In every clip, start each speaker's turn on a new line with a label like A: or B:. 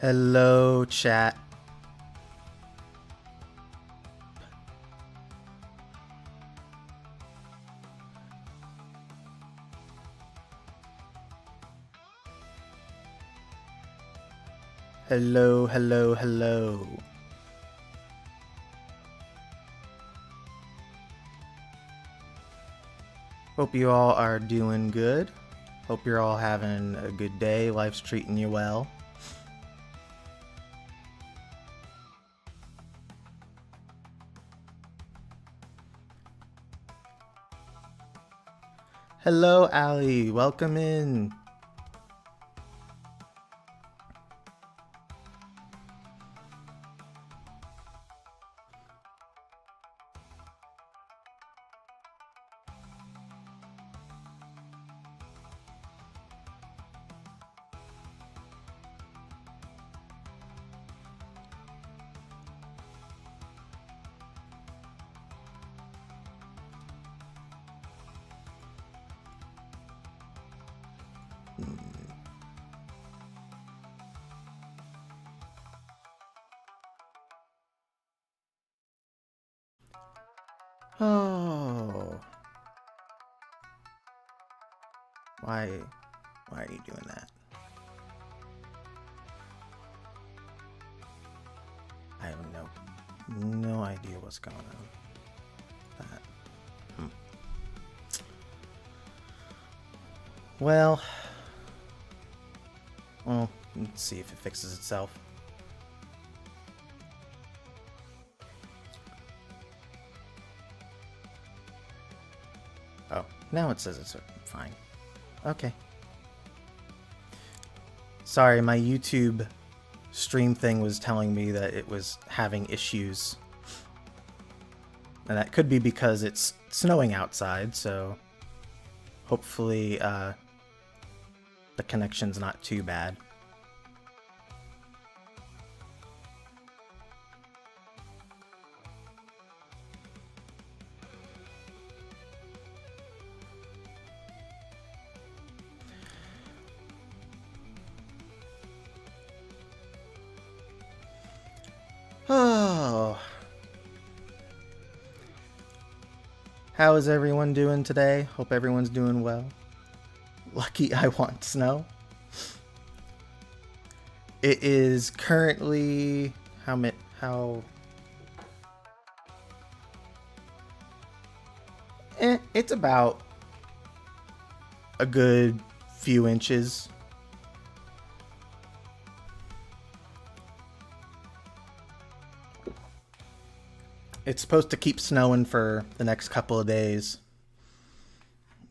A: Hello, chat. Hello, hello, hello. Hope you all are doing good. Hope you're all having a good day. Life's treating you well. Hello, Ali. Welcome in. Oh. Why are you doing that? I have no idea what's going on. Well, let's see if it fixes itself. Oh, now it says it's fine. Okay. Sorry, my YouTube stream thing was telling me that it was having issues. And that could be because it's snowing outside, so hopefully the connection's not too bad. Oh. How is everyone doing today? Hope everyone's doing well. Lucky I want snow. It is currently it's about a good few inches. It's supposed to keep snowing for the next couple of days,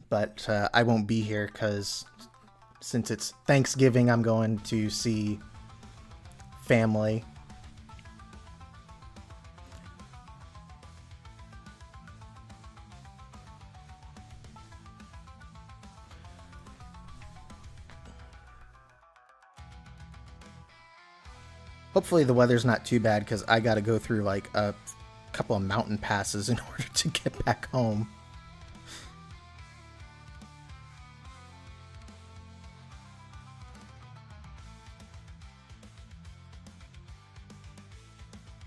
A: but I won't be here because since it's Thanksgiving, I'm going to see family. Hopefully the weather's not too bad because I got to go through like a couple of mountain passes in order to get back home.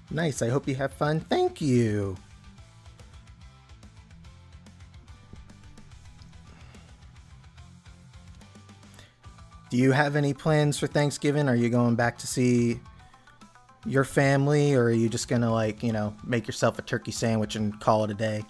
A: Nice, I hope you have fun. Thank you. Do you have any plans for Thanksgiving? Are you going back to see your family, or are you just gonna, like, you know, make yourself a turkey sandwich and call it a day?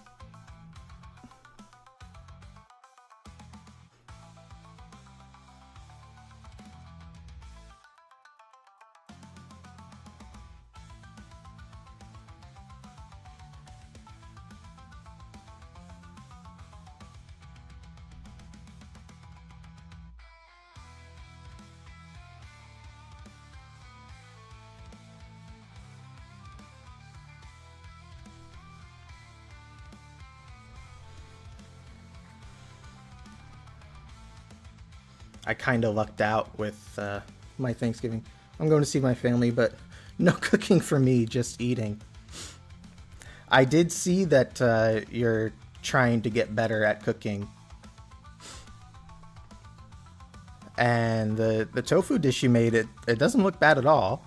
A: I kind of lucked out with my Thanksgiving. I'm going to see my family, but no cooking for me, just eating. I did see that you're trying to get better at cooking. And the tofu dish you made, it doesn't look bad at all.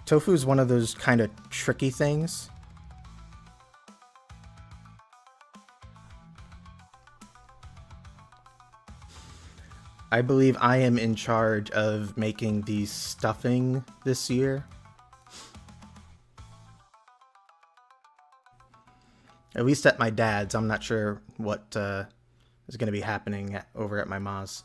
A: Tofu is one of those kind of tricky things. I believe I am in charge of making the stuffing this year. At least at my dad's. I'm not sure what is going to be happening over at my ma's.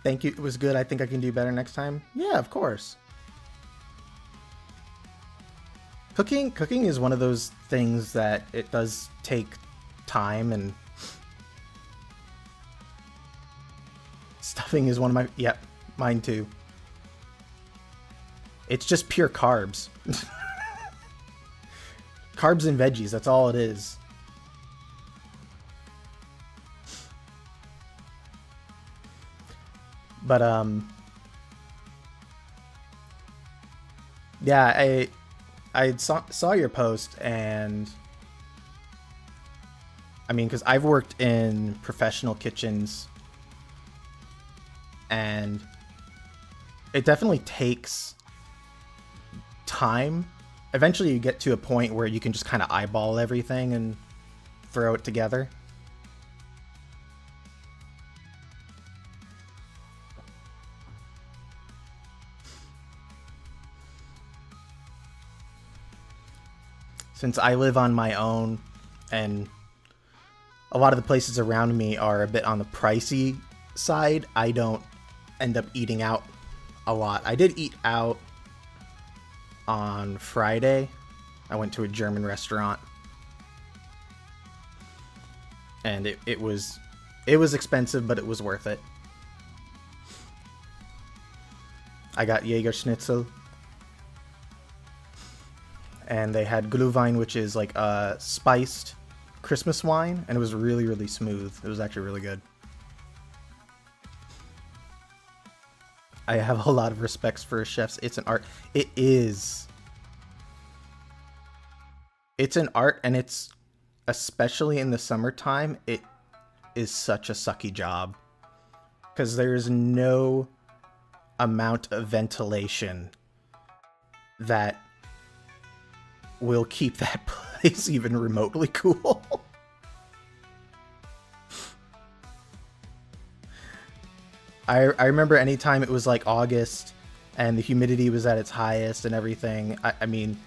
A: Thank you. It was good. I think I can do better next time. Yeah, of course. Cooking is one of those things that it does take time, and stuffing is one of my... Yep, mine too. It's just pure carbs. Carbs and veggies, that's all it is. But, yeah, I saw your post, and I mean, because I've worked in professional kitchens, and it definitely takes time. Eventually you get to a point where you can just kind of eyeball everything and throw it together. Since I live on my own, and a lot of the places around me are a bit on the pricey side, I don't end up eating out a lot. I did eat out on Friday. I went to a German restaurant, and it was expensive, but it was worth it. I got Jaeger Schnitzel, and they had Glühwein, which is like a spiced Christmas wine, and it was really, really smooth. It was actually really good. I have a lot of respects for chefs. It's an art. It is. It's an art, and it's, especially in the summertime, it is such a sucky job. Because there's no amount of ventilation that will keep that place even remotely cool. I remember anytime it was like August and the humidity was at its highest and everything, I mean,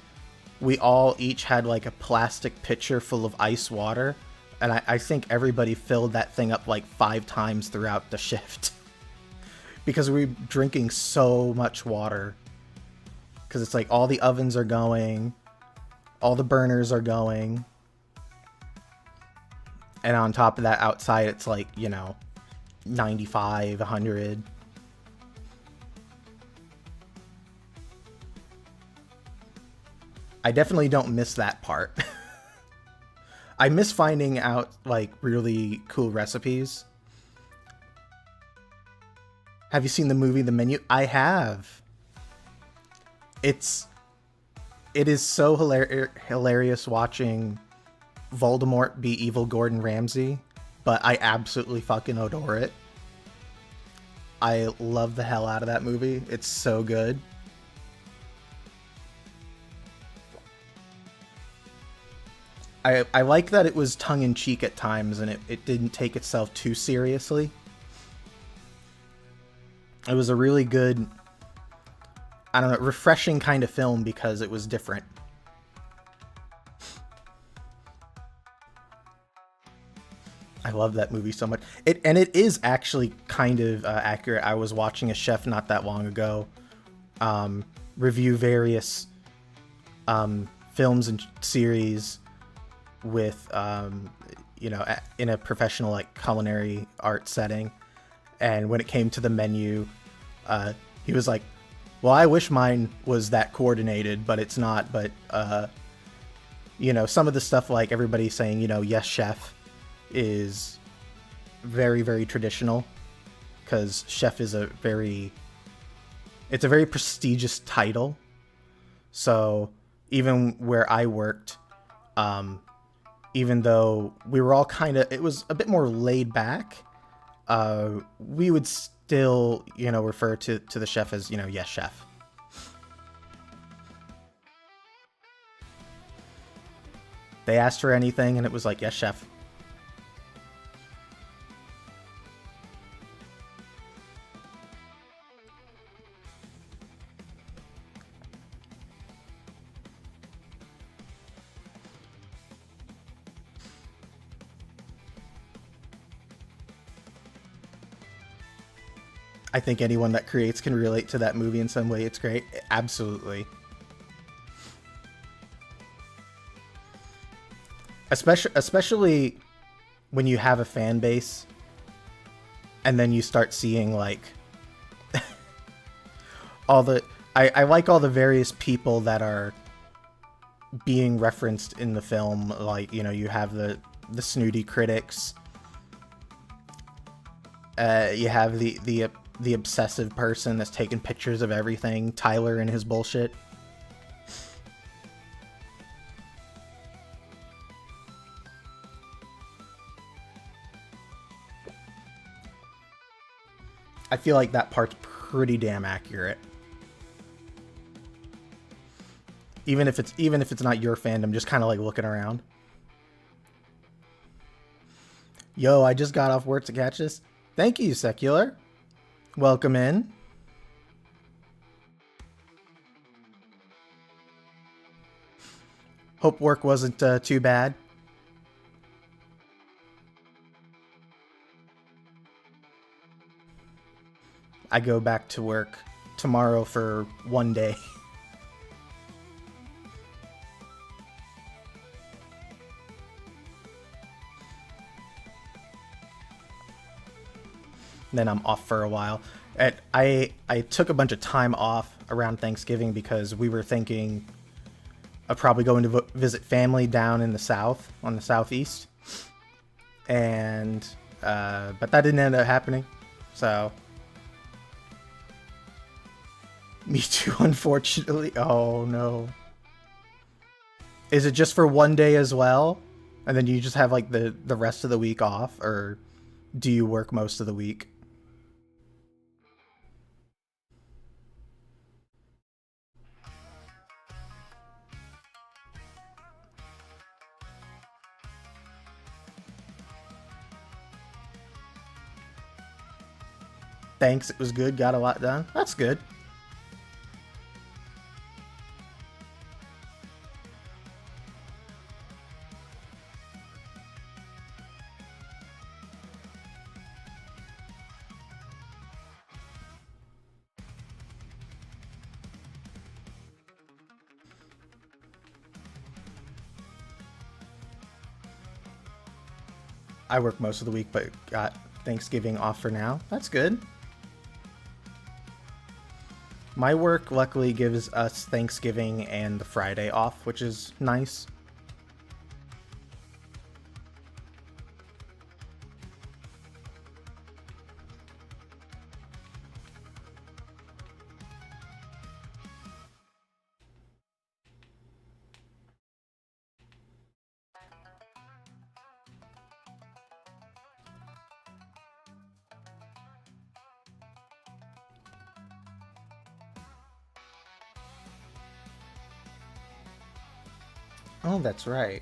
A: we all each had like a plastic pitcher full of ice water, and I think everybody filled that thing up like 5 times throughout the shift. Because we were drinking so much water. Because it's like all the ovens are going, all the burners are going, and on top of that, outside it's like, you know, 95, 100. I definitely don't miss that part. I miss finding out like really cool recipes. Have you seen the movie The Menu? I have. It is so hilarious watching Voldemort be evil Gordon Ramsay, but I absolutely fucking adore it. I love the hell out of that movie. It's so good. I like that it was tongue-in-cheek at times, and it didn't take itself too seriously. It was a really good, I don't know, refreshing kind of film because it was different. I love that movie so much. And it is actually kind of accurate. I was watching a chef not that long ago review various films and series with, you know, in a professional like culinary art setting. And when it came to The Menu, he was like, well, I wish mine was that coordinated, but it's not. But You know, some of the stuff like everybody saying, you know, yes, chef is very, very traditional because chef is it's a very prestigious title. So even where I worked, even though we were all it was a bit more laid back, we would still, you know, refer to the chef as, you know, yes, chef. They asked for anything and it was like, yes, chef. I think anyone that creates can relate to that movie in some way. It's great. Absolutely. Especially when you have a fan base and then you start seeing like all the I like all the various people that are being referenced in the film. Like, you know, you have the snooty critics, you have the obsessive person that's taking pictures of everything, Tyler and his bullshit. I feel like that part's pretty damn accurate. Even if it's not your fandom, just kind of like looking around. Yo, I just got off work to catch this. Thank you, Secular. Welcome in. Hope work wasn't too bad. I go back to work tomorrow for one day. Then I'm off for a while. I took a bunch of time off around Thanksgiving because we were thinking of probably going to visit family down in the south, on the southeast. And but that didn't end up happening. So me too, unfortunately. Oh no. Is it just for one day as well? And then you just have like the rest of the week off, or do you work most of the week? Thanks, it was good, got a lot done. That's good. I work most of the week, but got Thanksgiving off for now. That's good. My work luckily gives us Thanksgiving and the Friday off, which is nice. Oh, that's right.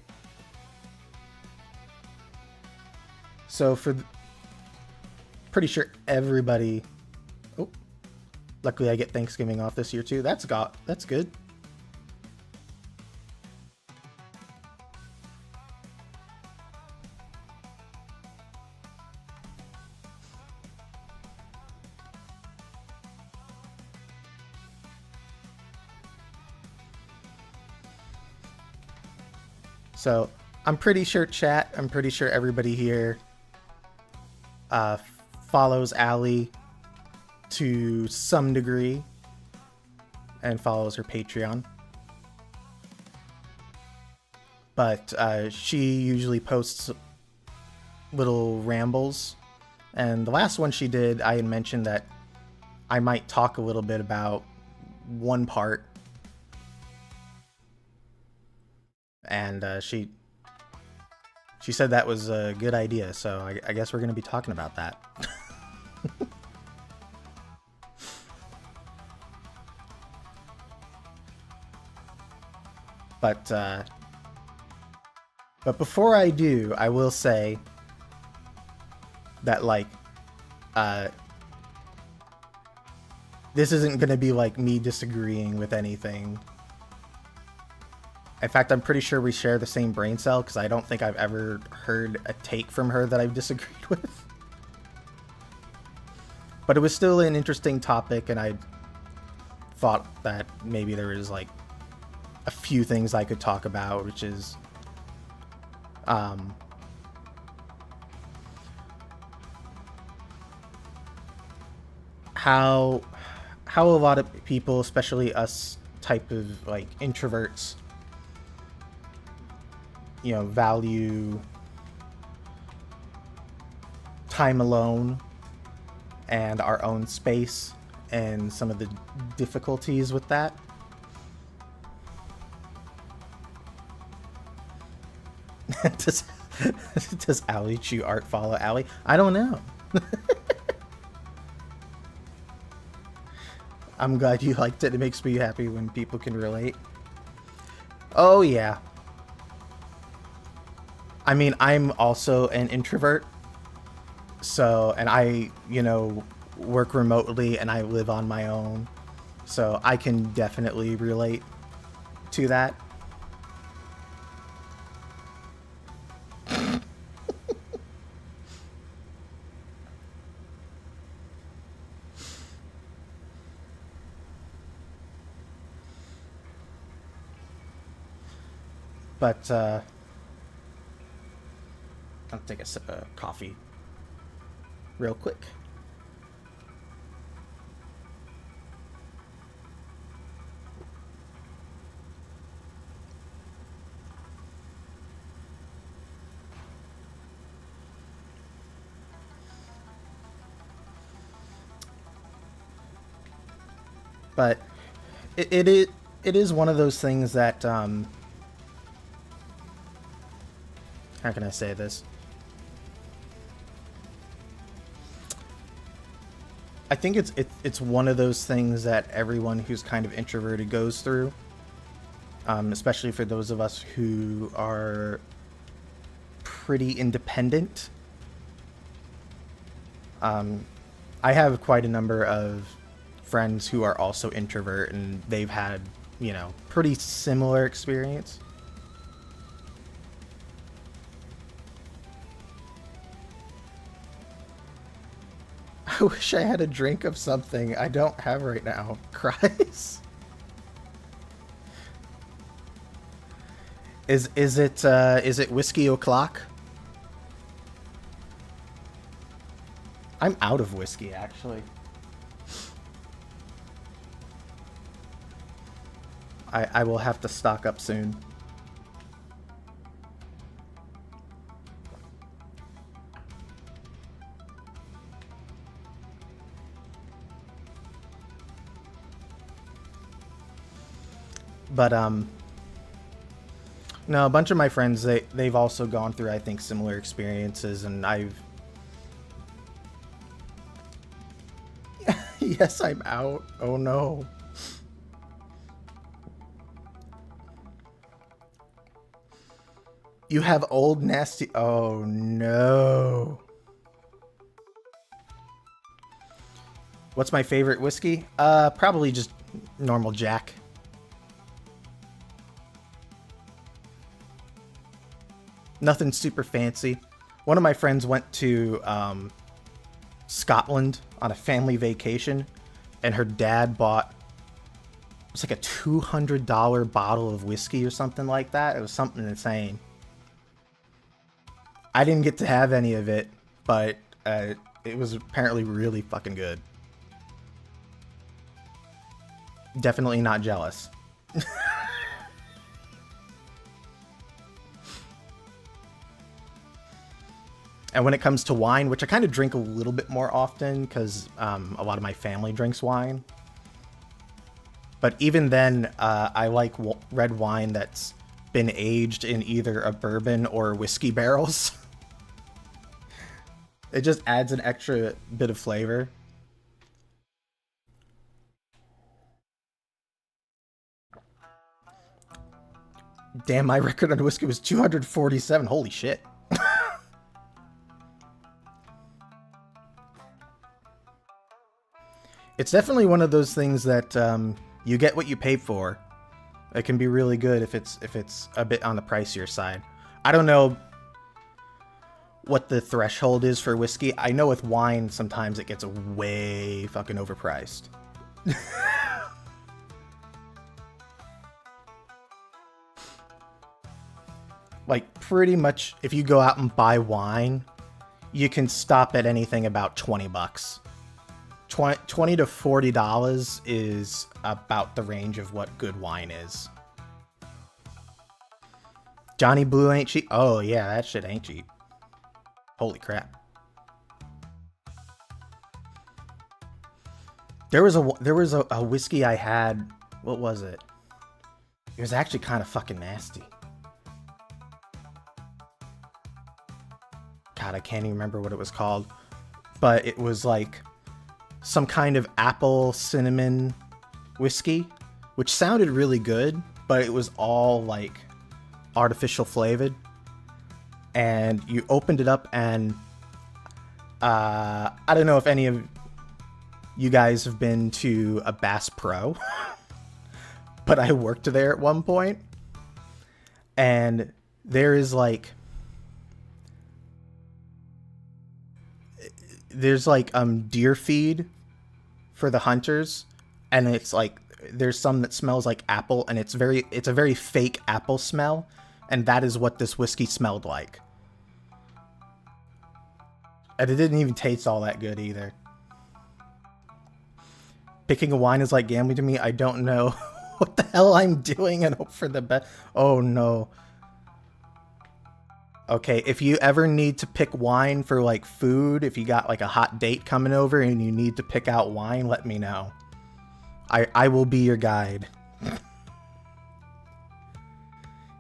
A: So pretty sure everybody. Oh, luckily I get Thanksgiving off this year too. That's good. So I'm pretty sure I'm pretty sure everybody here follows Ali to some degree and follows her Patreon. but she usually posts little rambles. And the last one she did, I had mentioned that I might talk a little bit about one part. And she said that was a good idea, so I guess we're going to be talking about that. But before I do, I will say that, like, this isn't going to be, like, me disagreeing with anything. In fact, I'm pretty sure we share the same brain cell, because I don't think I've ever heard a take from her that I've disagreed with. But it was still an interesting topic, and I thought that maybe there was, like, a few things I could talk about, which is how a lot of people, especially us type of, like, introverts, you know, value time alone and our own space, and some of the difficulties with that. does Alichu art follow Ali? I don't know. I'm glad you liked it. It makes me happy when people can relate. Oh yeah. I mean, I'm also an introvert. So, and I, you know, work remotely and I live on my own. So I can definitely relate to that. But, I'll take a sip of coffee real quick. But it is one of those things that, how can I say this? I think it's one of those things that everyone who's kind of introverted goes through, especially for those of us who are pretty independent. I have quite a number of friends who are also introvert, and they've had, you know, pretty similar experience. I wish I had a drink of something I don't have right now. Cries. Is it whiskey o'clock? I'm out of whiskey, actually. I will have to stock up soon. But no, a bunch of my friends, they've also gone through, I think, similar experiences, and I've yes, I'm out. Oh no. You have old nasty. Oh no. What's my favorite whiskey? Probably just normal Jack. Nothing super fancy. One of my friends went to Scotland on a family vacation, and her dad bought, it was like a $200 bottle of whiskey or something like that. It was something insane. I didn't get to have any of it, but it was apparently really fucking good. Definitely not jealous. And when it comes to wine, which I kind of drink a little bit more often because a lot of my family drinks wine. But even then, I like red wine that's been aged in either a bourbon or whiskey barrels. It just adds an extra bit of flavor. Damn, my record on whiskey was 247. Holy shit. It's definitely one of those things that you get what you pay for. It can be really good if it's a bit on the pricier side. I don't know what the threshold is for whiskey. I know with wine sometimes it gets way fucking overpriced. Like pretty much if you go out and buy wine, you can stop at anything about 20 bucks. 20 to $40 is about the range of what good wine is. Johnny Blue ain't cheap. Oh yeah, that shit ain't cheap. Holy crap. There was a whiskey I had. What was it? It was actually kind of fucking nasty. God, I can't even remember what it was called. But it was like some kind of apple cinnamon whiskey, which sounded really good, but it was all like artificial flavored. And you opened it up and I don't know if any of you guys have been to a Bass Pro, but I worked there at one point, and there is like deer feed for the hunters, and it's like there's some that smells like apple, and it's a very fake apple smell, and that is what this whiskey smelled like. And it didn't even taste all that good either. Picking a wine is like gambling to me. I don't know what the hell I'm doing and hope for the best. Oh no. Okay, if you ever need to pick wine for like food, if you got like a hot date coming over and you need to pick out wine, let me know. I will be your guide.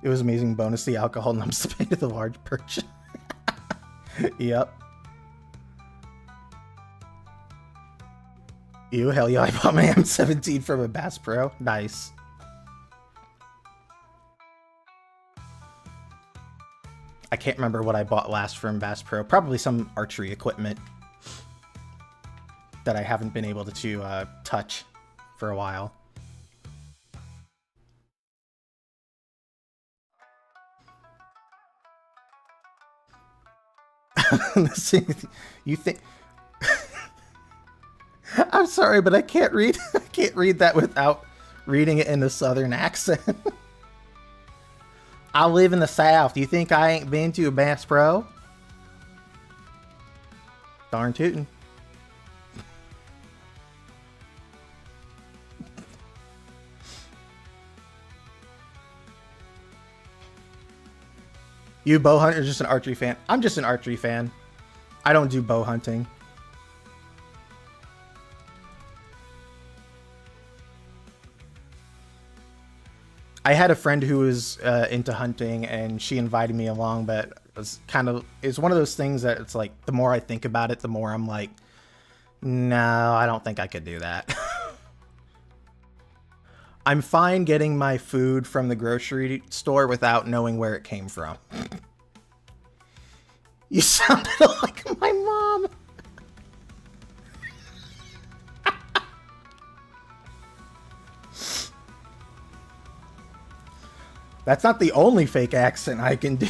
A: It was amazing. Bonus the alcohol numbs to pay to the large purchase. Yep. Ew, hell yeah, I bought my M17 from a Bass Pro. Nice. I can't remember what I bought last from Bass Pro. Probably some archery equipment that I haven't been able to touch for a while. You think... I'm sorry, but I can't read that without reading it in a southern accent. I live in the South. Do you think I ain't been to a Bass Pro? Darn tootin'. You bow hunter or just an archery fan? I'm just an archery fan. I don't do bow hunting. I had a friend who was into hunting, and she invited me along, but it's one of those things that it's like, the more I think about it, the more I'm like, no, I don't think I could do that. I'm fine getting my food from the grocery store without knowing where it came from. You sounded like my mom. That's not the only fake accent I can do.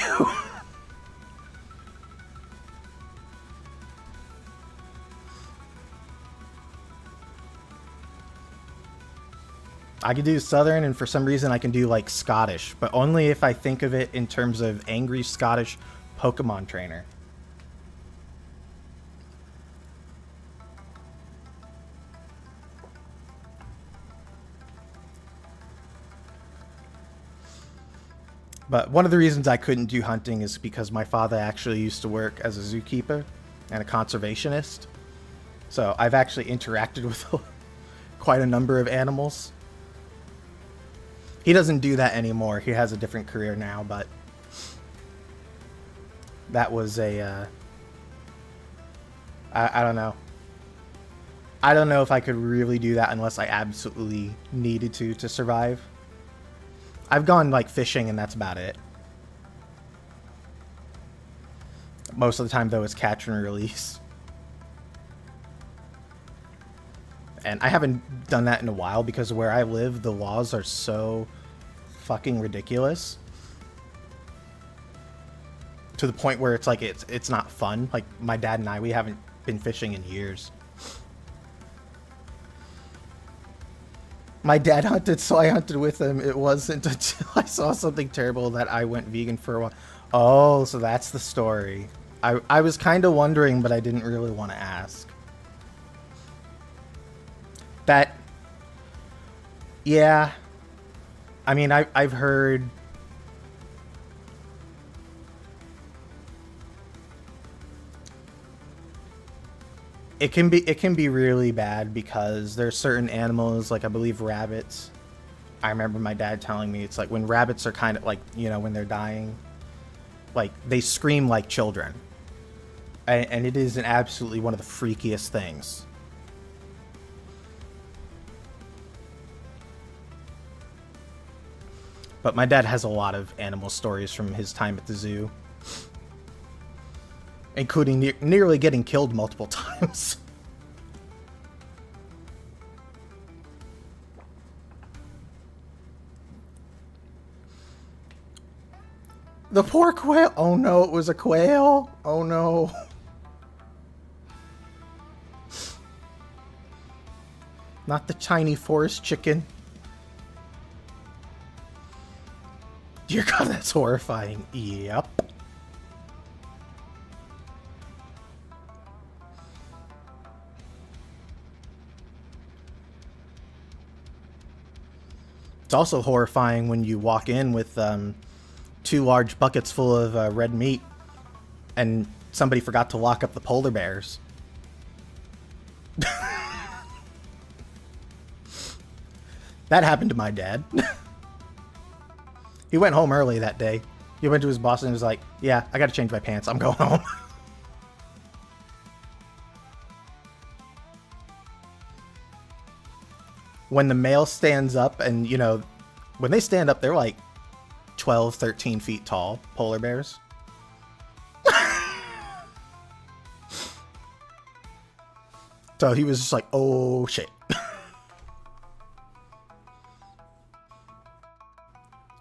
A: I can do Southern, and for some reason I can do like Scottish, but only if I think of it in terms of angry Scottish Pokemon trainer. But one of the reasons I couldn't do hunting is because my father actually used to work as a zookeeper and a conservationist. So I've actually interacted with quite a number of animals. He doesn't do that anymore. He has a different career now, but that was a, I don't know. I don't know if I could really do that unless I absolutely needed to survive. I've gone like fishing and that's about it. Most of the time though it's catch and release. And I haven't done that in a while because where I live, the laws are so fucking ridiculous. To the point where it's like, it's not fun. Like, my dad and I, we haven't been fishing in years. My dad hunted, so I hunted with him. It wasn't until I saw something terrible that I went vegan for a while. Oh, so that's the story. I was kind of wondering, but I didn't really want to ask. That... Yeah. I mean, I've heard... It can be really bad because there's certain animals, like I believe rabbits. I remember my dad telling me it's like when rabbits are kind of like, you know, when they're dying, like they scream like children. And it is absolutely one of the freakiest things. But my dad has a lot of animal stories from his time at the zoo. Including nearly getting killed multiple times. The poor quail! Oh no, it was a quail! Oh no. Not the tiny forest chicken. Dear God, that's horrifying. Yep. It's also horrifying when you walk in with 2 large buckets full of red meat and somebody forgot to lock up the polar bears. That happened to my dad. He went home early that day. He went to his boss and was like, yeah, I gotta change my pants. I'm going home. When the male stands up and, you know, when they stand up, they're like 12, 13 feet tall, polar bears. So he was just like, oh shit.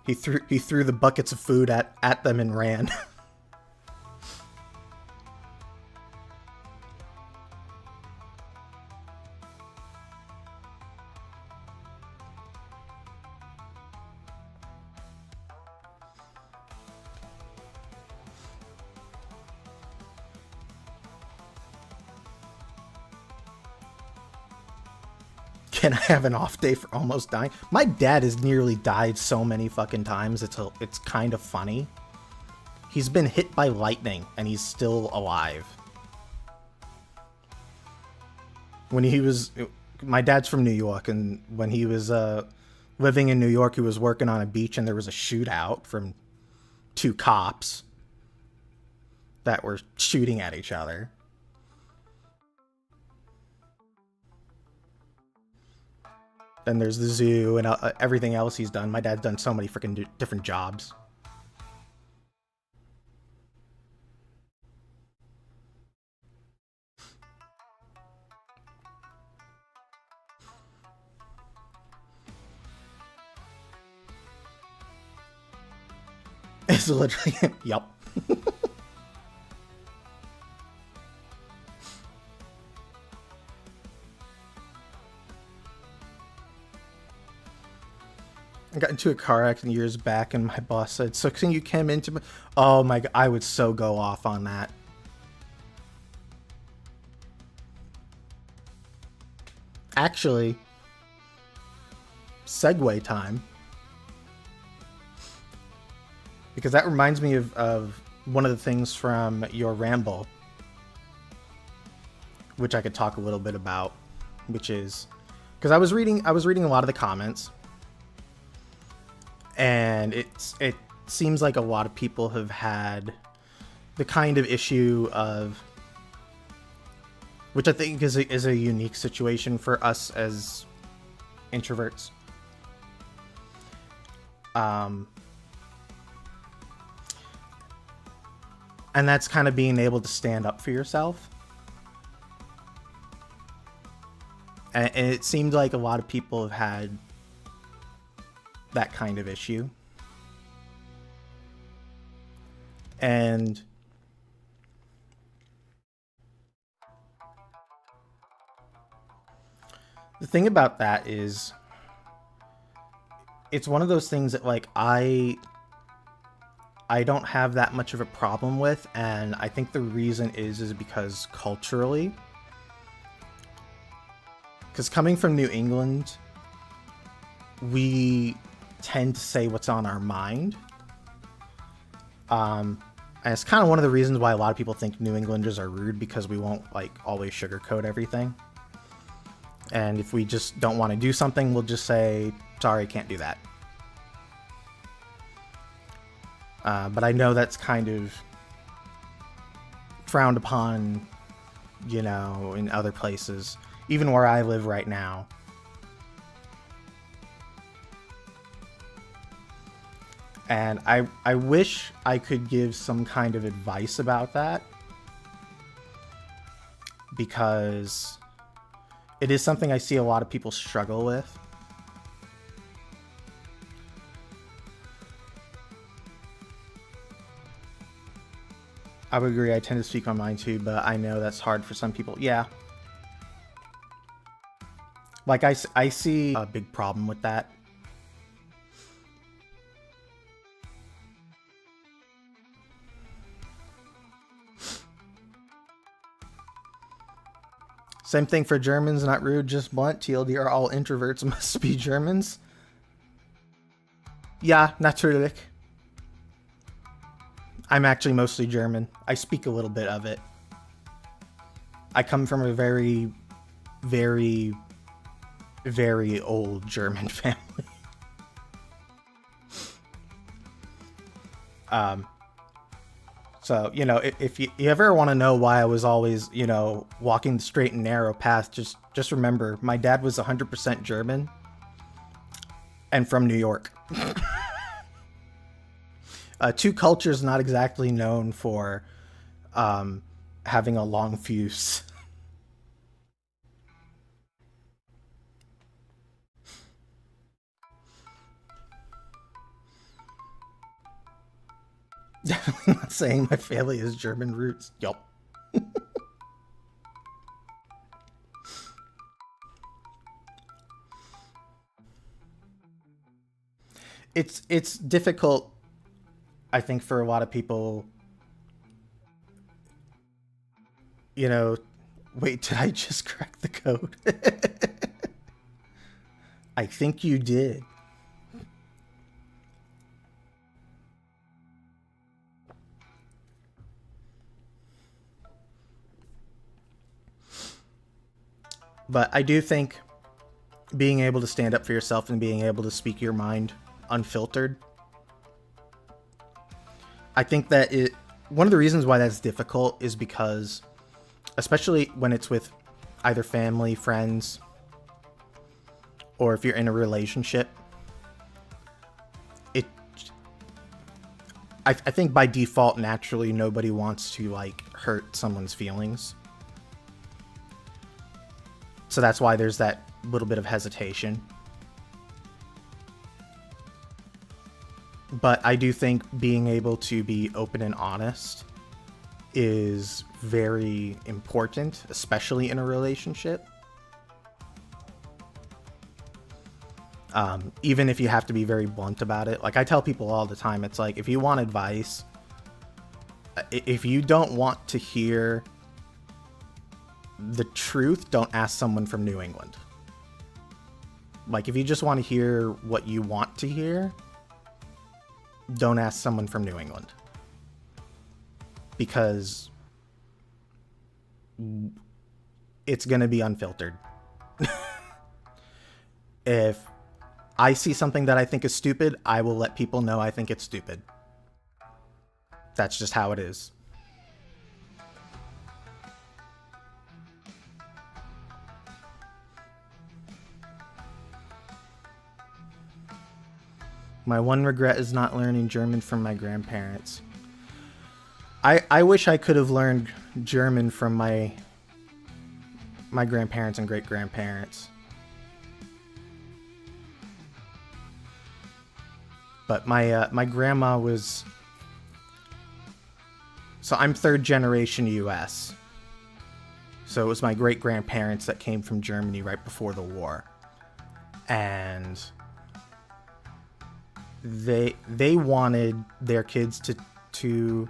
A: He threw the buckets of food at them and ran. Can I have an off day for almost dying? My dad has nearly died so many fucking times. It's kind of funny. He's been hit by lightning and he's still alive. When he was... My dad's from New York, and when he was living in New York, he was working on a beach and there was a shootout from 2 cops that were shooting at each other. Then there's the zoo and everything else he's done. My dad's done so many freaking different jobs. It's literally, yup. I got into a car accident years back and my boss said, so can you come into my... Oh my God, I would so go off on that. Actually, segue time. because that reminds me of one of the things from your ramble, which I could talk a little bit about, which is because I was reading a lot of the comments, and it seems like a lot of people have had the kind of issue of, which I think is a unique situation for us as introverts. And that's kind of being able to stand up for yourself. And it seemed like a lot of people have had that kind of issue. And the thing about that is, it's one of those things that, like, I don't have that much of a problem with, and I think the reason is because culturally, because coming from New England, we tend to say what's on our mind. And it's kind of one of the reasons why a lot of people think New Englanders are rude, because we won't, like, always sugarcoat everything. And if we just don't want to do something, we'll just say, sorry, can't do that. But I know that's kind of frowned upon, you know, in other places, even where I live right now. And I wish I could give some kind of advice about that, because it is something I see a lot of people struggle with. I would agree, I tend to speak my mind too, but I know that's hard for some people. Yeah. Like, I see a big problem with that. Same thing for Germans, not rude, just blunt. TLDR, all introverts must be Germans. Yeah, natürlich. I'm actually mostly German. I speak a little bit of it. I come from a very, very, very old German family. So, you know, if you ever want to know why I was always, you know, walking the straight and narrow path, just remember, my dad was 100% German and from New York. Two cultures not exactly known for having a long fuse. Definitely not saying my family is German roots. Yup. It's difficult, I think, for a lot of people. You know, wait, did I just crack the code? I think you did. But I do think being able to stand up for yourself and being able to speak your mind unfiltered, I think that one of the reasons why that's difficult is because, especially when it's with either family, friends, or if you're in a relationship, I think by default, naturally, nobody wants to, like, hurt someone's feelings. So that's why there's that little bit of hesitation. But I do think being able to be open and honest is very important, especially in a relationship. Even if you have to be very blunt about it. Like, I tell people all the time, it's like, if you want advice, if you don't want to hear the truth, don't ask someone from New England. Like, if you just want to hear what you want to hear, don't ask someone from New England. Because it's going to be unfiltered. If I see something that I think is stupid, I will let people know I think it's stupid. That's just how it is. My one regret is not learning German from my grandparents. I wish I could have learned German from my grandparents and great-grandparents. But my grandma was... So I'm third generation US. So it was my great-grandparents that came from Germany right before the war. And they wanted their kids to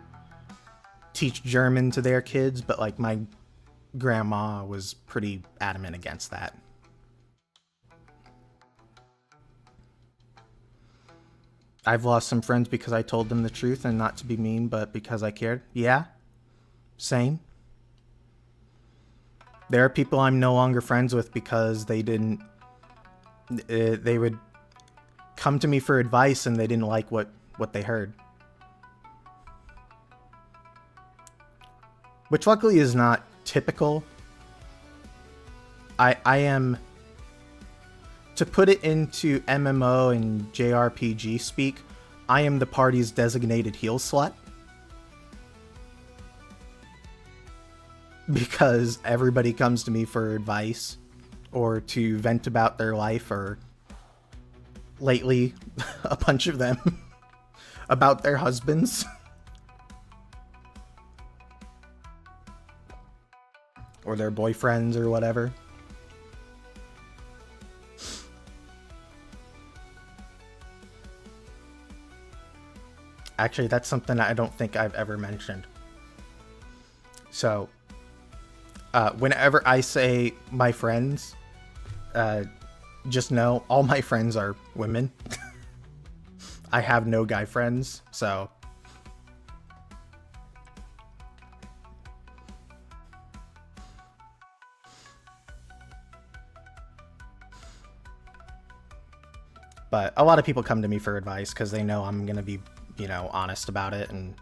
A: teach German to their kids, but like my grandma was pretty adamant against that. I've lost some friends because I told them the truth, and not to be mean, but because I cared. Yeah, same. There are people I'm no longer friends with because they didn't... they would come to me for advice and they didn't like what they heard. Which luckily is not typical. I am... To put it into MMO and JRPG speak, I am the party's designated heel slut. Because everybody comes to me for advice or to vent about their life, or lately a bunch of them about their husbands. Or their boyfriends or whatever. Actually, that's something I don't think I've ever mentioned. So, whenever I say my friends, just know all my friends are women. I have no guy friends, so... But a lot of people come to me for advice because they know I'm going to be, you know, honest about it, and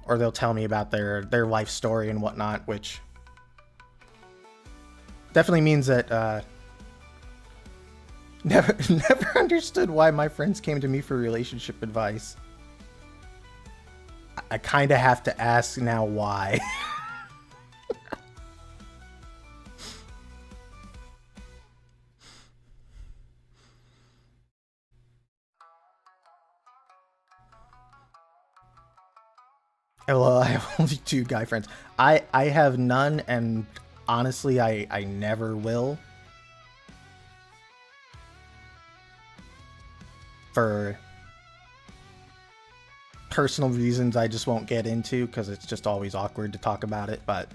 A: or they'll tell me about their life story and whatnot, which definitely means that never understood why my friends came to me for relationship advice. I kind of have to ask now why. Well, I have only 2 guy friends. I have none, and honestly, I never will. For personal reasons I just won't get into, because it's just always awkward to talk about it, but...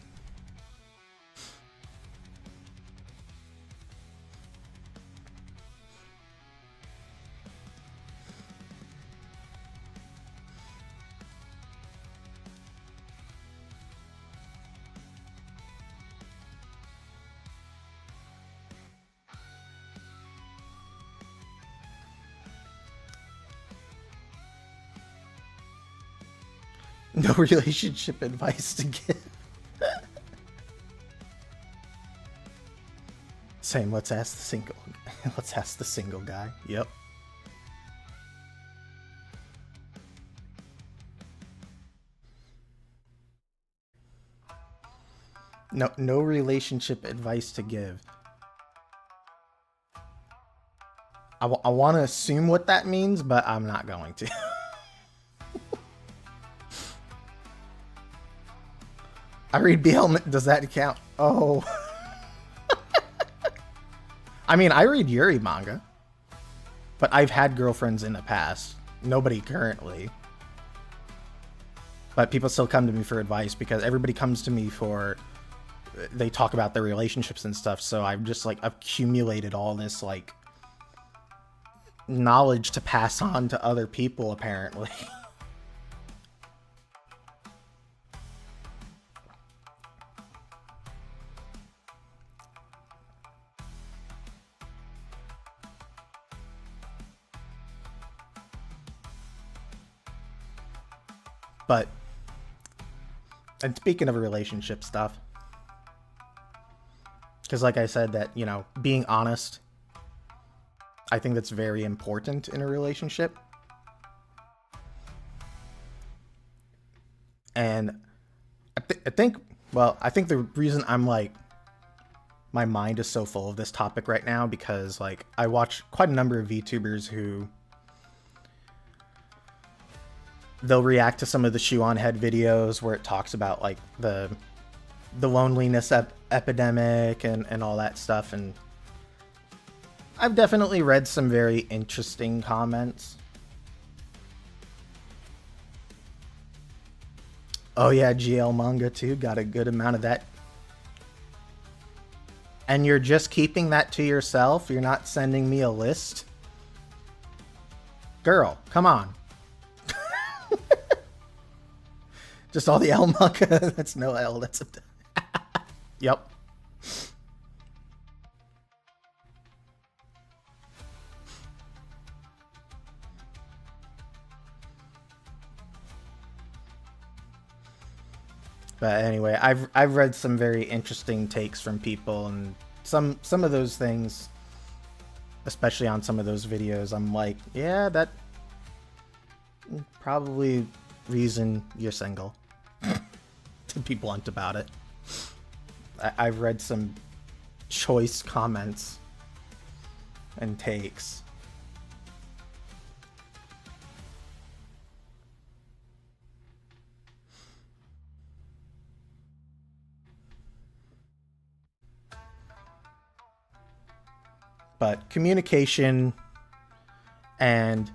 A: No relationship advice to give. Same, let's ask the single guy. Yep. No relationship advice to give. I want to assume what that means, but I'm not going to. I read BL, does that count? Oh. I mean, I read Yuri manga. But I've had girlfriends in the past. Nobody currently. But people still come to me for advice because everybody comes to me for they talk about their relationships and stuff, so I've just like accumulated all this like knowledge to pass on to other people, apparently. But, and speaking of relationship stuff, because like I said, that, you know, being honest, I think that's very important in a relationship. And I think the reason I'm like, my mind is so full of this topic right now, because like I watch quite a number of VTubers who they'll react to some of the shoe on head videos where it talks about like the loneliness epidemic and all that stuff, and I've definitely read some very interesting comments. Oh yeah, GL manga too, got a good amount of that. And you're just keeping that to yourself? You're not sending me a list? Girl, come on. Just all the L manga. That's no L. That's a... Yep. But anyway, I've read some very interesting takes from people, and some of those things, especially on some of those videos, I'm like, yeah, that probably reason you're single. To be blunt about it. I've read some choice comments and takes. But communication and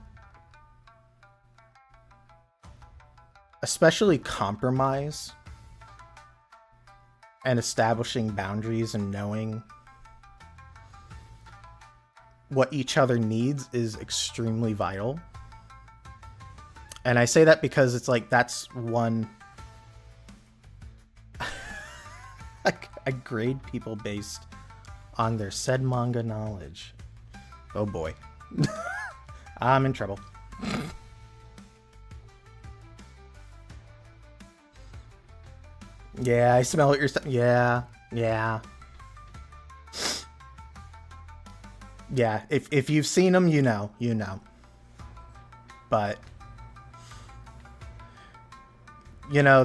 A: especially compromise and establishing boundaries and knowing what each other needs is extremely vital. And I say that because it's like, that's one... I grade people based on their said manga knowledge. Oh boy. I'm in trouble. Yeah, I smell what you're saying. Yeah. Yeah, if you've seen them, you know. But, you know,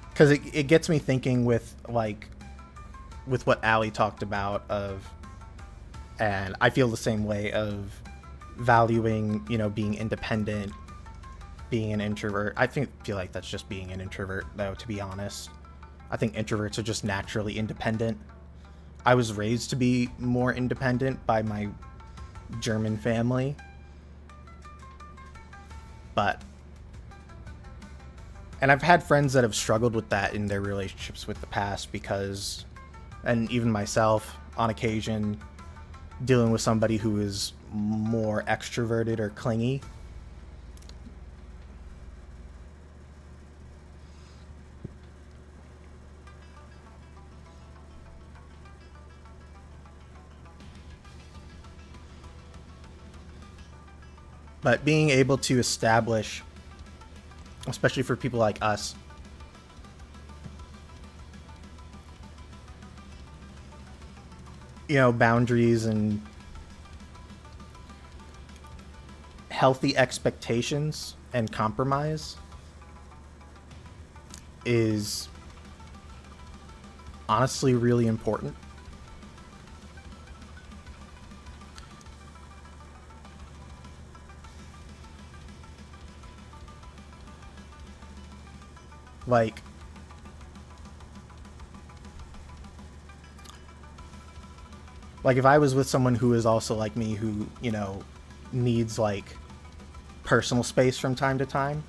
A: because it gets me thinking with what Ali talked about and I feel the same way of valuing, you know, being independent, being an introvert. I feel like that's just being an introvert, though, to be honest. I think introverts are just naturally independent. I was raised to be more independent by my German family. And I've had friends that have struggled with that in their relationships with the past because, and even myself, on occasion, dealing with somebody who is more extroverted or clingy. But being able to establish, especially for people like us, you know, boundaries and healthy expectations and compromise is honestly really important. Like, if I was with someone who is also like me, who, you know, needs like personal space from time to time,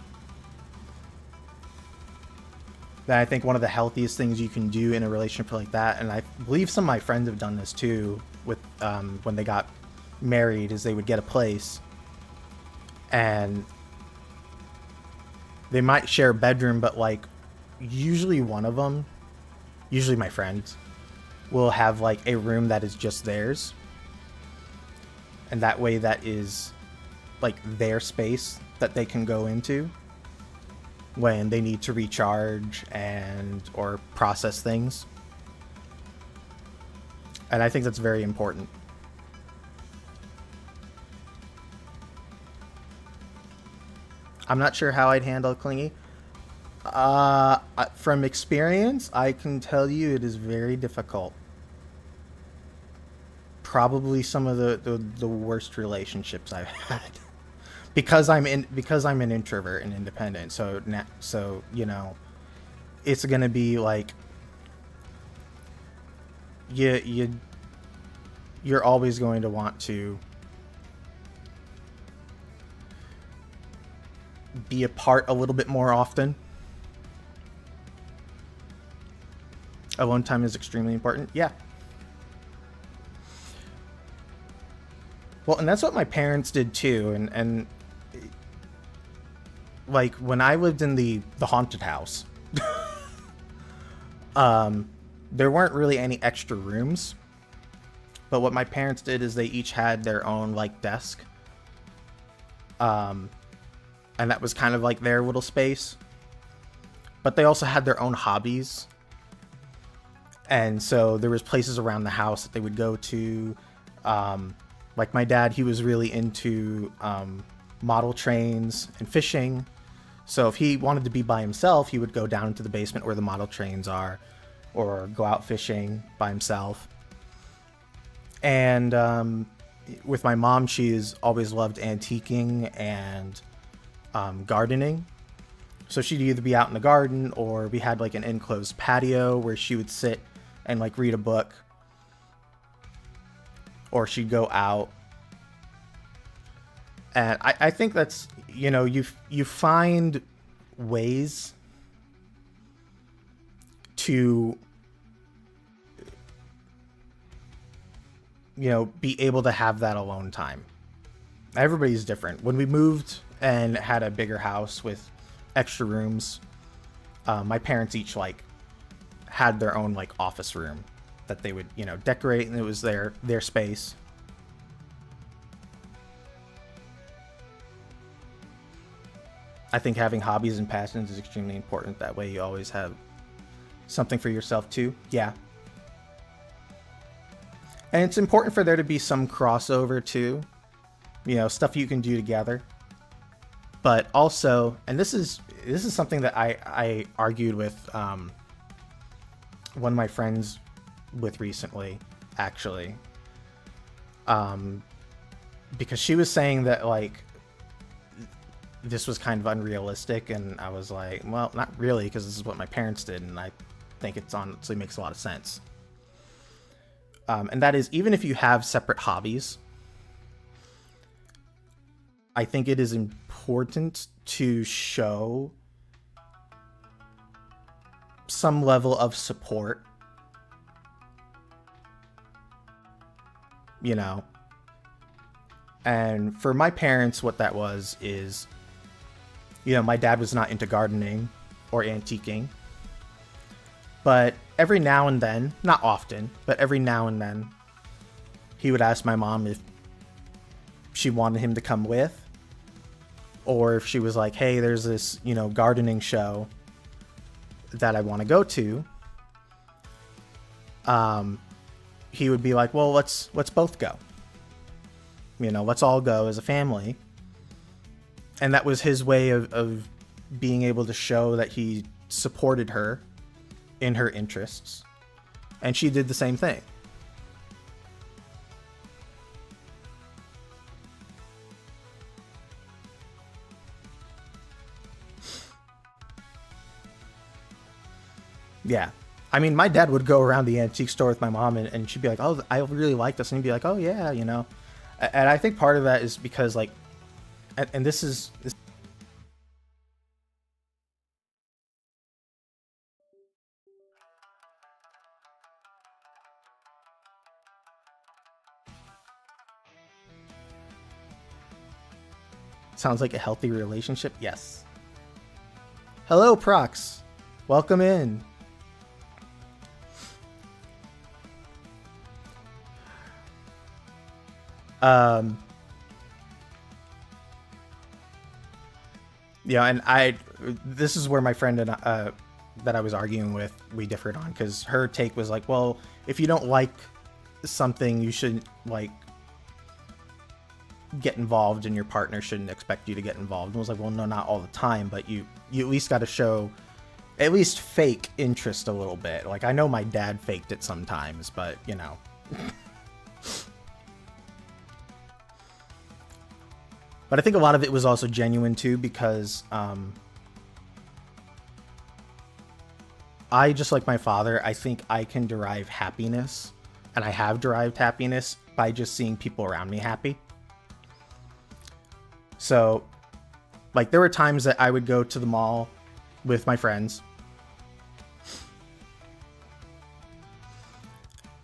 A: that I think one of the healthiest things you can do in a relationship like that, and I believe some of my friends have done this too with when they got married, is they would get a place and they might share a bedroom, but like usually one of them, usually my friends, will have like a room that is just theirs, and that way that is like their space that they can go into when they need to recharge and or process things. And I think that's very important. I'm not sure how I'd handle clingy. From experience, I can tell you it is very difficult. Probably some of the worst relationships I've had. Because I'm an introvert and independent, so you know, it's gonna be like you're always going to want to be apart a little bit more often. Alone time is extremely important. Yeah. Well, and that's what my parents did too, and like when I lived in the haunted house, there weren't really any extra rooms, but what my parents did is they each had their own like desk, and that was kind of like their little space, but they also had their own hobbies, and so there was places around the house that they would go to. Like my dad, he was really into model trains and fishing. So if he wanted to be by himself, he would go down into the basement where the model trains are, or go out fishing by himself. And with my mom, she's always loved antiquing and gardening. So she'd either be out in the garden, or we had like an enclosed patio where she would sit and like read a book, or she'd go out. And I think that's, you know, you find ways to, you know, be able to have that alone time. Everybody's different. When we moved and had a bigger house with extra rooms, my parents each like had their own like office room that they would, you know, decorate, and it was their space. I think having hobbies and passions is extremely important. That way you always have something for yourself too. Yeah. And it's important for there to be some crossover too. You know, stuff you can do together. But also, and this is something that I argued with one of my friends with recently, actually. Because she was saying that like this was kind of unrealistic, and I was like, well, not really, because this is what my parents did, and I think it's honestly makes a lot of sense. And that is, even if you have separate hobbies, I think it is important to show some level of support, you know. And for my parents, what that was is, you know, my dad was not into gardening or antiquing, but every now and then, not often, but every now and then, he would ask my mom if she wanted him to come with, or if she was like, hey, there's this, you know, gardening show that I want to go to. He would be like, well, let's both go. You know, let's all go as a family. And that was his way of being able to show that he supported her in her interests. And she did the same thing. Yeah. I mean, my dad would go around the antique store with my mom, and she'd be like, oh, I really like this. And he'd be like, oh, yeah, you know. And I think part of that is because, like, and this is Sounds like a healthy relationship. Yes. Hello, Prox. Welcome in. Yeah, and this is where my friend and that I was arguing with, we differed on, because her take was like, well, if you don't like something, you shouldn't like get involved, and your partner shouldn't expect you to get involved. And I was like, well, no, not all the time, but you at least got to show at least fake interest a little bit. Like, I know my dad faked it sometimes, but you know. But I think a lot of it was also genuine too, because I, just like my father, I think I can derive happiness, and I have derived happiness by just seeing people around me happy. So, like, there were times that I would go to the mall with my friends,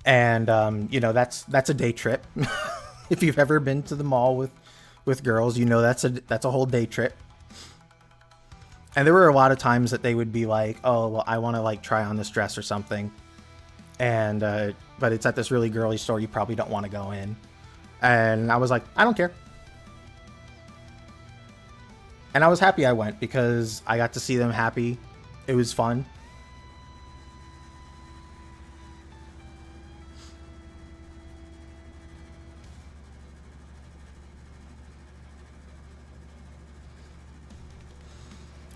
A: and you know, that's a day trip. If you've ever been to the mall with girls, you know that's a whole day trip. And there were a lot of times that they would be like, oh, well, I want to like try on this dress or something, and but it's at this really girly store, you probably don't want to go in. And I was like, I don't care. And I was happy I went, because I got to see them happy. It was fun.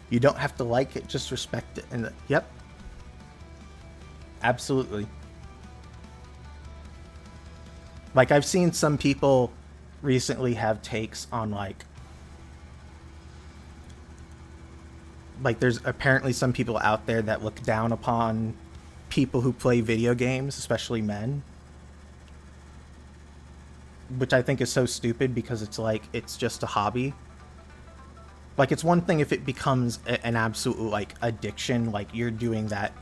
A: You don't have to like it, just respect it. And yep. Absolutely. Like, I've seen some people recently have takes on like there's apparently some people out there that look down upon people who play video games, especially men. Which I think is so stupid, because it's like, it's just a hobby. Like, it's one thing if it becomes an absolute, like, addiction, like you're doing that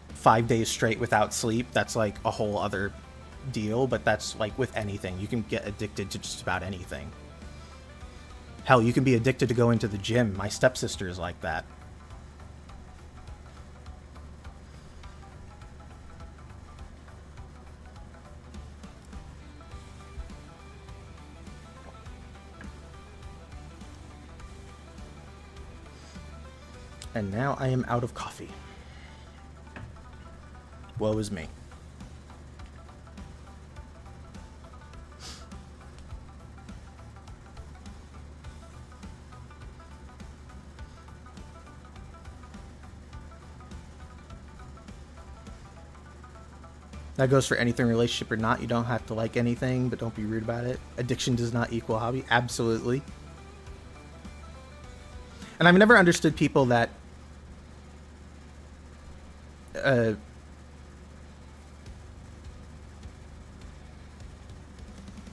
A: 5 days straight without sleep. That's like a whole other deal, but that's like with anything. You can get addicted to just about anything. Hell, you can be addicted to going to the gym. My stepsister is like that. And now I am out of coffee. Woe is me. That goes for anything, relationship or not. You don't have to like anything, but don't be rude about it. Addiction does not equal hobby. Absolutely. And I've never understood people that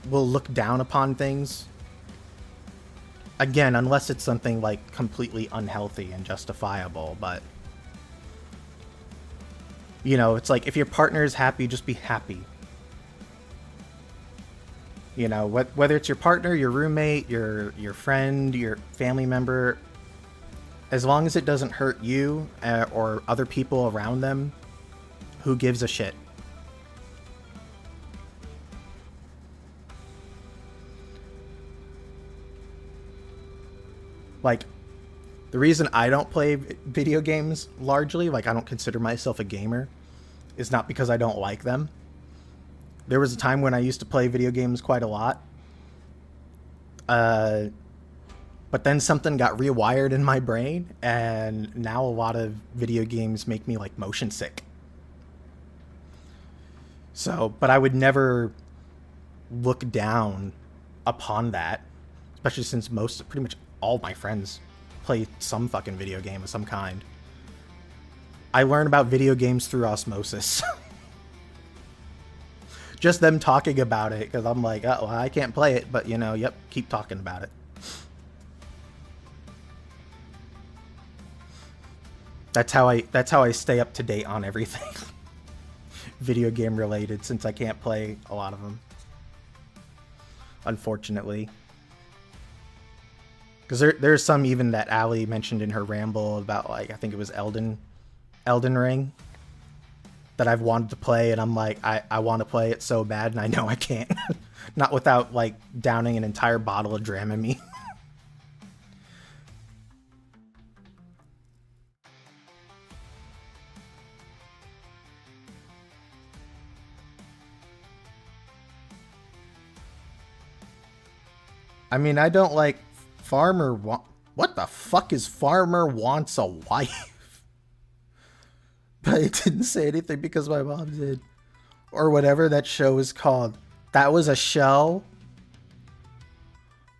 A: will look down upon things. Again, unless it's something like completely unhealthy and justifiable, but you know, it's like, if your partner is happy, just be happy. You know, whether it's your partner, your roommate, your friend, your family member, as long as it doesn't hurt you or other people around them, who gives a shit? Like, the reason I don't play video games largely, like I don't consider myself a gamer, is not because I don't like them. There was a time when I used to play video games quite a lot. But then something got rewired in my brain, and now a lot of video games make me like motion sick. So, but I would never look down upon that, especially since pretty much all my friends play some fucking video game of some kind. I learn about video games through osmosis. Just them talking about it, because I'm like, oh, I can't play it, but you know, yep, keep talking about it. That's how I stay up to date on everything video game related, since I can't play a lot of them, unfortunately. Because there's some even that Ali mentioned in her ramble about, like, I think it was Elden Ring, that I've wanted to play, and I'm like, I want to play it so bad, and I know I can't. Not without, like, downing an entire bottle of Dramamine. I mean, I don't like Farmer what the fuck is Farmer Wants a Wife? But I didn't say anything because my mom did. Or whatever that show is called. That was a show?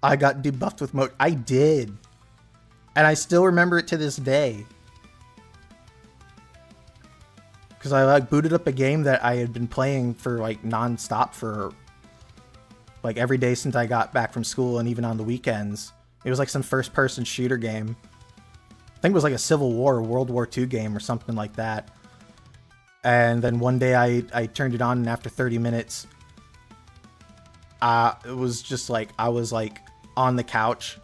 A: I got debuffed with mode. I did. And I still remember it to this day. Because I like booted up a game that I had been playing for like non-stop for like every day since I got back from school and even on the weekends. It was like some first-person shooter game. I think it was like a Civil War or World War II game or something like that. And then one day I turned it on, and after 30 minutes, it was just like, I was like on the couch,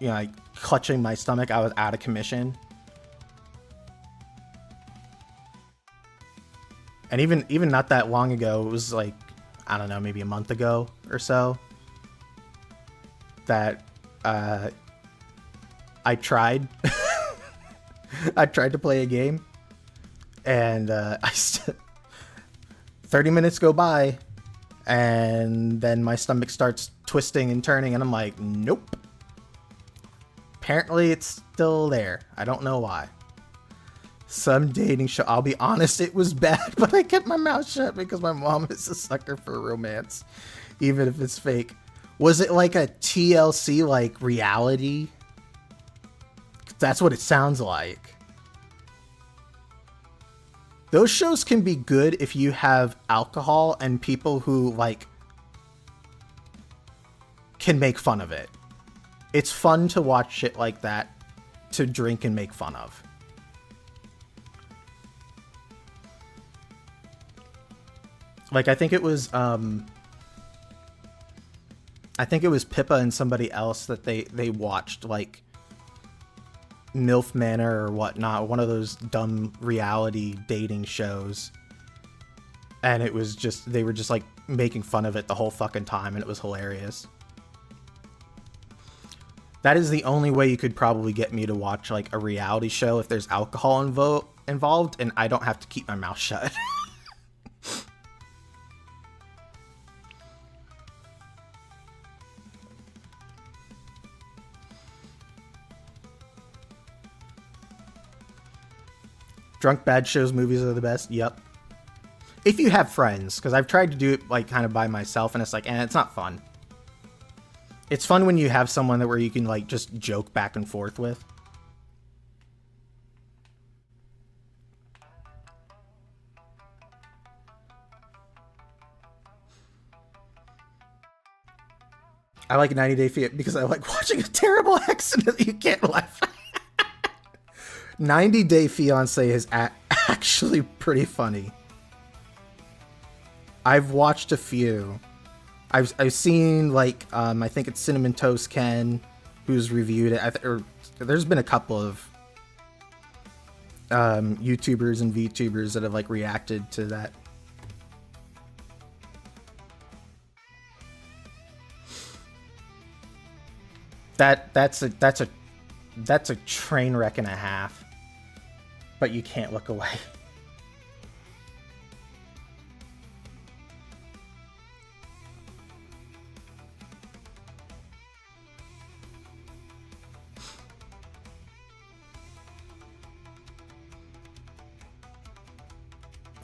A: you know, like clutching my stomach. I was out of commission. And even not that long ago, it was like, I don't know, maybe a month ago or so, that I tried I tried to play a game, and 30 minutes go by, and then my stomach starts twisting and turning, and I'm like, nope. Apparently it's still there. I don't know why. Some dating show. I'll be honest, it was bad, but I kept my mouth shut because my mom is a sucker for romance, even if it's fake. Was it like a TLC, like, reality? That's what it sounds like. Those shows can be good if you have alcohol and people who, like, can make fun of it. It's fun to watch shit like that, to drink and make fun of. Like, I think it was Pippa and somebody else that they watched, like, MILF Manor or whatnot, one of those dumb reality dating shows. And it was just, they were just, like, making fun of it the whole fucking time, and it was hilarious. That is the only way you could probably get me to watch, like, a reality show, if there's alcohol involved, and I don't have to keep my mouth shut. Drunk bad shows movies are the best. Yep. If you have friends, because I've tried to do it like kind of by myself, and it's like, it's not fun. It's fun when you have someone that where you can like just joke back and forth with. I like 90 Day Fiancé because I like watching a terrible accident that you can't laugh at. 90 Day Fiancé is actually pretty funny. I've watched a few. I've seen, like, I think it's Cinnamon Toast Ken who's reviewed it. There's been a couple of YouTubers and Vtubers that have like reacted to that. That's a train wreck and a half. But you can't look away.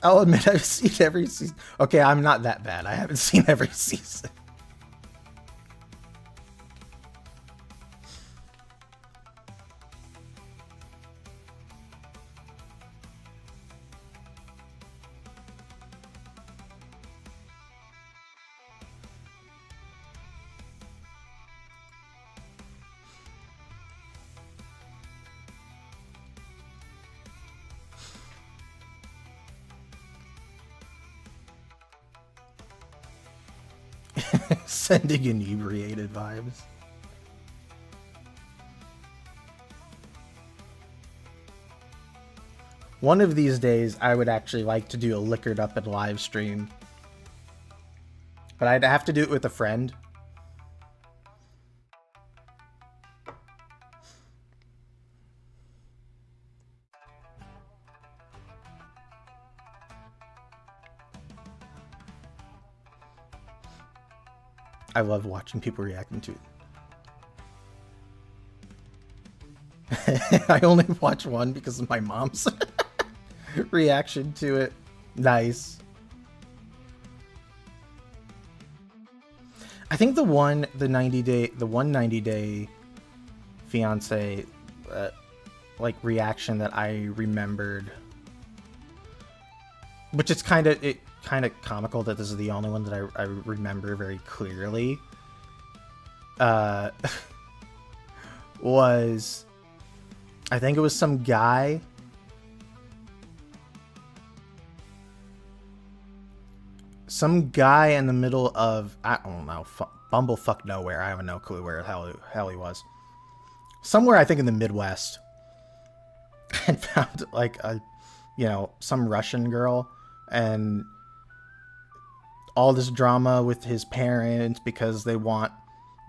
A: I'll admit I've seen every season. Okay, I'm not that bad. I haven't seen every season. Sending inebriated vibes. One of these days, I would actually like to do a Liquored Up and live stream. But I'd have to do it with a friend. I love watching people reacting to it. I only watch one because of my mom's reaction to it. Nice. I think the 90 day fiance like reaction that I remembered, which it's kind of comical that this is the only one that I remember very clearly, was, I think it was some guy in the middle of, I don't know, bumblefuck nowhere. I have no clue where the hell he was. Somewhere, I think in the Midwest, and found like some Russian girl, and all this drama with his parents because they want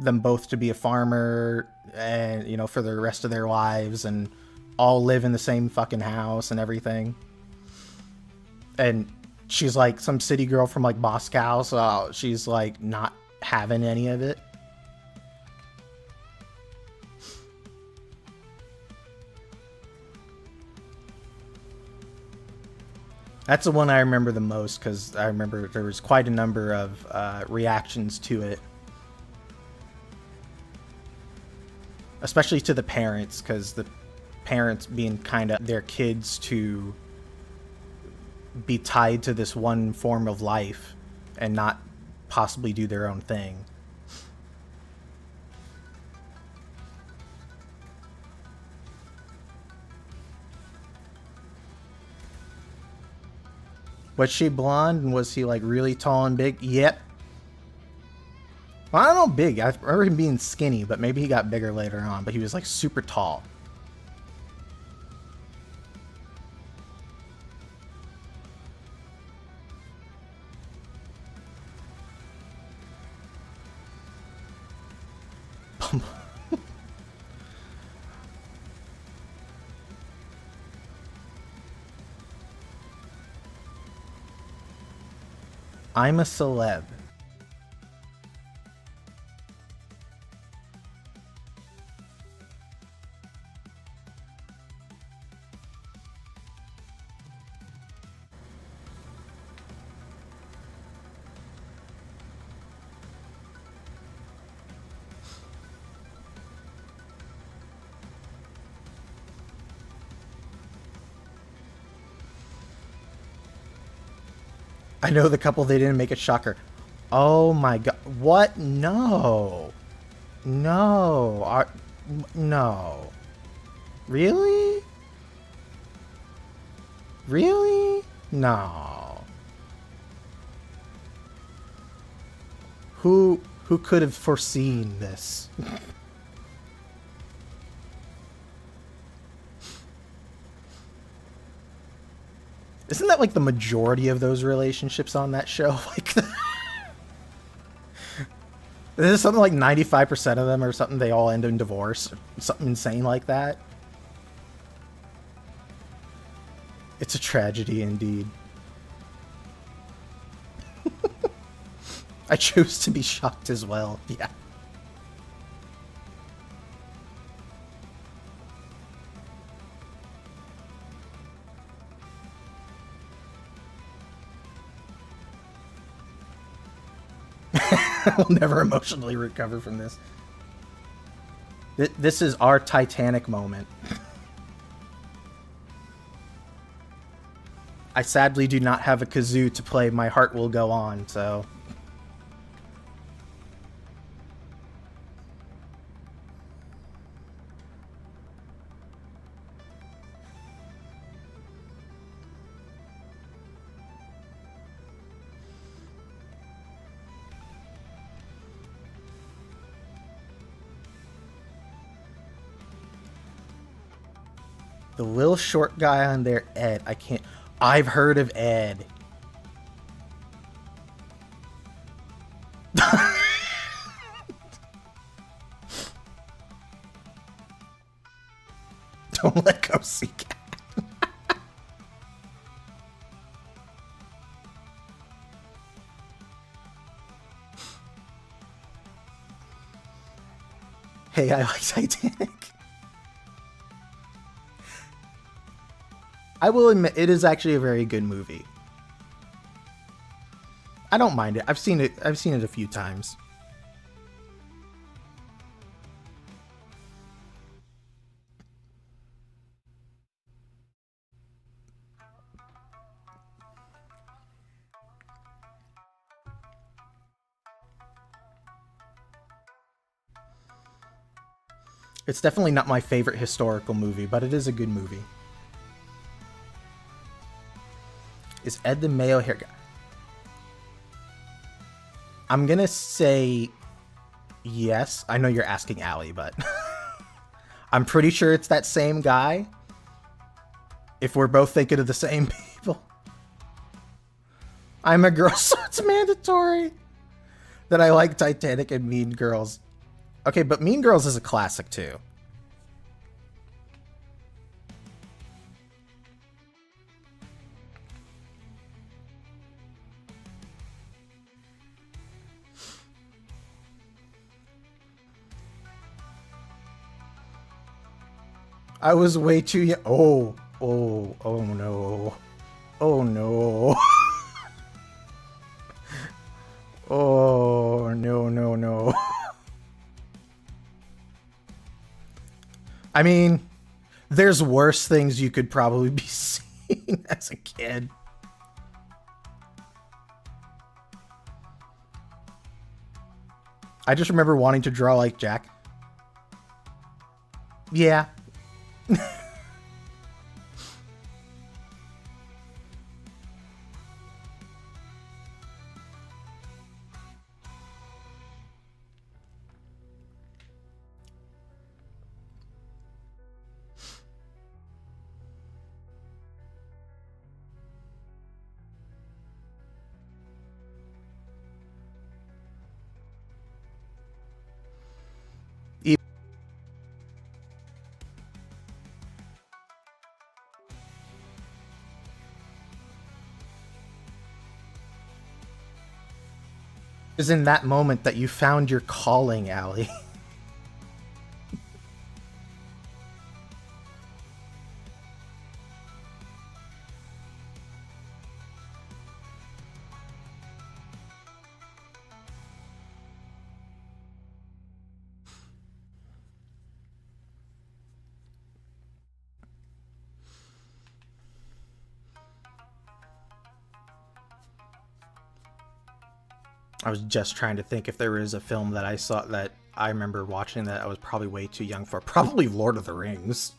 A: them both to be a farmer and, for the rest of their lives and all live in the same fucking house and everything. And she's like some city girl from like Moscow, so she's like not having any of it. That's the one I remember the most, because I remember there was quite a number of reactions to it. Especially to the parents, because the parents being kind of their kids to be tied to this one form of life and not possibly do their own thing. Was she blonde, and was he like really tall and big? Yep. Well, I don't know big. I remember him being skinny, but maybe he got bigger later on. But he was like super tall. I'm a celeb. I know the couple, they didn't make it, shocker. Oh my god. What? No. No. No. Really? Really? No. Who could have foreseen this? Isn't that like the majority of those relationships on that show? Like, there's something like 95% of them or something, they all end in divorce. Something insane like that. It's a tragedy indeed. I choose to be shocked as well. Yeah. I'll never emotionally recover from this. This is our Titanic moment. I sadly do not have a kazoo to play My Heart Will Go On, so... The little short guy on there, Ed. I can't... I've heard of Ed. Don't let go, see cat. Hey, I like Titanic. I will admit, it is actually a very good movie. I don't mind it. I've seen it a few times. It's definitely not my favorite historical movie, but it is a good movie. Is Ed the Mayo hair guy? I'm gonna say yes. I know you're asking Allie, but I'm pretty sure it's that same guy. If we're both thinking of the same people. I'm a girl, so it's mandatory that I like Titanic and Mean Girls. Okay, but Mean Girls is a classic too. I was way too young. Oh no. Oh no. Oh no. I mean, there's worse things you could probably be seeing as a kid. I just remember wanting to draw like Jack. Yeah. It was in that moment that you found your calling, Allie. I was just trying to think if there was a film that I saw that I remember watching that I was probably way too young for. Probably Lord of the Rings.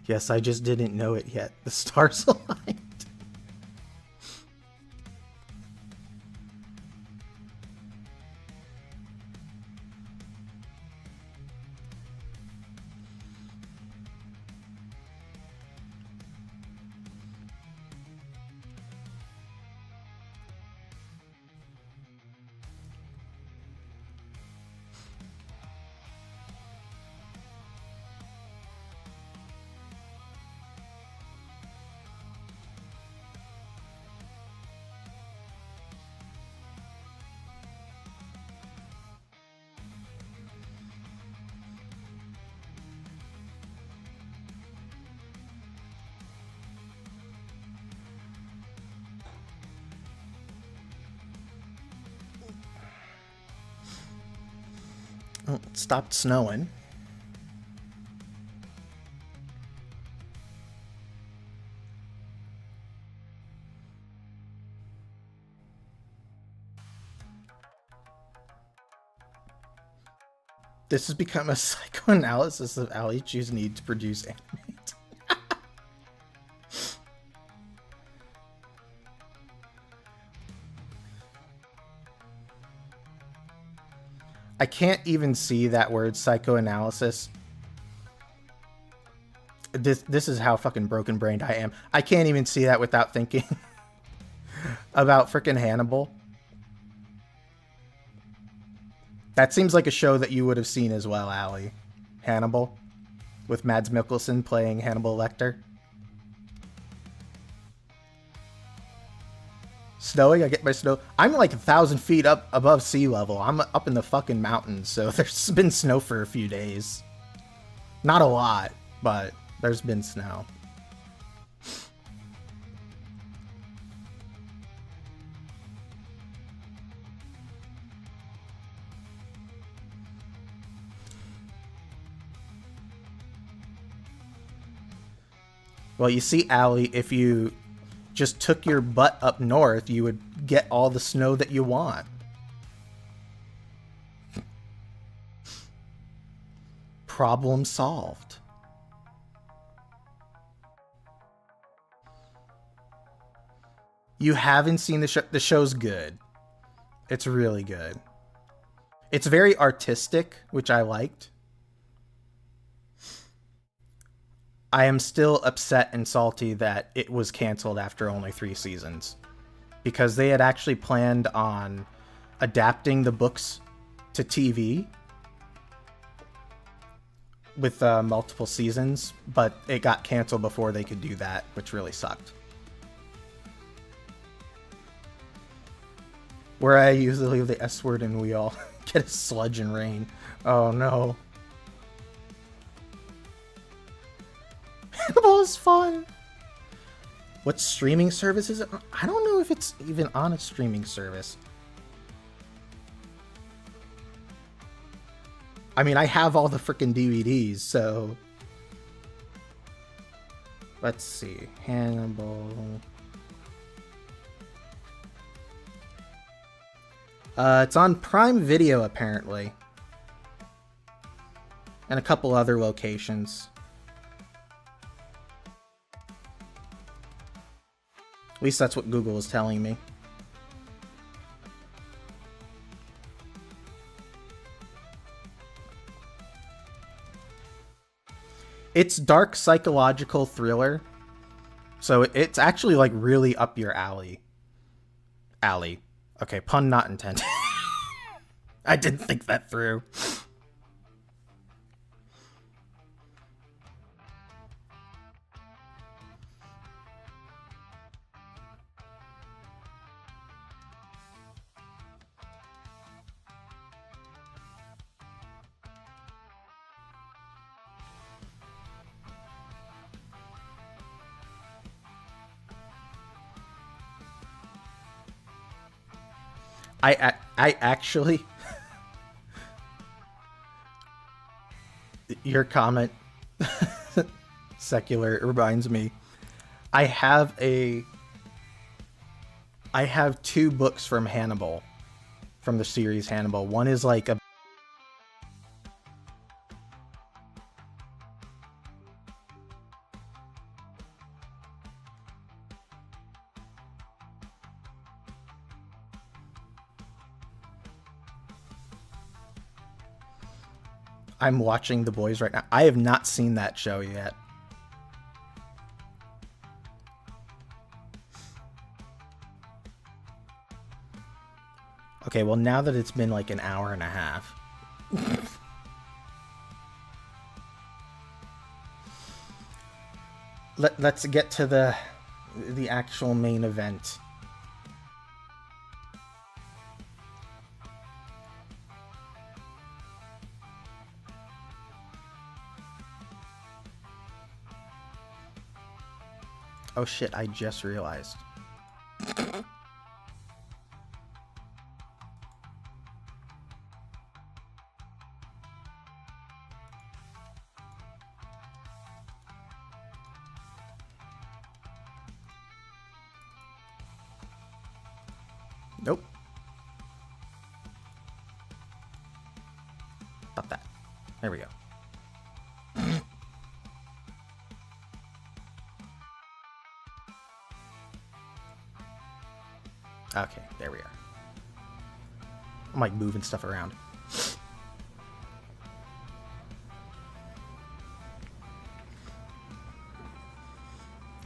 A: Yes, I just didn't know it yet. The stars aligned. Oh, it stopped snowing. This has become a psychoanalysis of Alichu's need to produce anime. I can't even see that word psychoanalysis. This is how fucking broken brained I am. I can't even see that without thinking about frickin' Hannibal. That seems like a show that you would have seen as well, Allie. Hannibal, with Mads Mikkelsen playing Hannibal Lecter. Snowing, I get my snow. I'm like 1,000 feet up above sea level. I'm up in the fucking mountains, so there's been snow for a few days. Not a lot, but there's been snow. Well, you see, Allie, if you just took your butt up north, you would get all the snow that you want. Problem solved. You haven't seen the show? The show's good. It's really good. It's very artistic, which I liked. I am still upset and salty that it was canceled after only 3 seasons, because they had actually planned on adapting the books to TV with multiple seasons, but it got canceled before they could do that, which really sucked. Where I usually leave the S word and we all get a sludge and rain. Oh no. Hannibal is fun. What streaming service is it? I don't know if it's even on a streaming service. I mean, I have all the frickin' DVDs, so... Let's see. Hannibal... it's on Prime Video, apparently. And a couple other locations. At least that's what Google is telling me. It's dark psychological thriller. So it's actually like really up your alley. Alley. Okay, pun not intended. I didn't think that through. I actually... Your comment, secular, reminds me. I have 2 books from Hannibal, from the series Hannibal. One is like a... I'm watching The Boys right now. I have not seen that show yet. Okay, well, now that it's been like an hour and a half. Let's get to the actual main event. Oh shit, I just realized. Nope. Stop that. There we go. Okay, there we are. I'm like moving stuff around.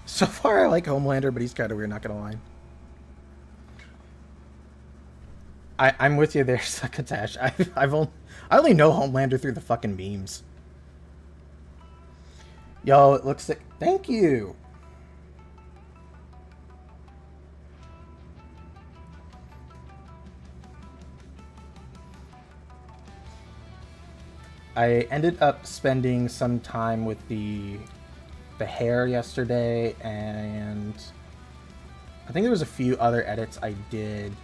A: So far, I like Homelander, but he's kind of weird, not gonna lie. I'm with you there, Succotash. I only know Homelander through the fucking memes. Yo, it looks like... Thank you! I ended up spending some time with the hair yesterday, and I think there was a few other edits I did.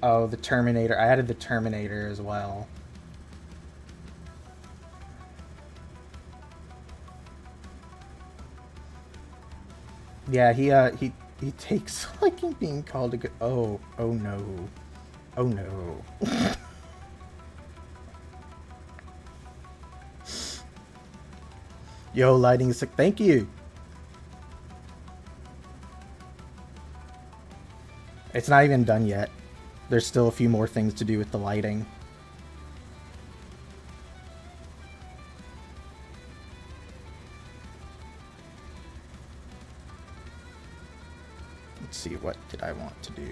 A: Oh, the Terminator. I added the Terminator as well. Yeah, he takes liking being called a good... Oh no. Oh no. Yo, lighting is sick. Thank you. It's not even done yet. There's still a few more things to do with the lighting. Let's see, what did I want to do?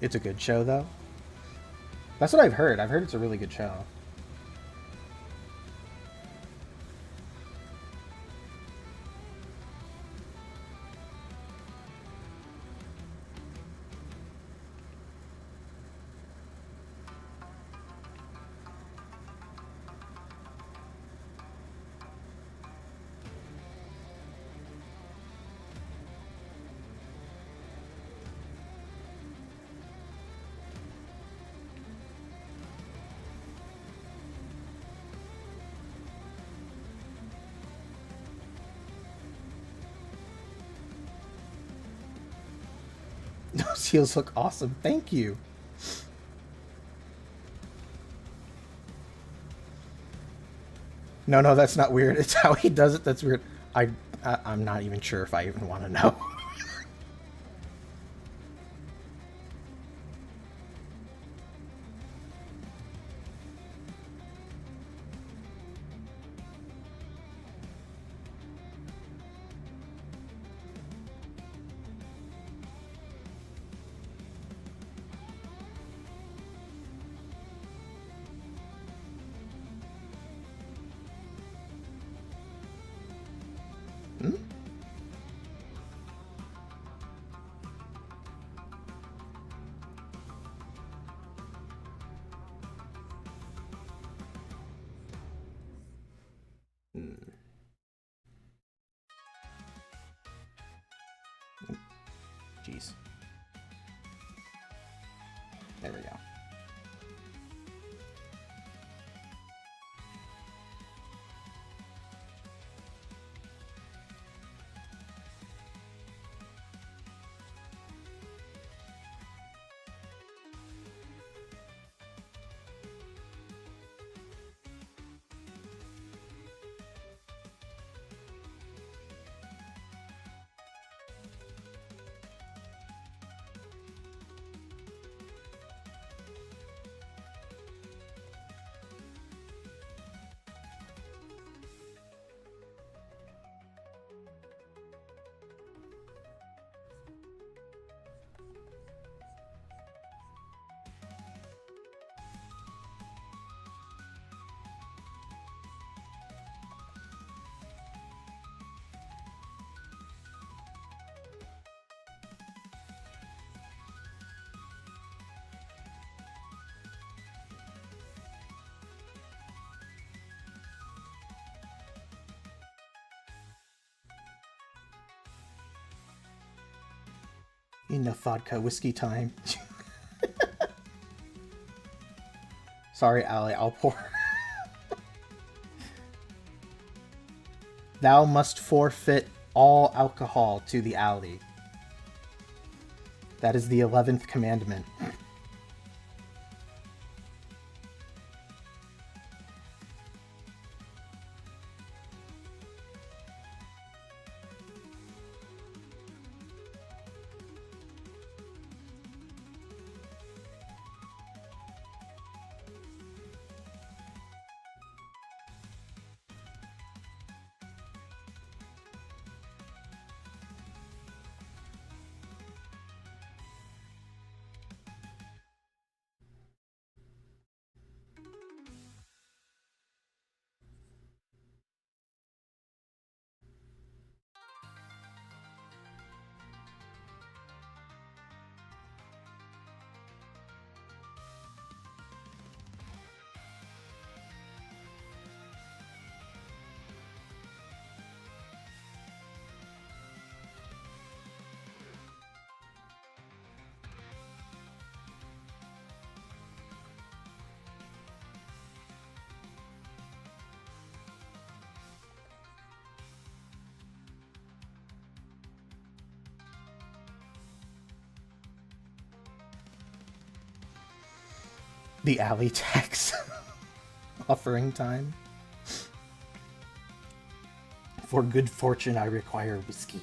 A: It's a good show, though. That's what I've heard. I've heard it's a really good show. Those heels look awesome. Thank you. No, that's not weird. It's how he does it that's weird. I'm not even sure if I even want to know. Hmm? Jeez. There we go. Enough vodka, whiskey time. Sorry, Ali, I'll pour. Thou must forfeit all alcohol to the alley. That is the 11th commandment. The alley tax. Offering time. For good fortune, I require whiskey.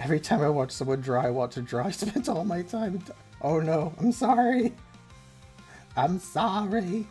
A: Every time I watch someone draw, I want to draw. I spent all my time. Oh no, I'm sorry. I'm sorry.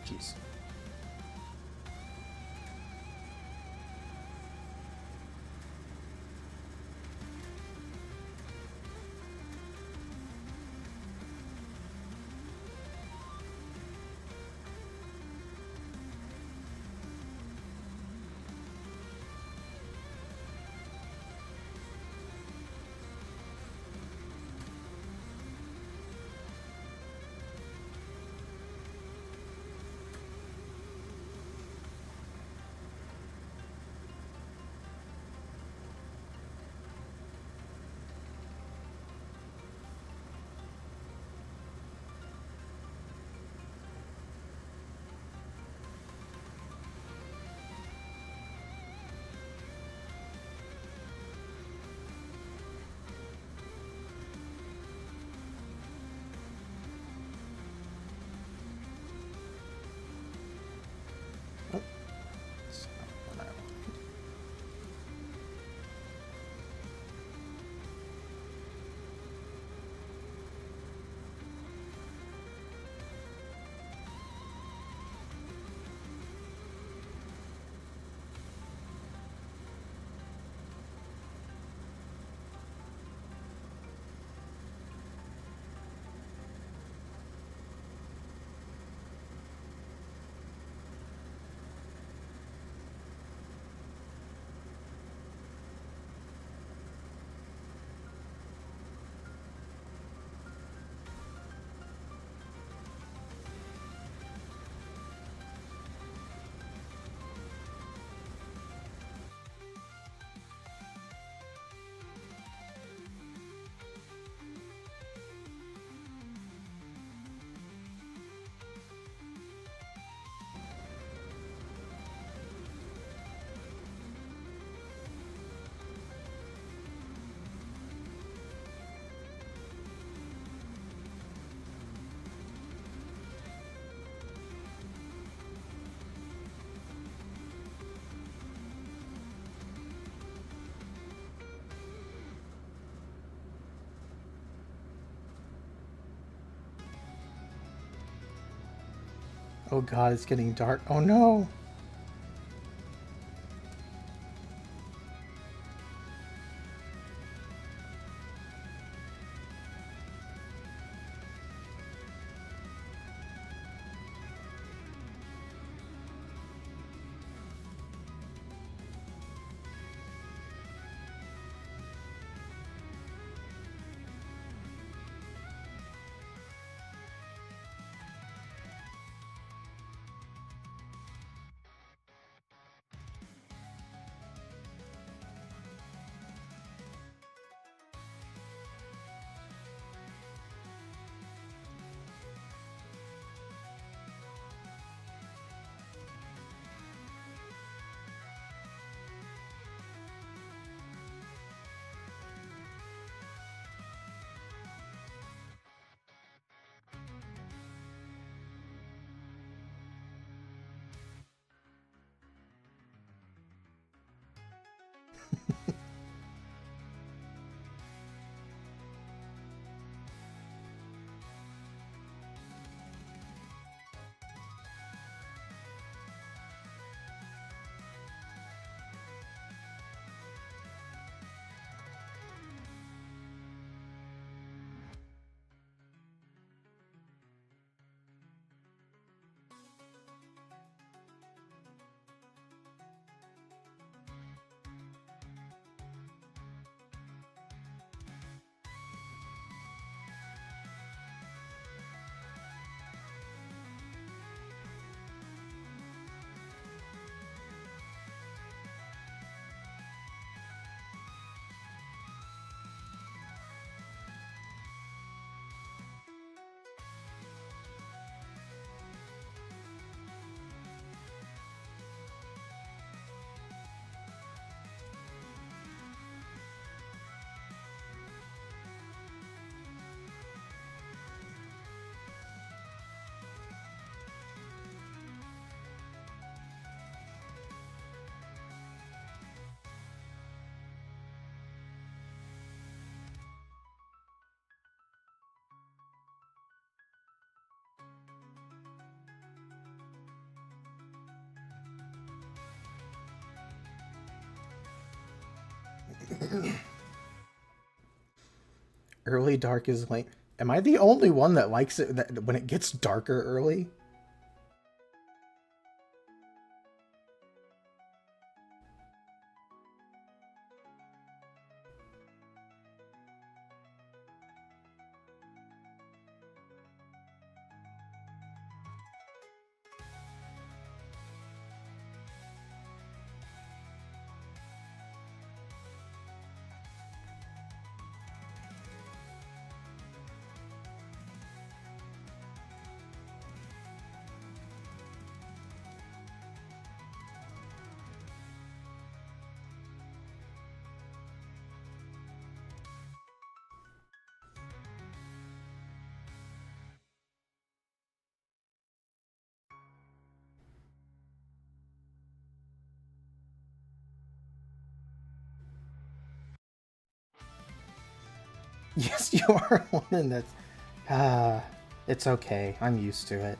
A: Jeez. Oh god, it's getting dark. Oh no! Early dark is late. Am I the only one that likes it that when it gets darker early? Yes, you are one that's... Ah, it's okay. I'm used to it.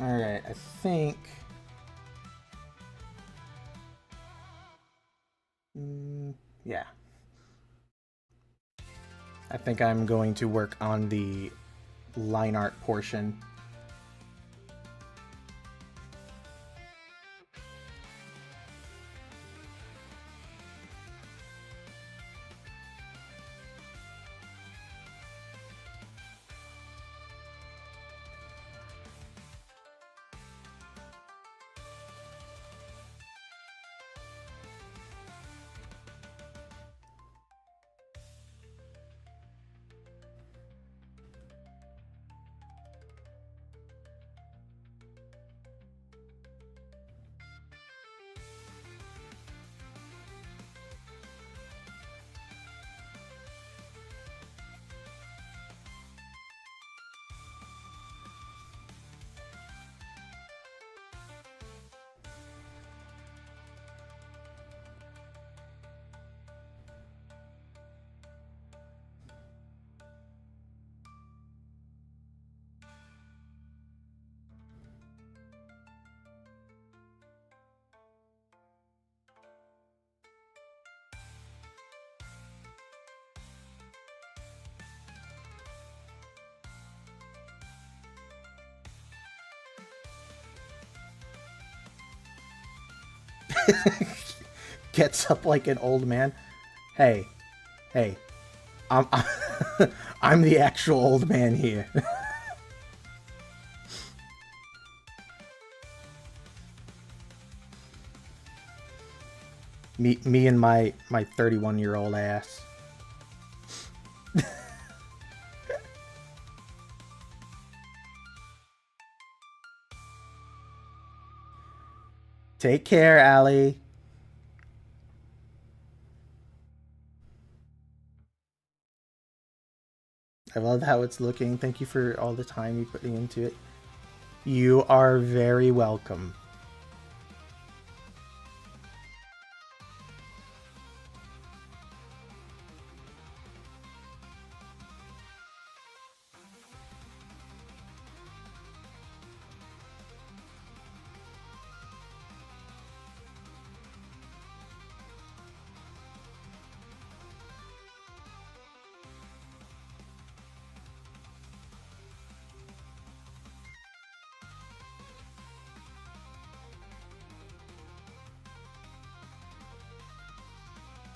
A: Alright, I think... yeah. I think I'm going to work on the line art portion. Gets up like an old man. Hey, hey, I'm I'm the actual old man here. me and my 31-year-old ass. Take care, Allie. I love how it's looking. Thank you for all the time you put into it. You are very welcome.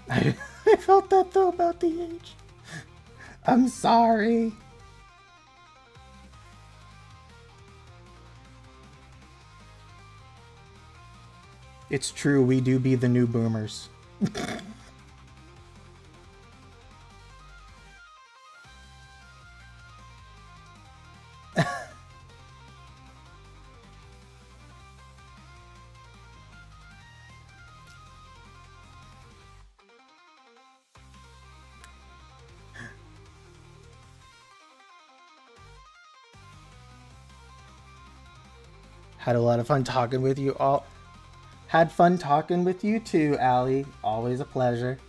A: I felt that though about the age. I'm sorry. It's true, we do be the new boomers. Had a lot of fun talking with you all. Had fun talking with you too, Allie. Always a pleasure.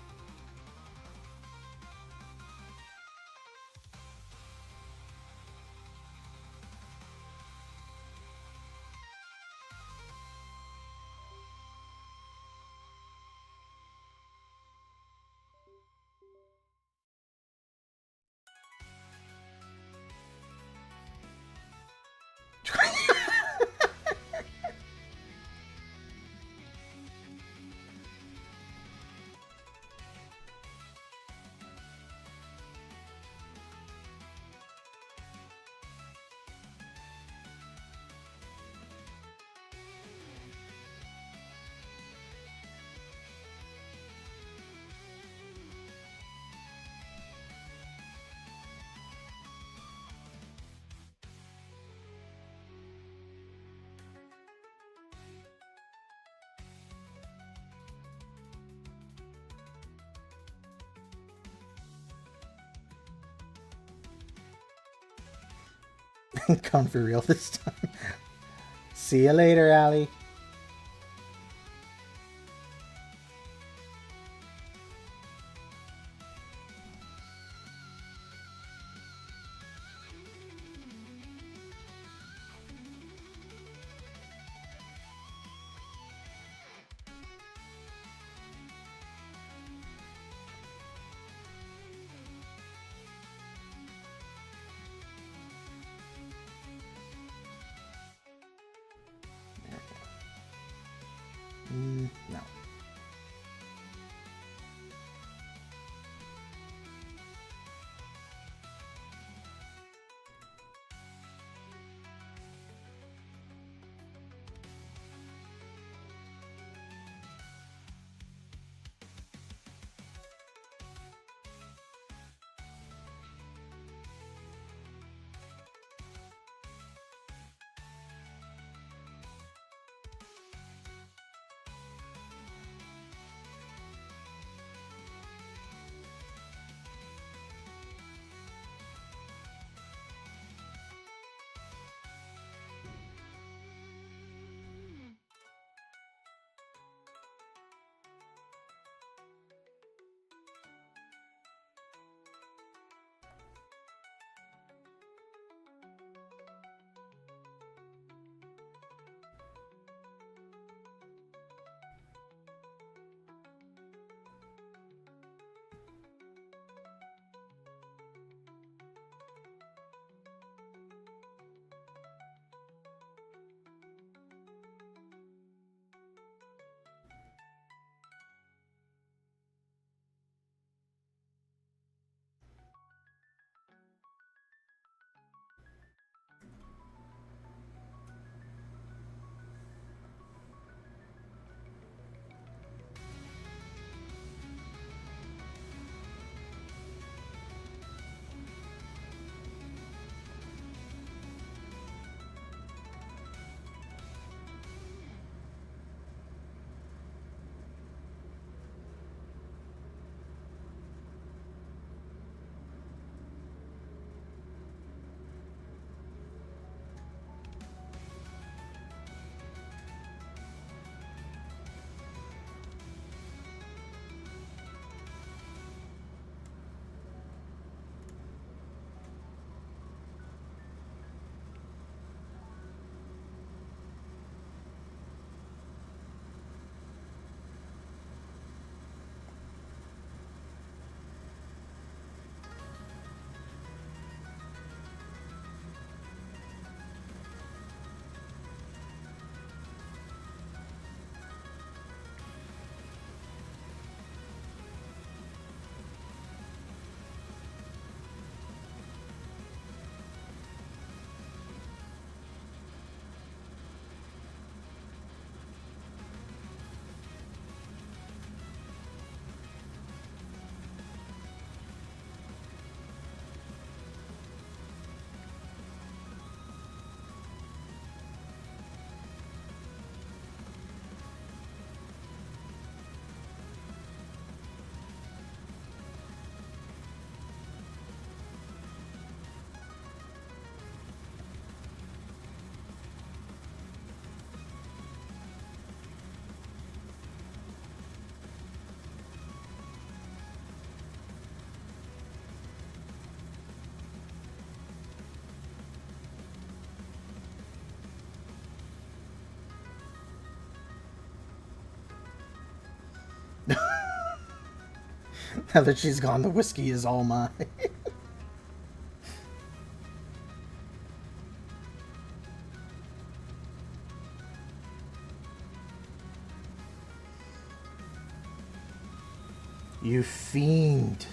A: Come for real this time. See you later, Allie. Now that she's gone, the whiskey is all mine. You fiend.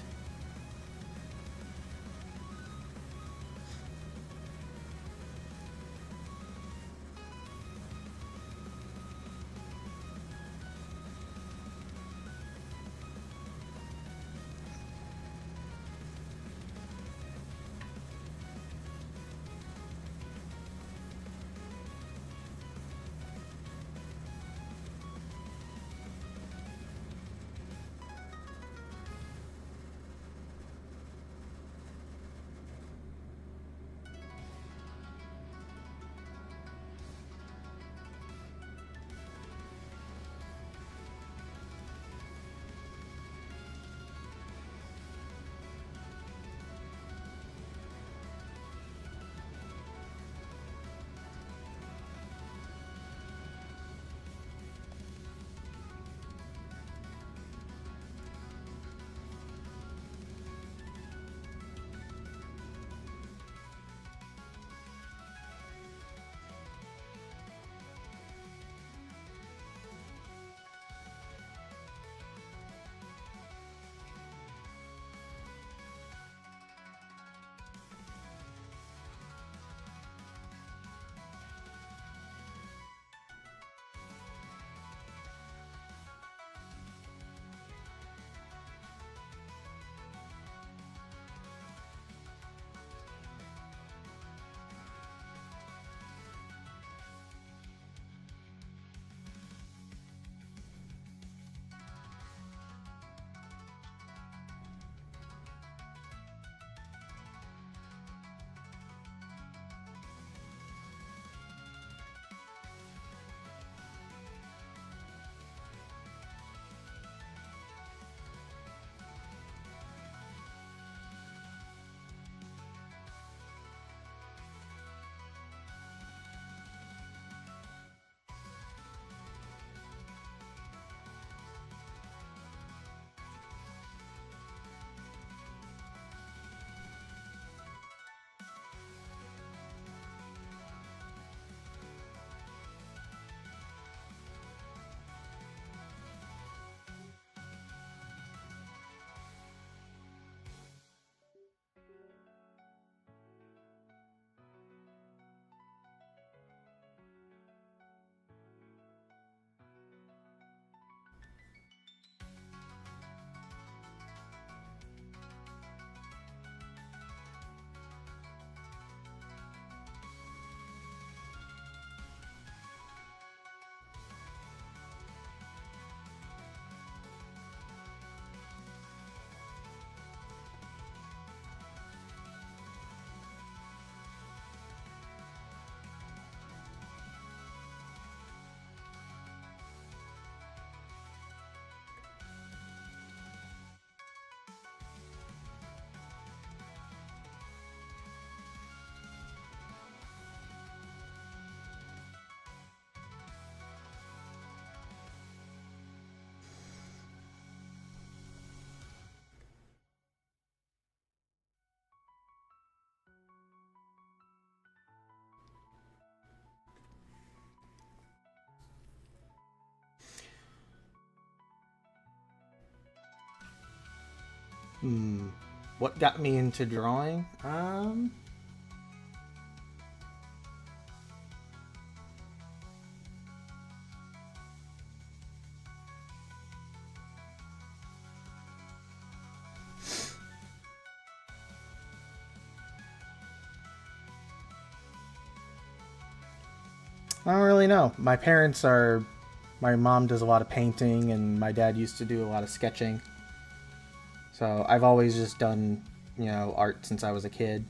A: What got me into drawing? I don't really know. My mom does a lot of painting, and my dad used to do a lot of sketching. So I've always just done, art since I was a kid.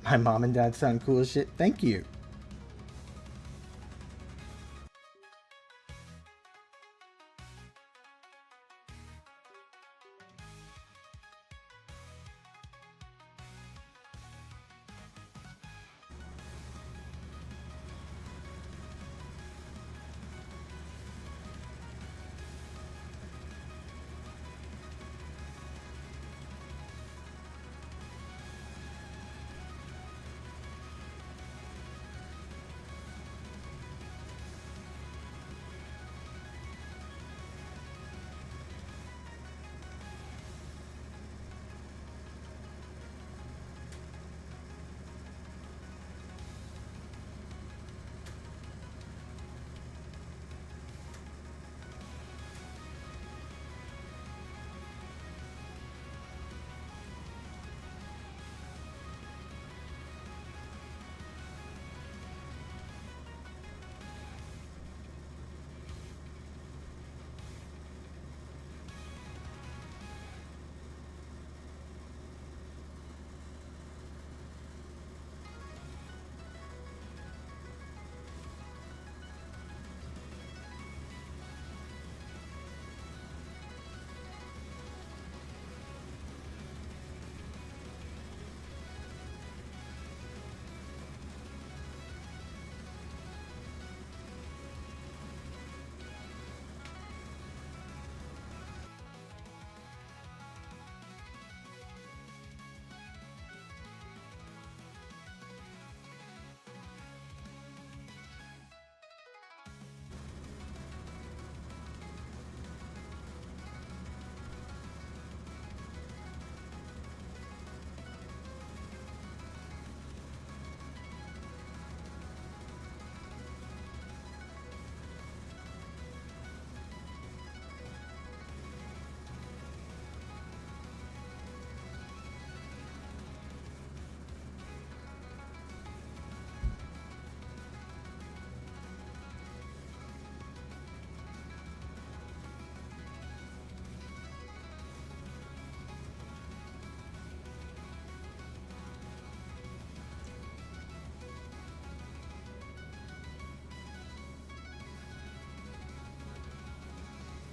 A: My mom and dad sound cool as shit. Thank you.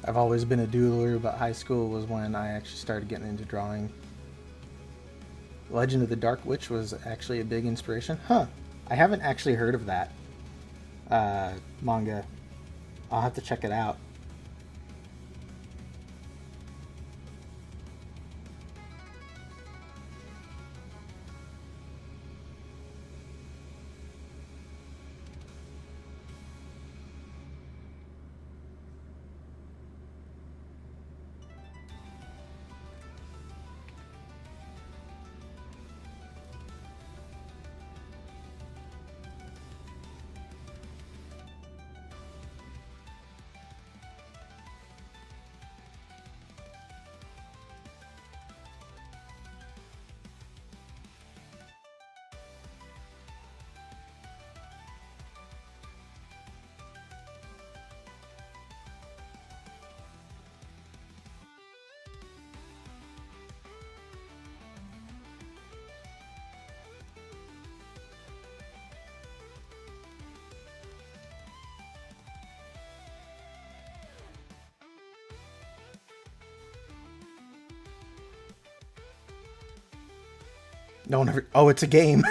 A: I've always been a doodler, but high school was when I actually started getting into drawing. Legend of the Dark Witch was actually a big inspiration. Huh. I haven't actually heard of that manga. I'll have to check it out. No one ever. Oh, it's a game.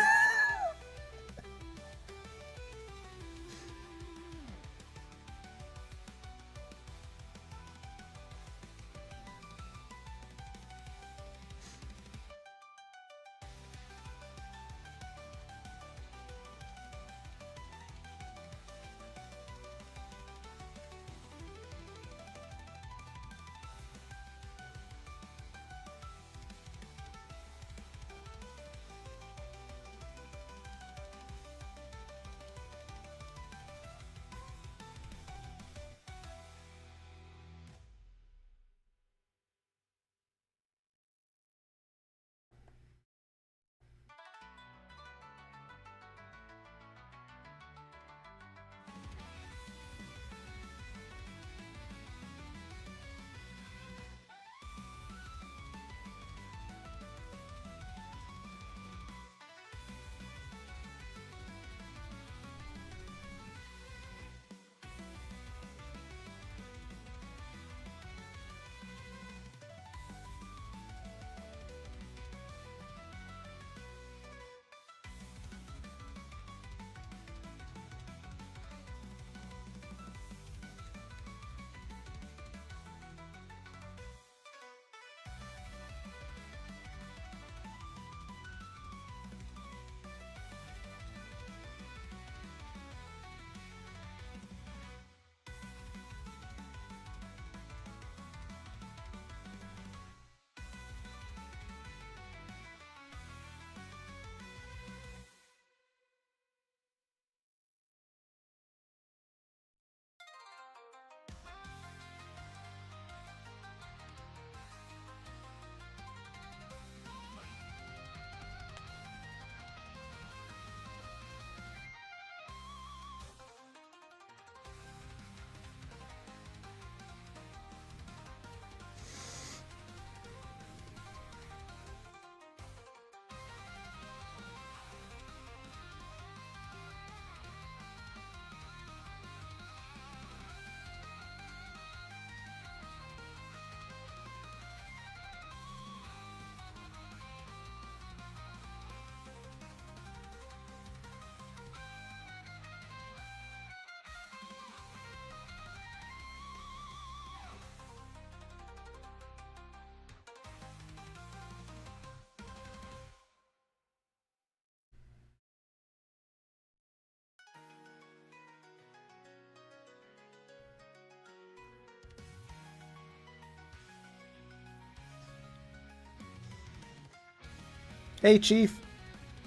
A: Hey, Chief.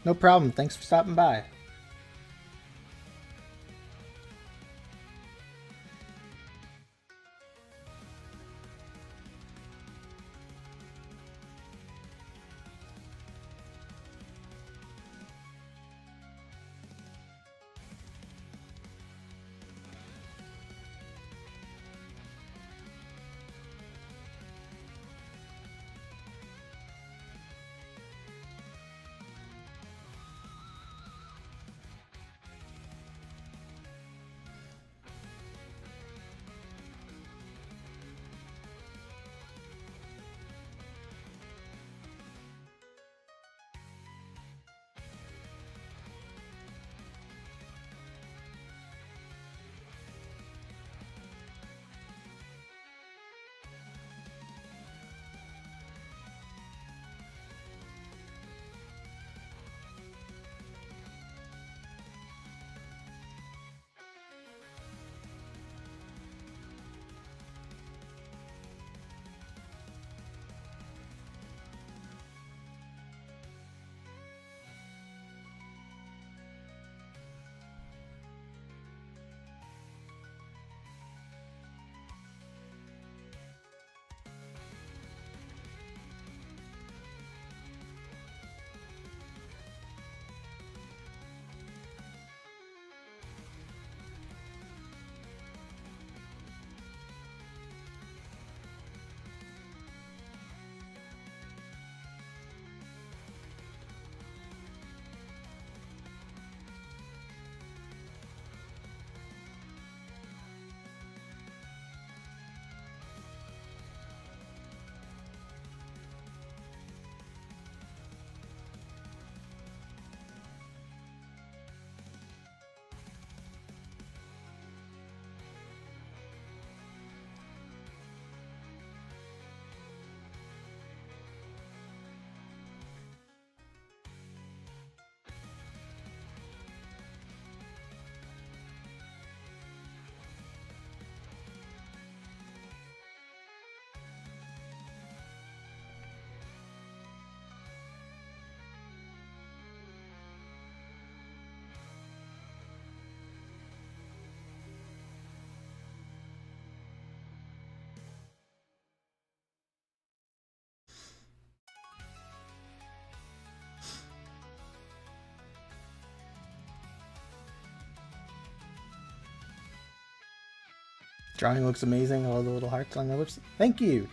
A: No problem. Thanks for stopping by. Drawing looks amazing. All the little hearts on the lips. Thank you.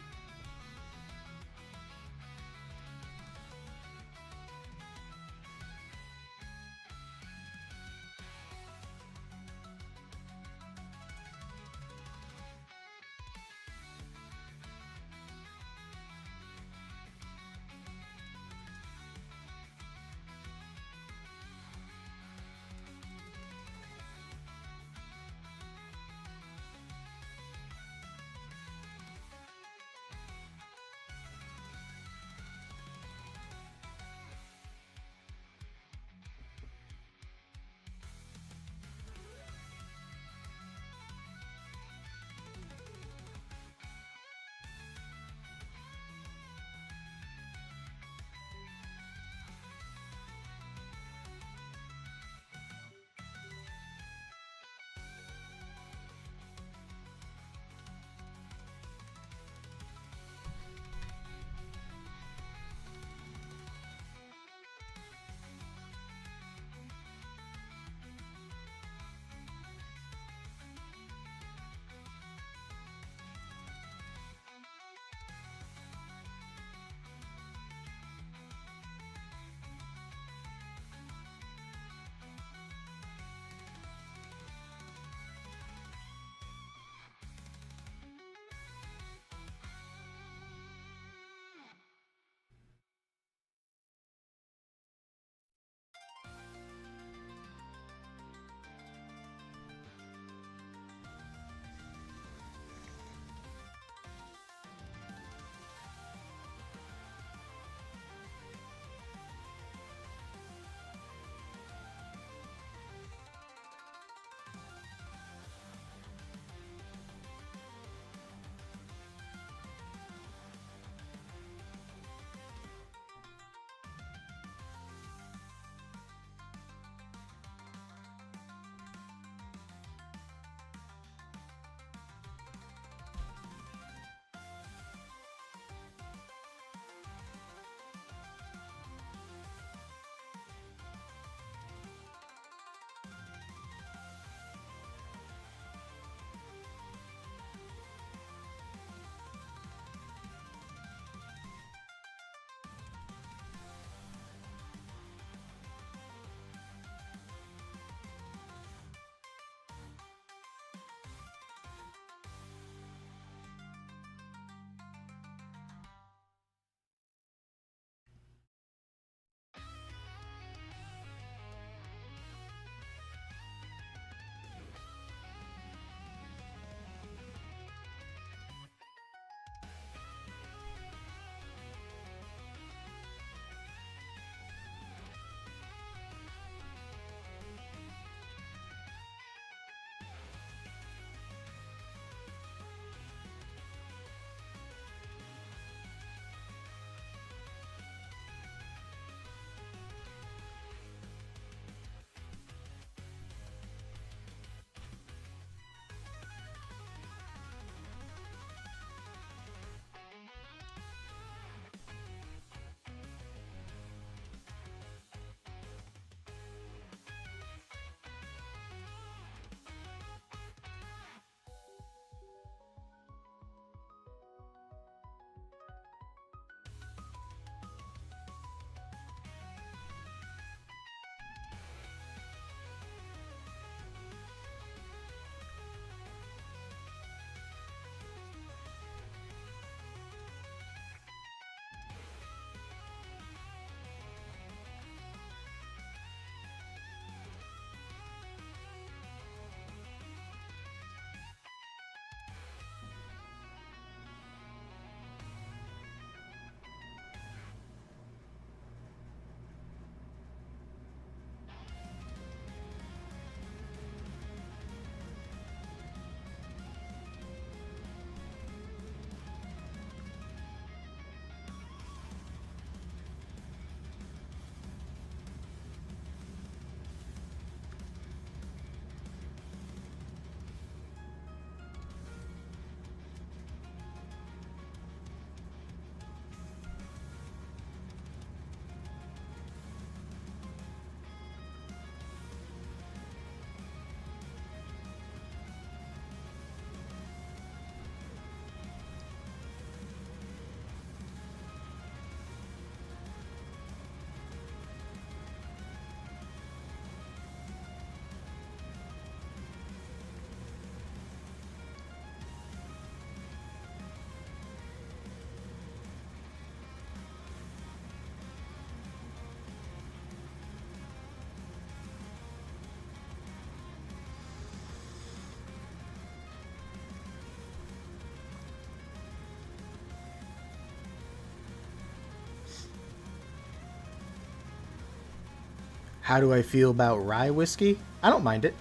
A: How do I feel about rye whiskey? I don't mind it.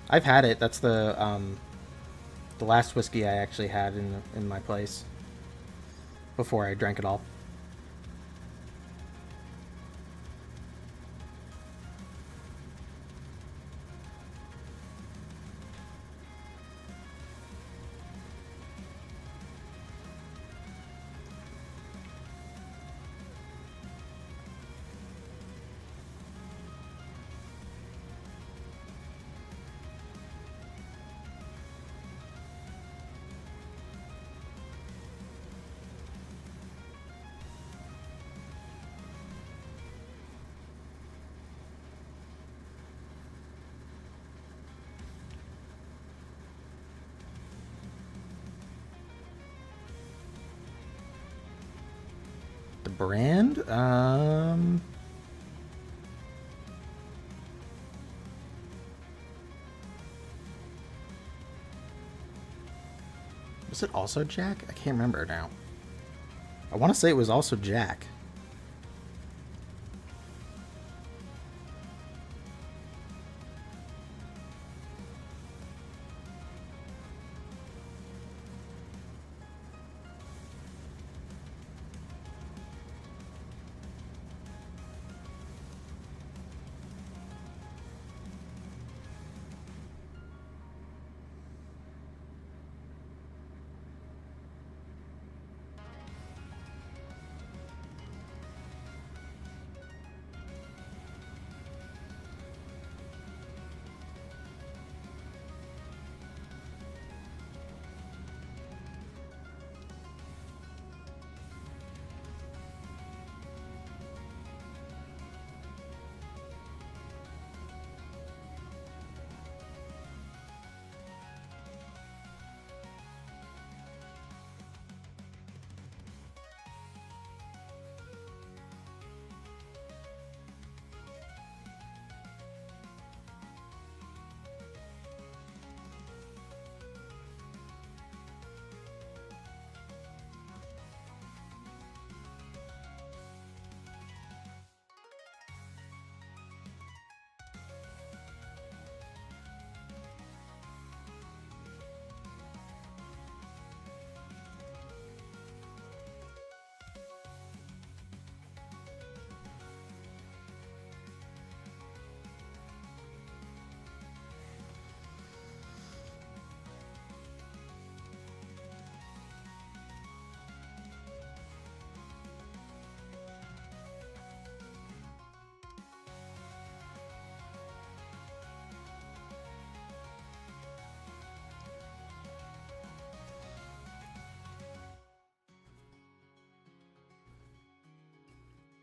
A: I've had it. That's the last whiskey I actually had in my place before I drank it all. The brand? Was it also Jack? I can't remember now. I want to say it was also Jack.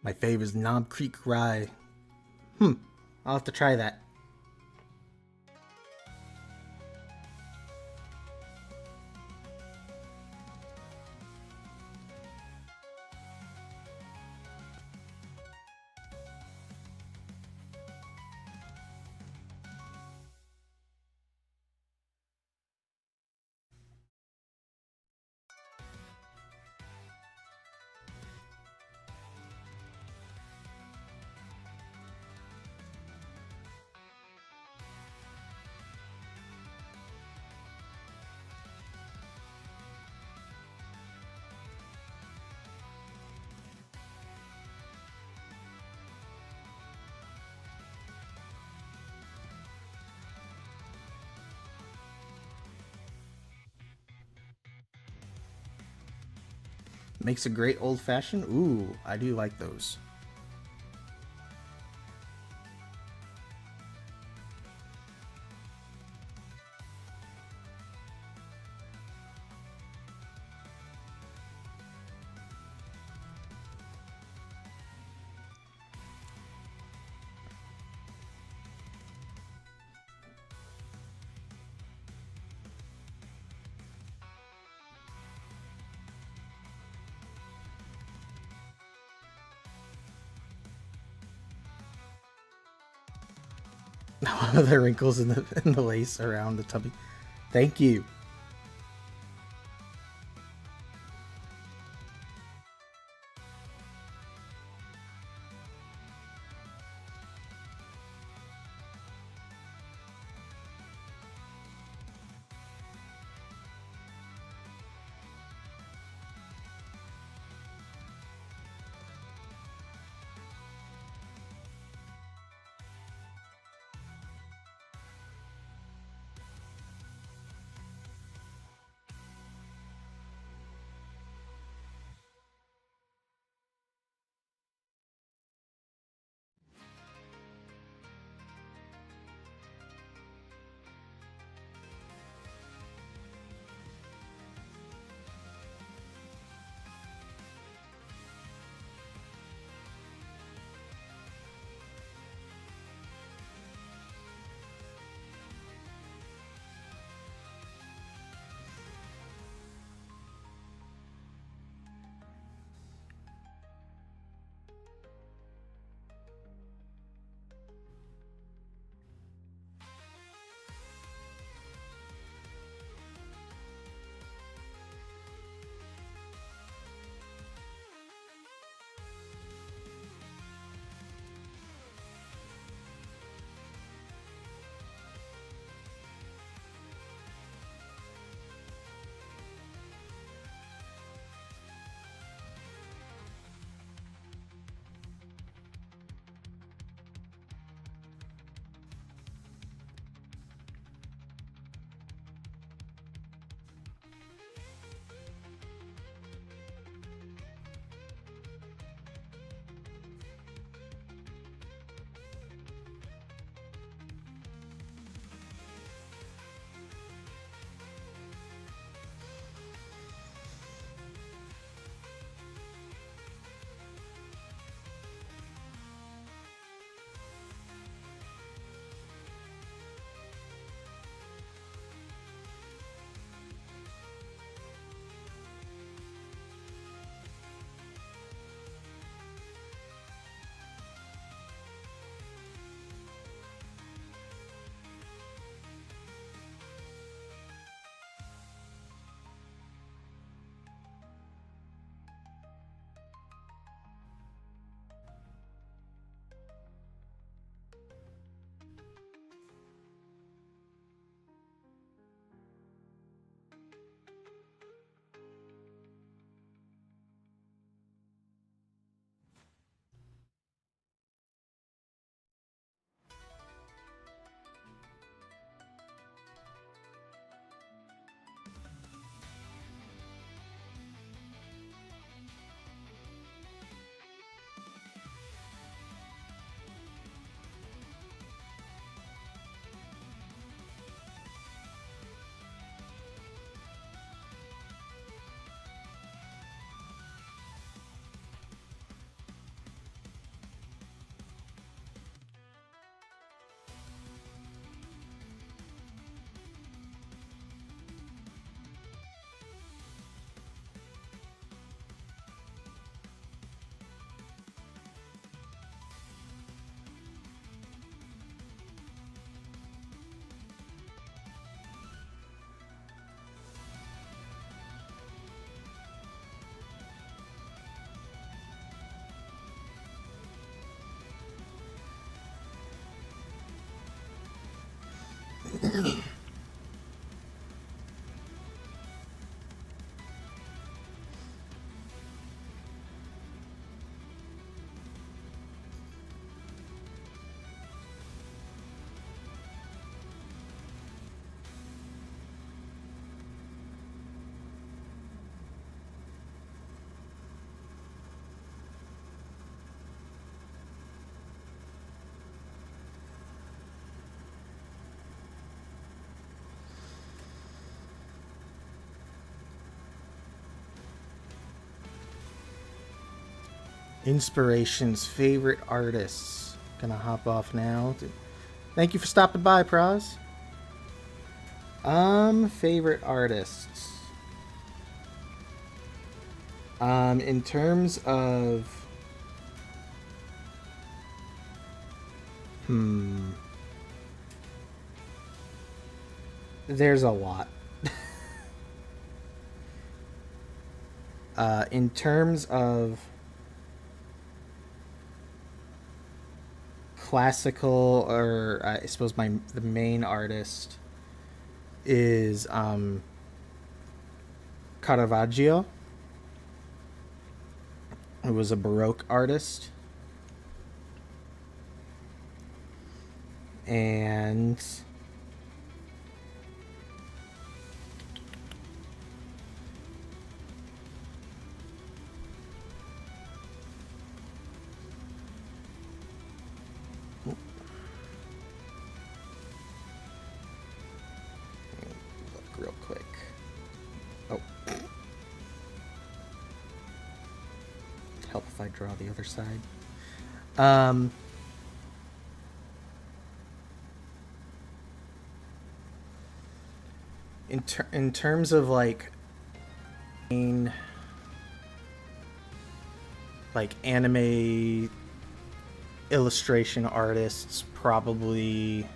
A: My fave is Knob Creek Rye. I'll have to try that. Makes a great old fashioned. Ooh, I do like those. The wrinkles in the lace around the tummy. Thank you. Inspirations, favorite artists. Gonna hop off now. Thank you for stopping by, Praz. Favorite artists. In terms of... There's a lot. In terms of classical, or I suppose the main artist is Caravaggio, who was a Baroque artist. And look real quick. Oh. Help if I draw the other side. In terms of like anime illustration artists, probably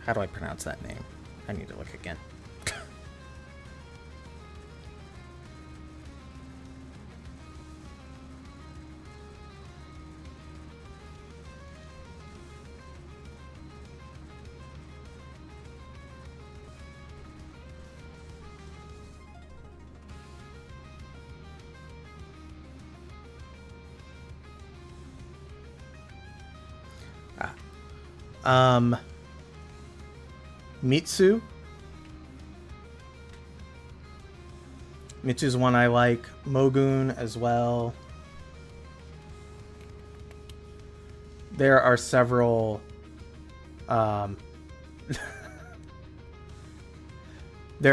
A: how do I pronounce that name? I need to look again. Mitsu. Mitsu's one I like. Mogun as well. There are several there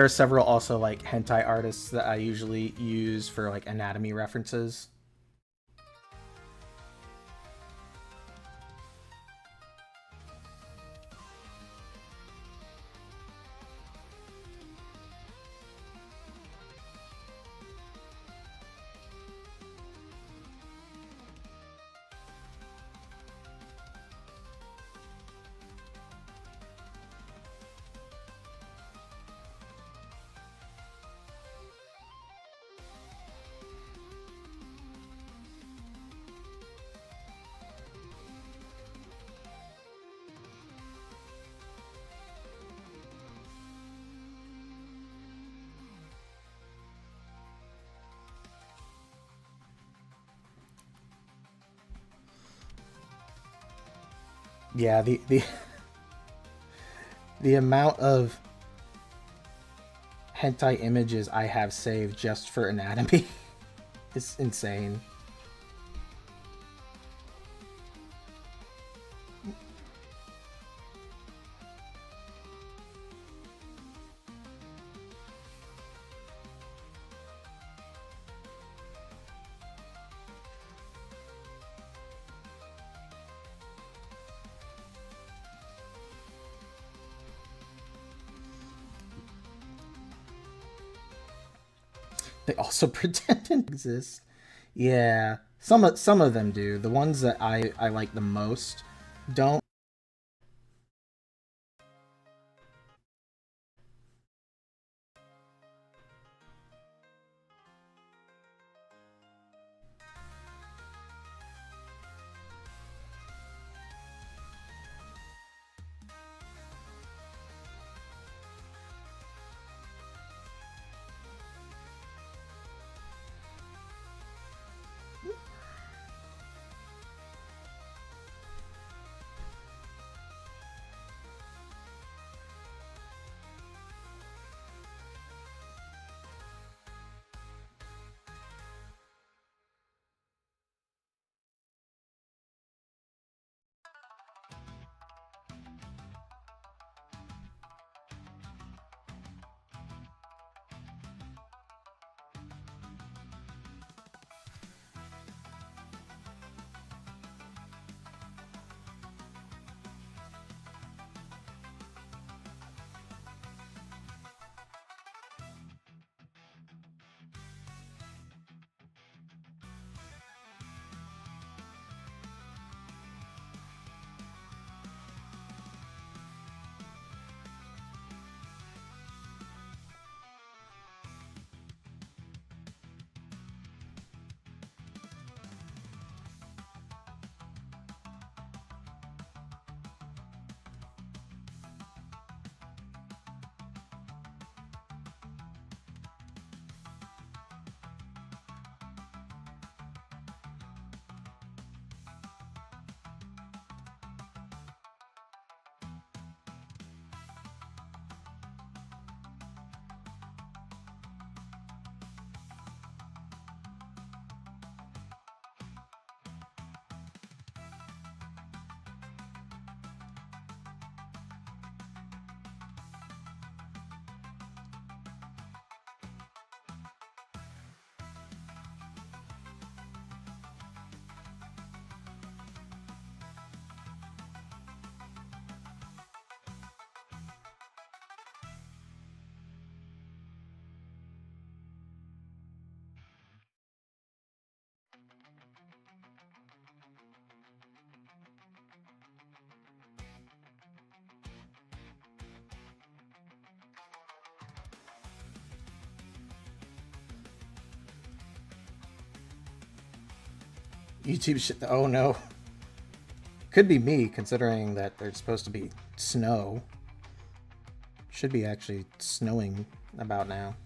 A: are several also like hentai artists that I usually use for like anatomy references. Yeah, the amount of hentai images I have saved just for anatomy is insane. They also pretend to exist. Yeah, some of them do. The ones that I like the most don't. YouTube shit. Oh no. Could be me, considering that there's supposed to be snow. Should be actually snowing about now.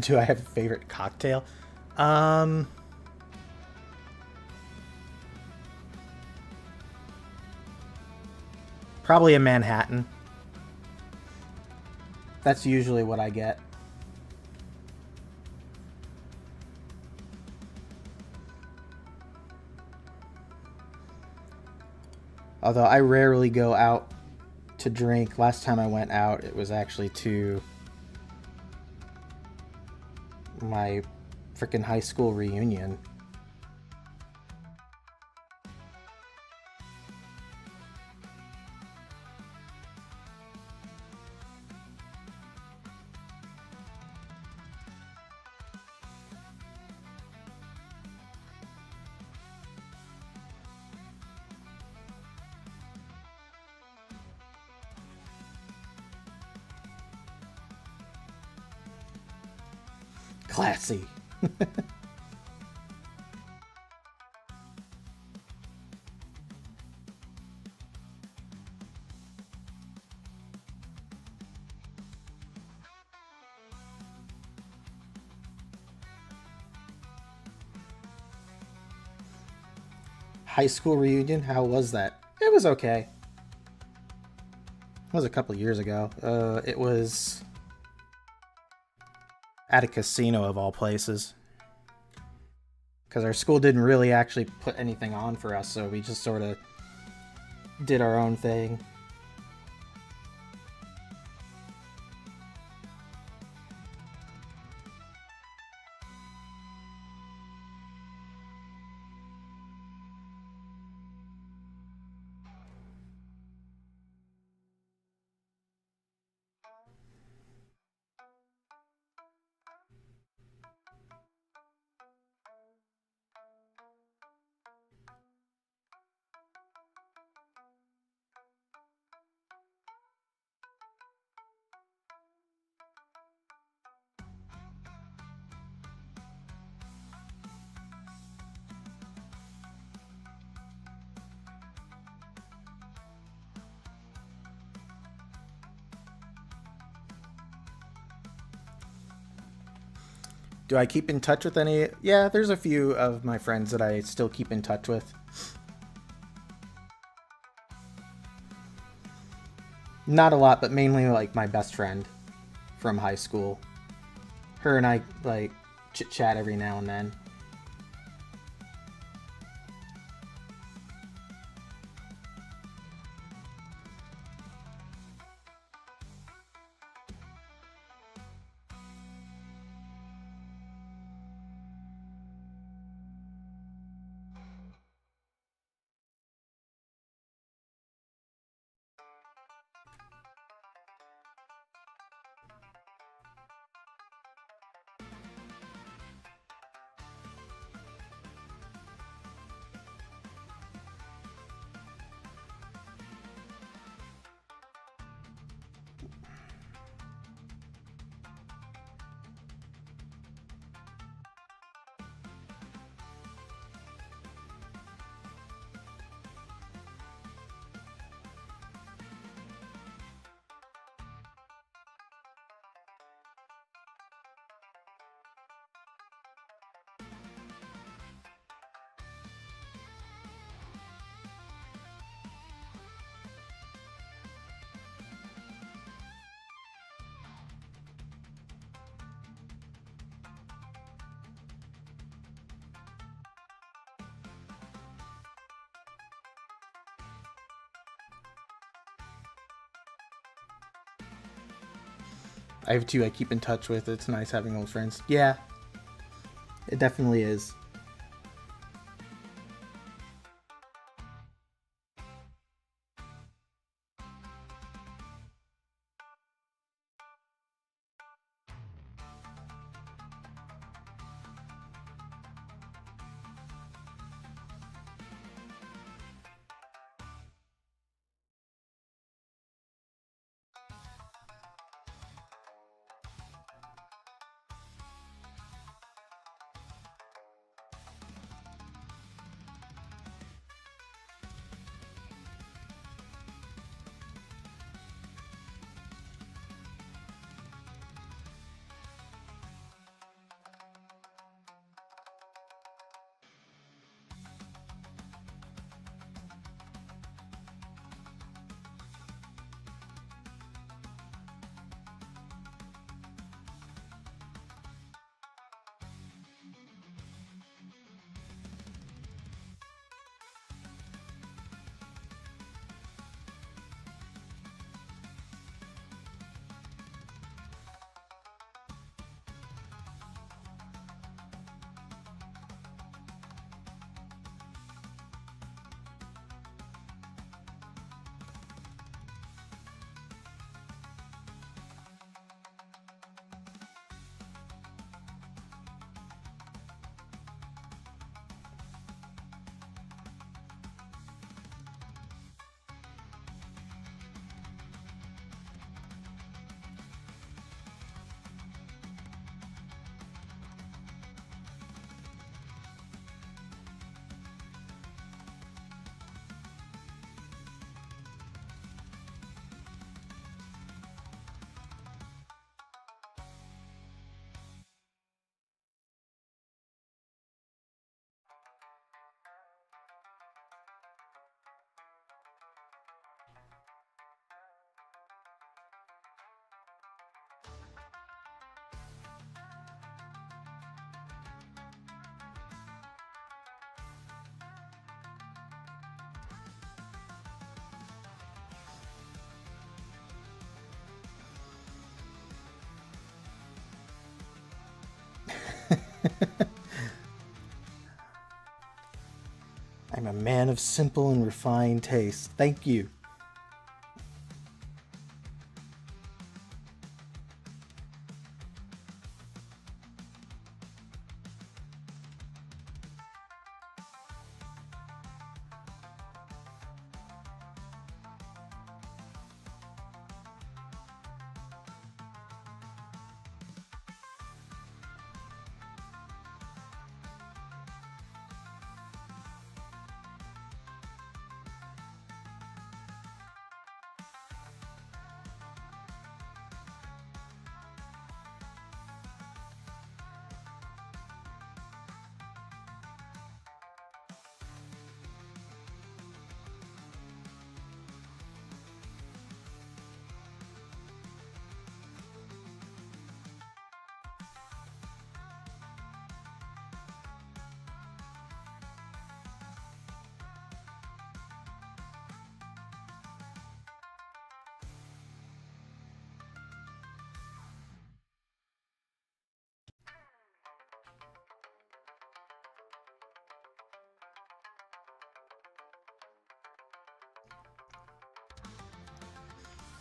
A: Do I have a favorite cocktail? Um, Probably a Manhattan. That's usually what I get. Although I rarely go out to drink. Last time I went out, it was actually to my freaking high school reunion. Classy. high school reunion, how was that? It was okay. It was a couple years ago. It was at a casino of all places. Because our school didn't really actually put anything on for us, so we just sort of did our own thing. Do I keep in touch with any? Yeah, there's a few of my friends that I still keep in touch with. Not a lot, but mainly like my best friend from high school. Her and I like chit chat every now and then. I have two I keep in touch with. It's nice having old friends. Yeah, it definitely is. man of simple and refined taste. Thank you.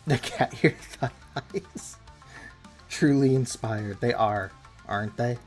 A: The cat ear thighs. Truly inspired. They are, aren't they?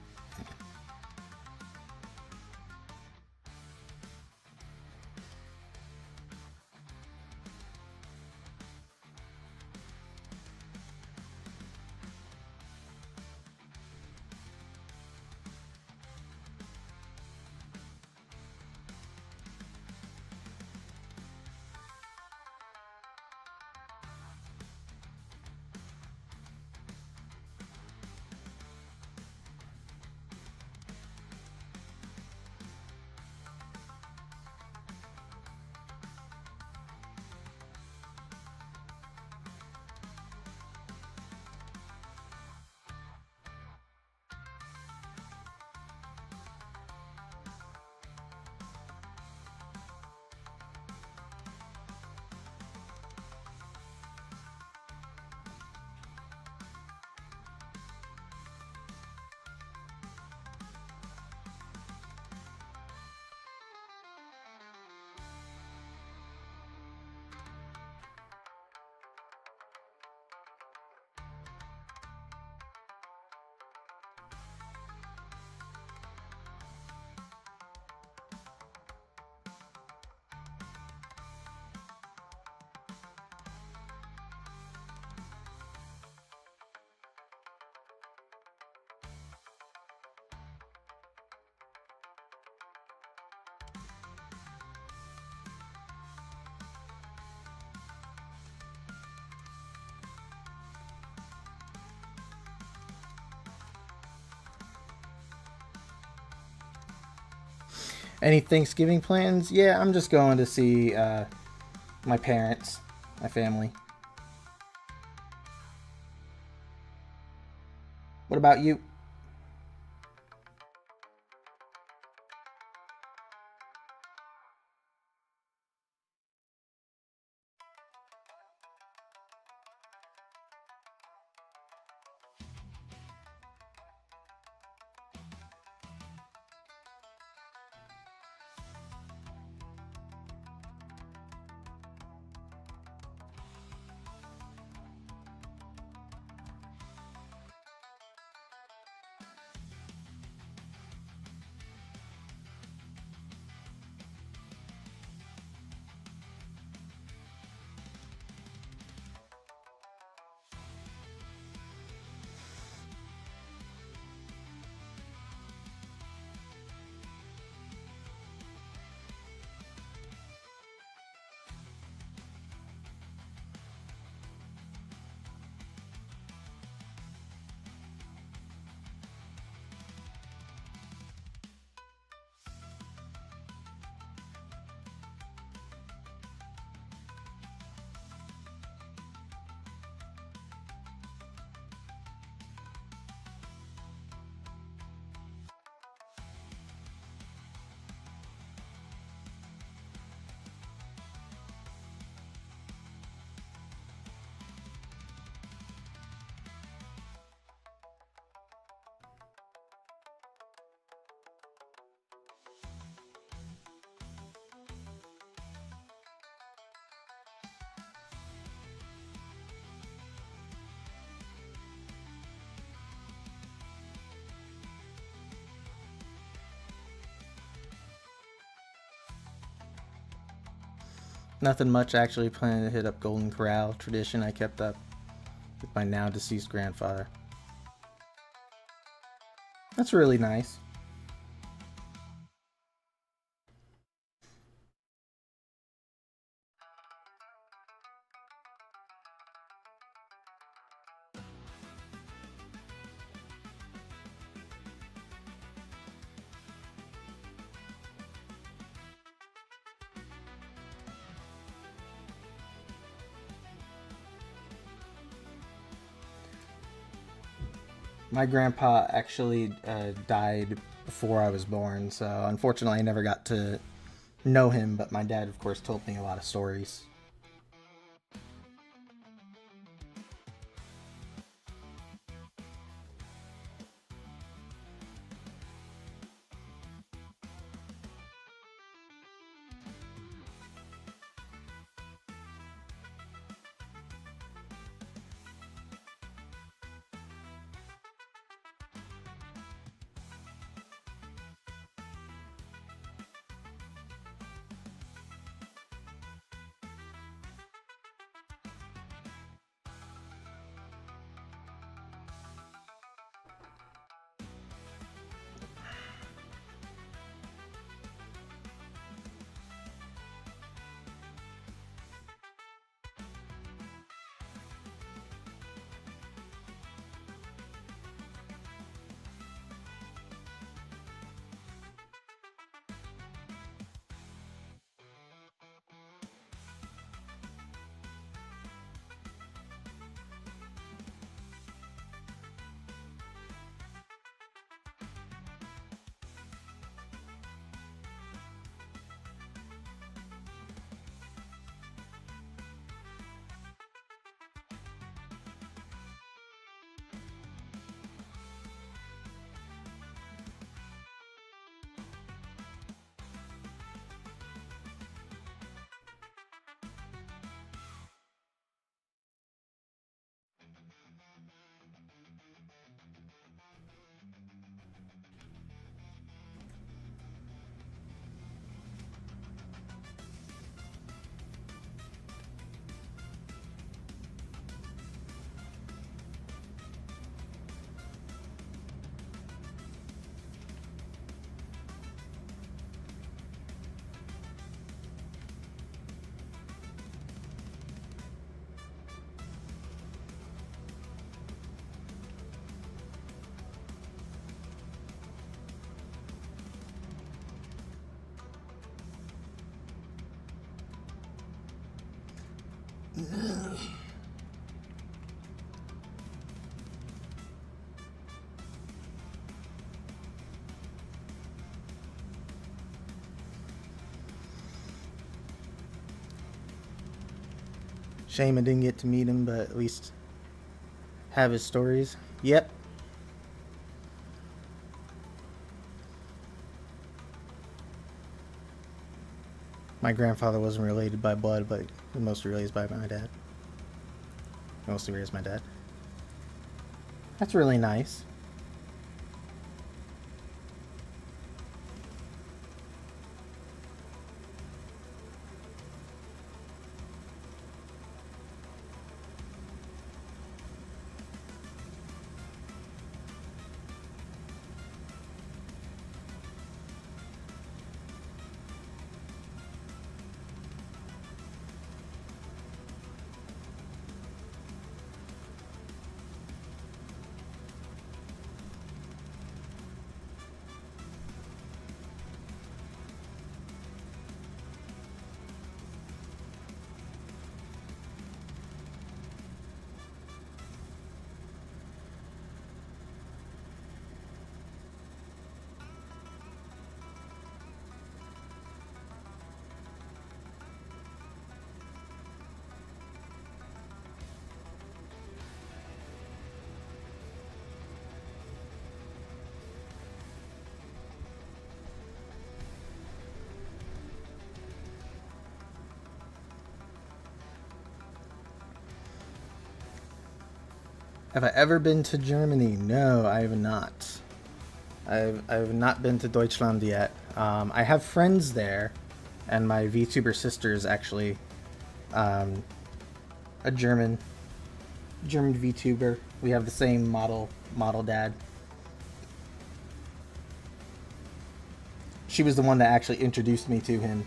A: Any Thanksgiving plans? Yeah, I'm just going to see my parents, my family. What about you? Nothing much, actually. Planning to hit up Golden Corral, tradition I kept up with my now deceased grandfather. That's really nice. My grandpa actually died before I was born, so unfortunately I never got to know him, but my dad, of course, told me a lot of stories. Shame I didn't get to meet him, but at least have his stories. Yep. My grandfather wasn't related by blood, but mostly raised by my dad. Mostly raised my dad. That's really nice. Have I ever been to Germany? No, I have not. I've not been to Deutschland yet. I have friends there, and my Vtuber sisters actually A German VTuber. We have the same model dad. She was the one that actually introduced me to him.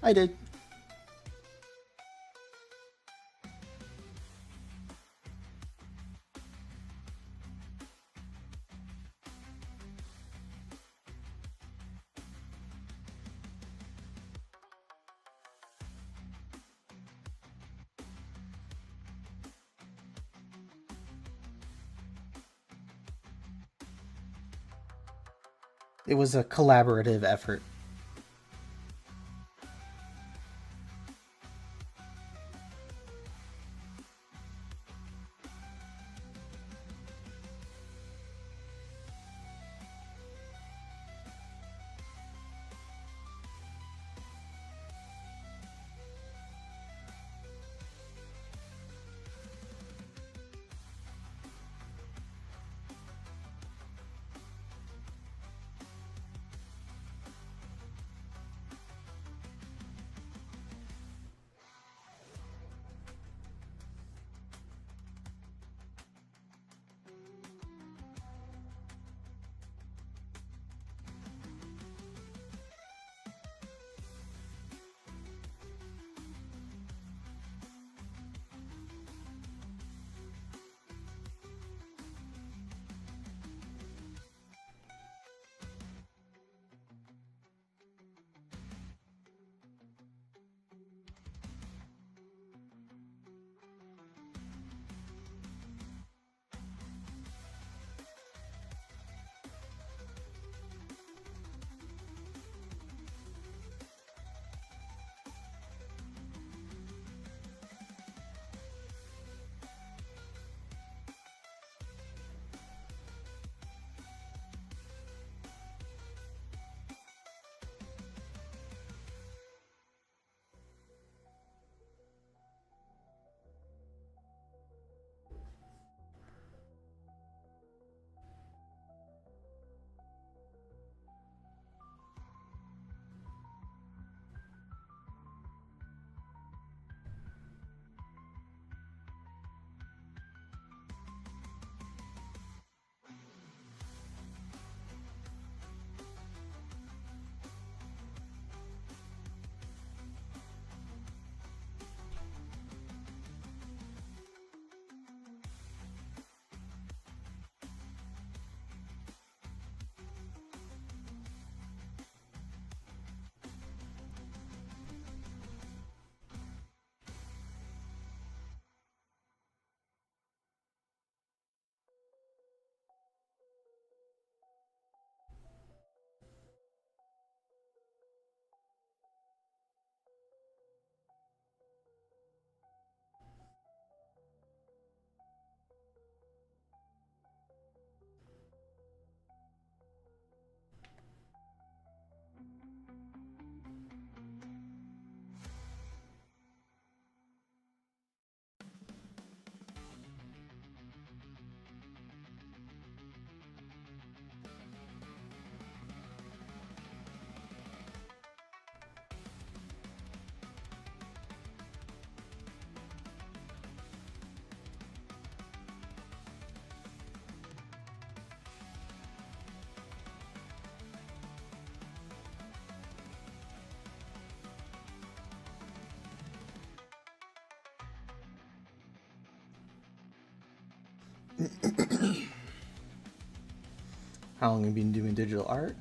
A: I did. It was a collaborative effort. How long have you been doing digital art?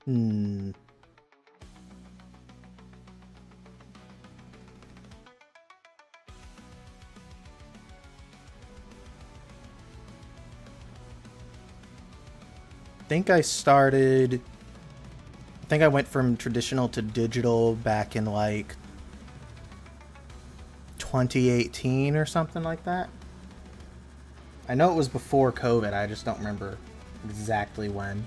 A: Hmm. I think I went from traditional to digital back in like 2018 or something like that. I know it was before COVID, I just don't remember exactly when.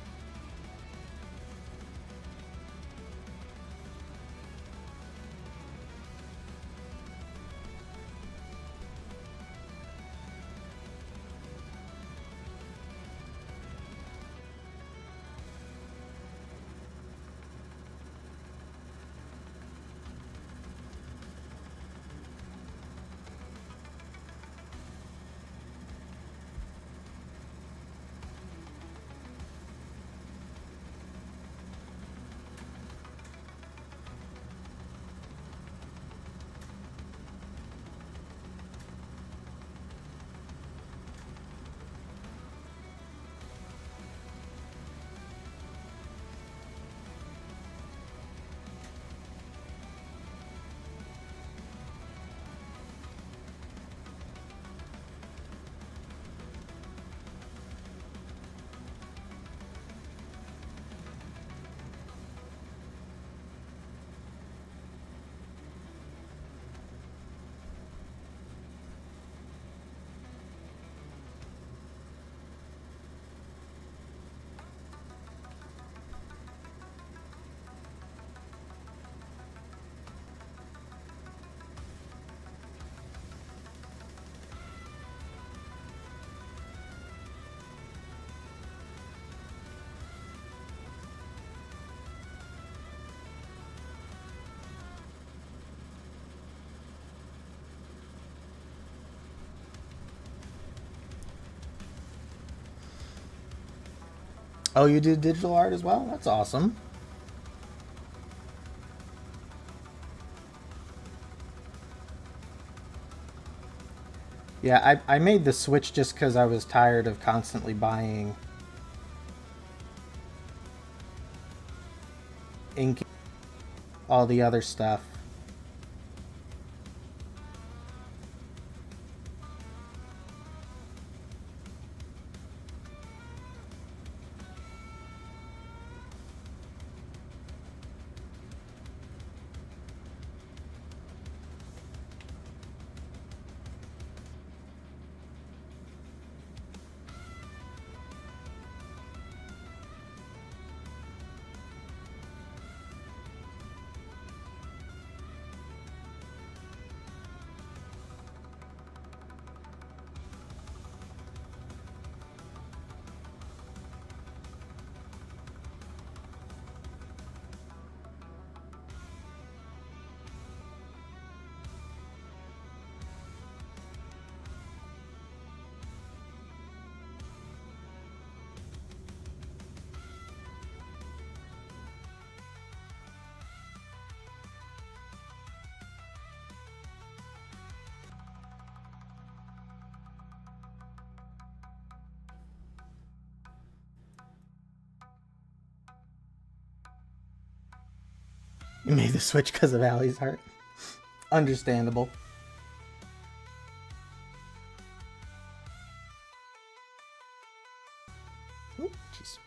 A: Oh, you did digital art as well? That's awesome. Yeah, I made the switch just because I was tired of constantly buying ink, all the other stuff. You made the switch because of Allie's art. Understandable. Oh, jeez.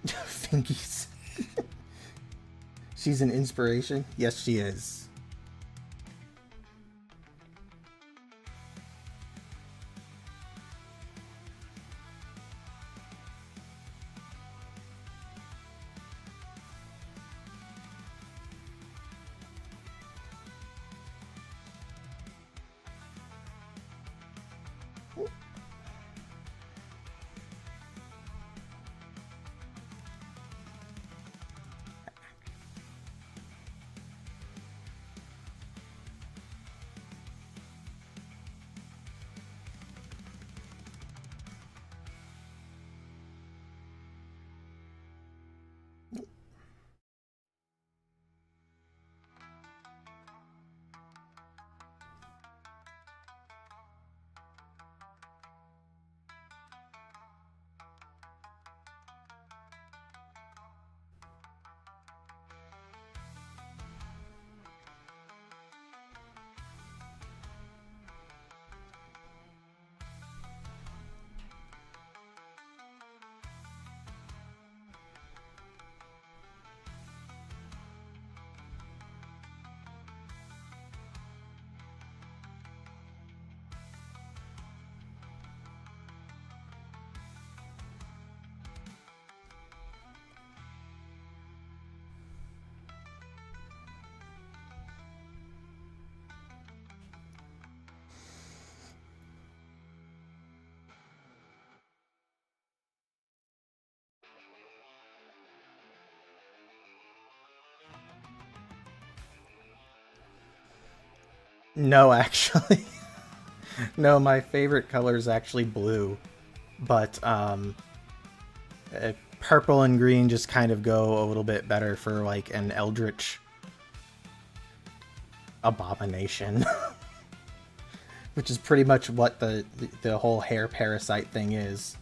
A: Finkies. She's an inspiration? Yes, she is. No, actually. No, my favorite color is actually blue. But purple and green just kind of go a little bit better for like an eldritch abomination. Which is pretty much what the whole hair parasite thing is.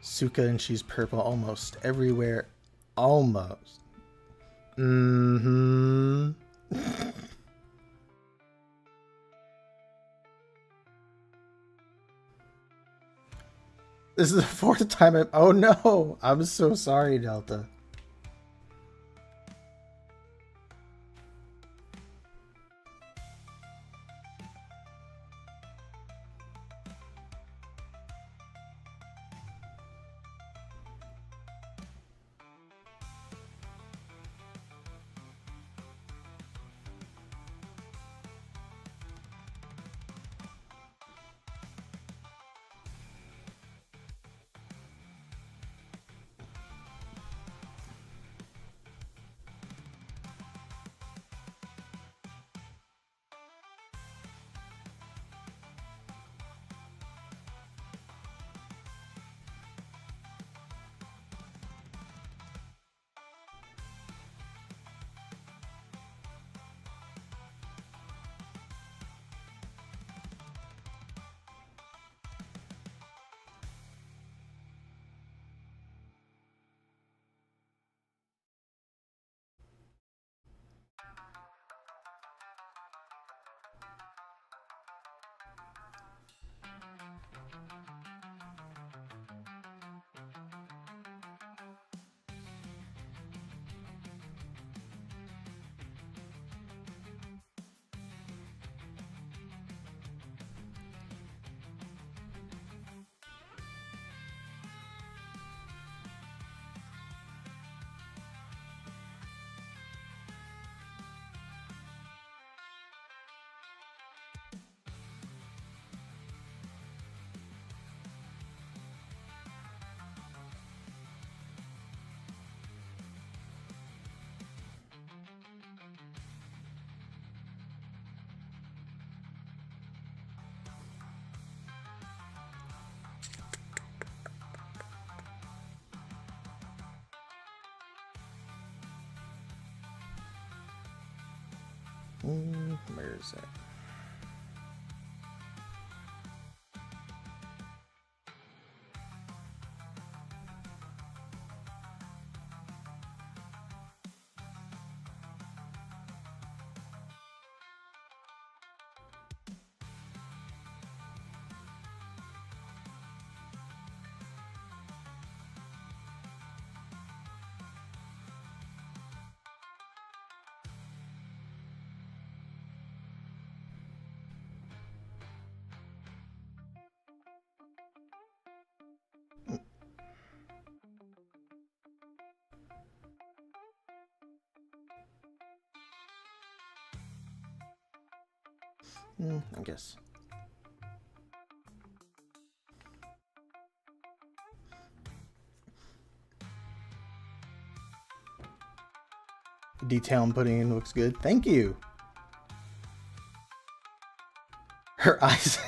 A: Suka and she's purple almost everywhere. Almost. Mm-hmm. This is the fourth time I'm... Oh no! I'm so sorry, Delta. Where is it? I guess. Detail I'm putting in looks good. Thank you. Her eyes.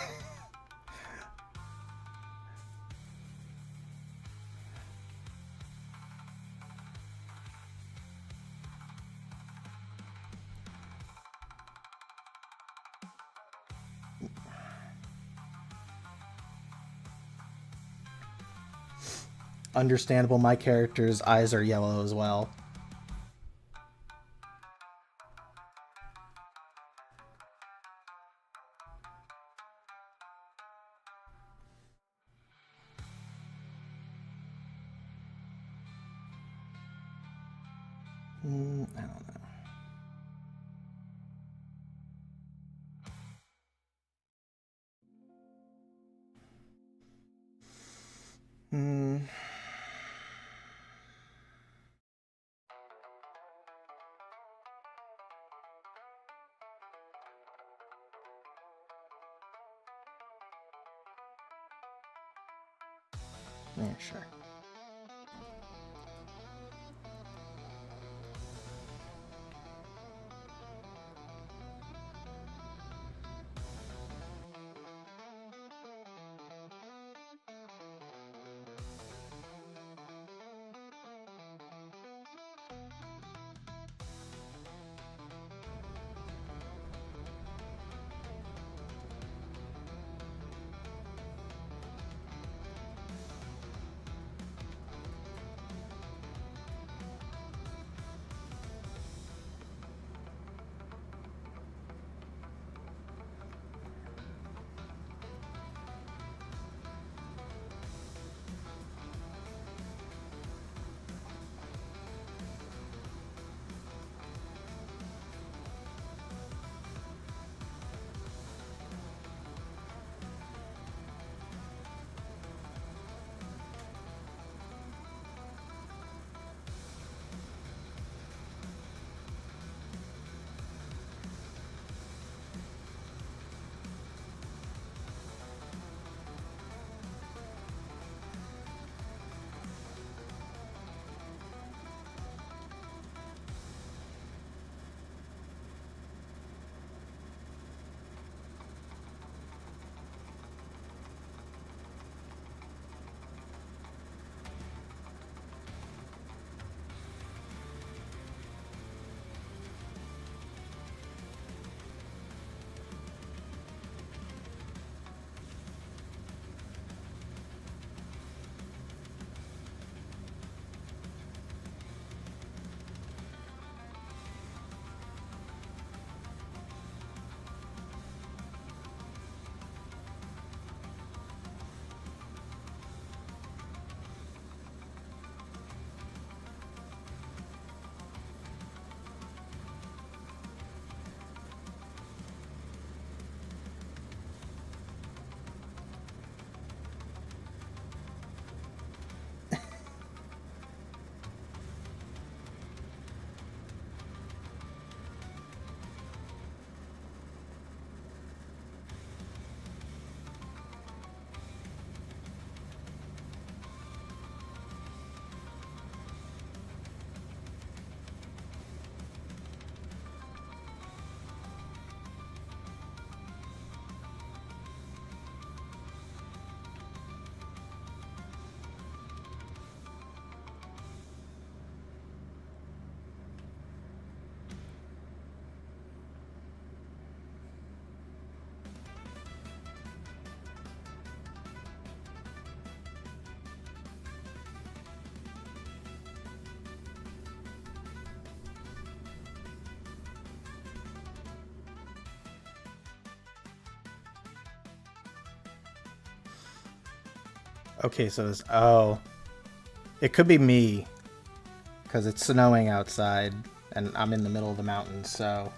A: Understandable, my character's eyes are yellow as well. I don't know. Yeah, sure. Okay, so this... Oh. It could be me. Because it's snowing outside, and I'm in the middle of the mountains, so...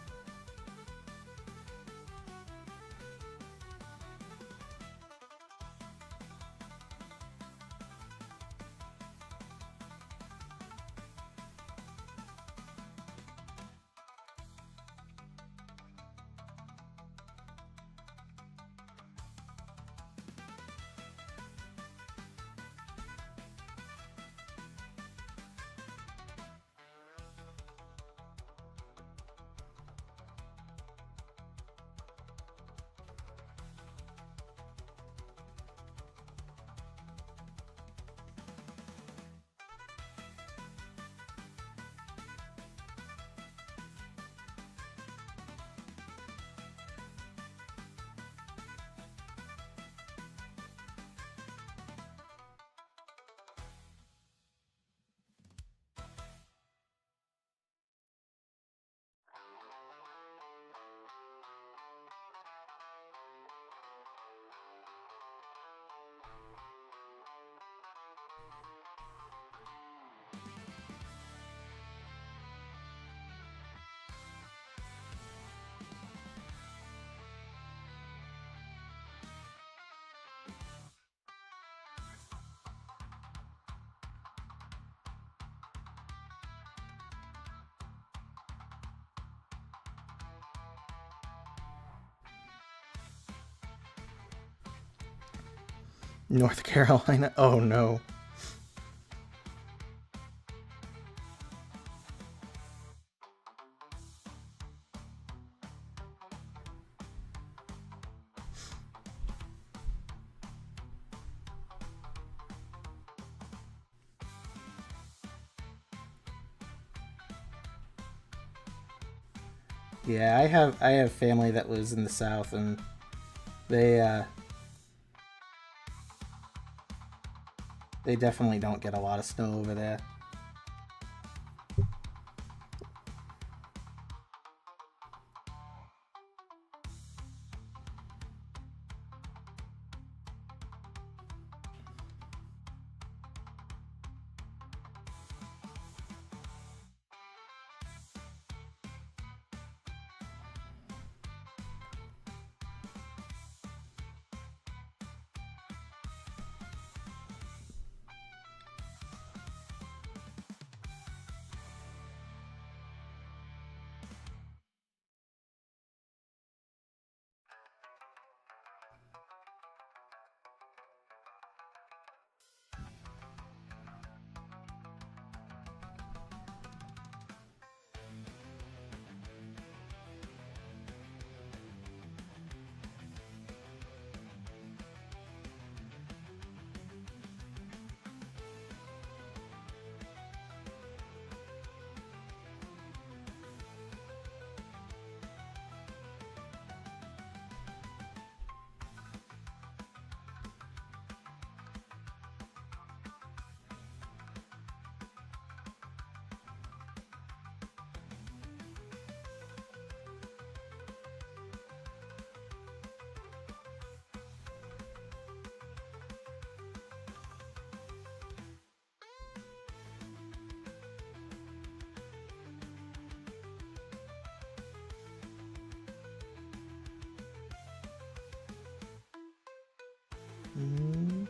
A: North Carolina? Oh no. Yeah, I have family that lives in the South, and they definitely don't get a lot of snow over there. Mm.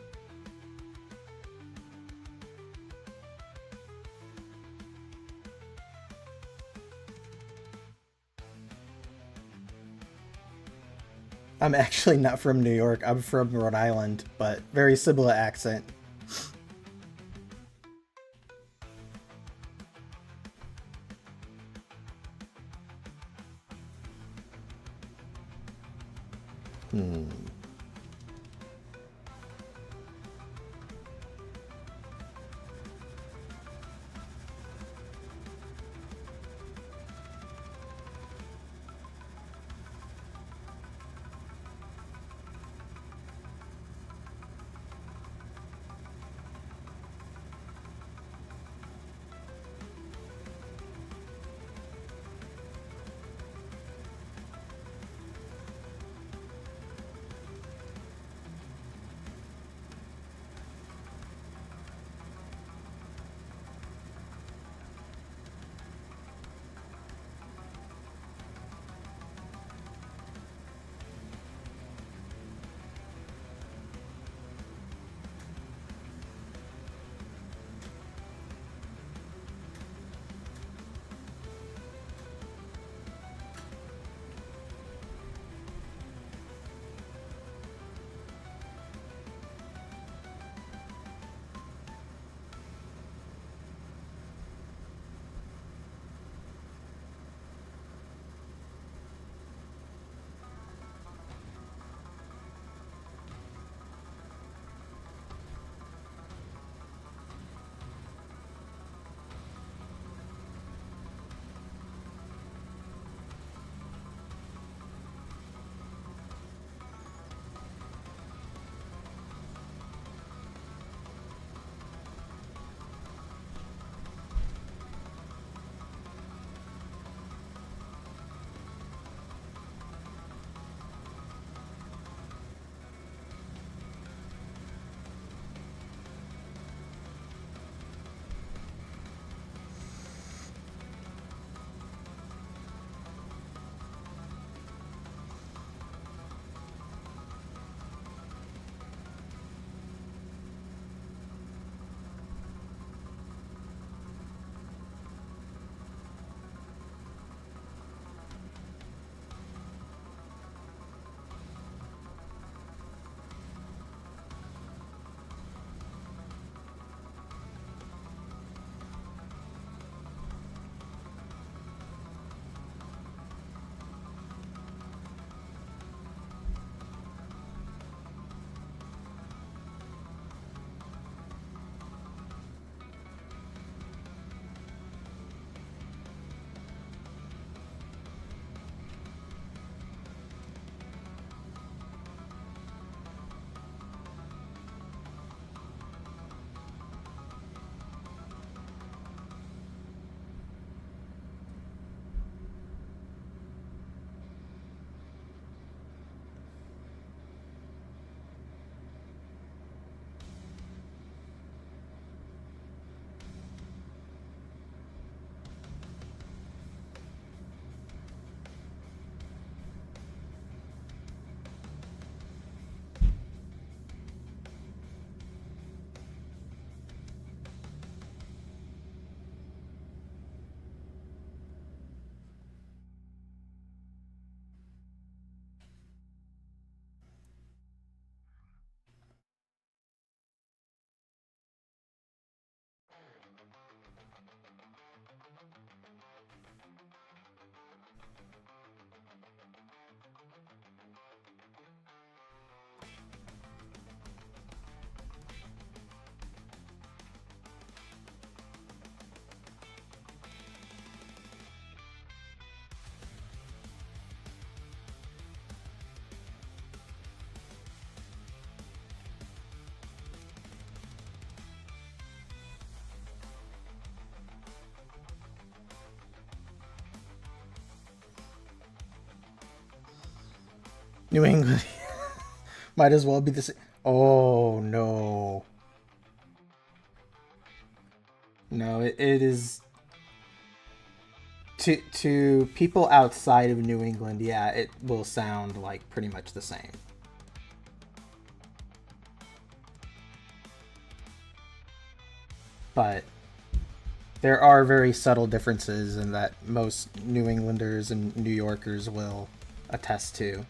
A: I'm actually not from New York. I'm from Rhode Island, but very similar accent. Hmm. New England might as well be the same. Oh no. No, it is to people outside of New England, yeah, it will sound like pretty much the same. But there are very subtle differences in that most New Englanders and New Yorkers will attest to.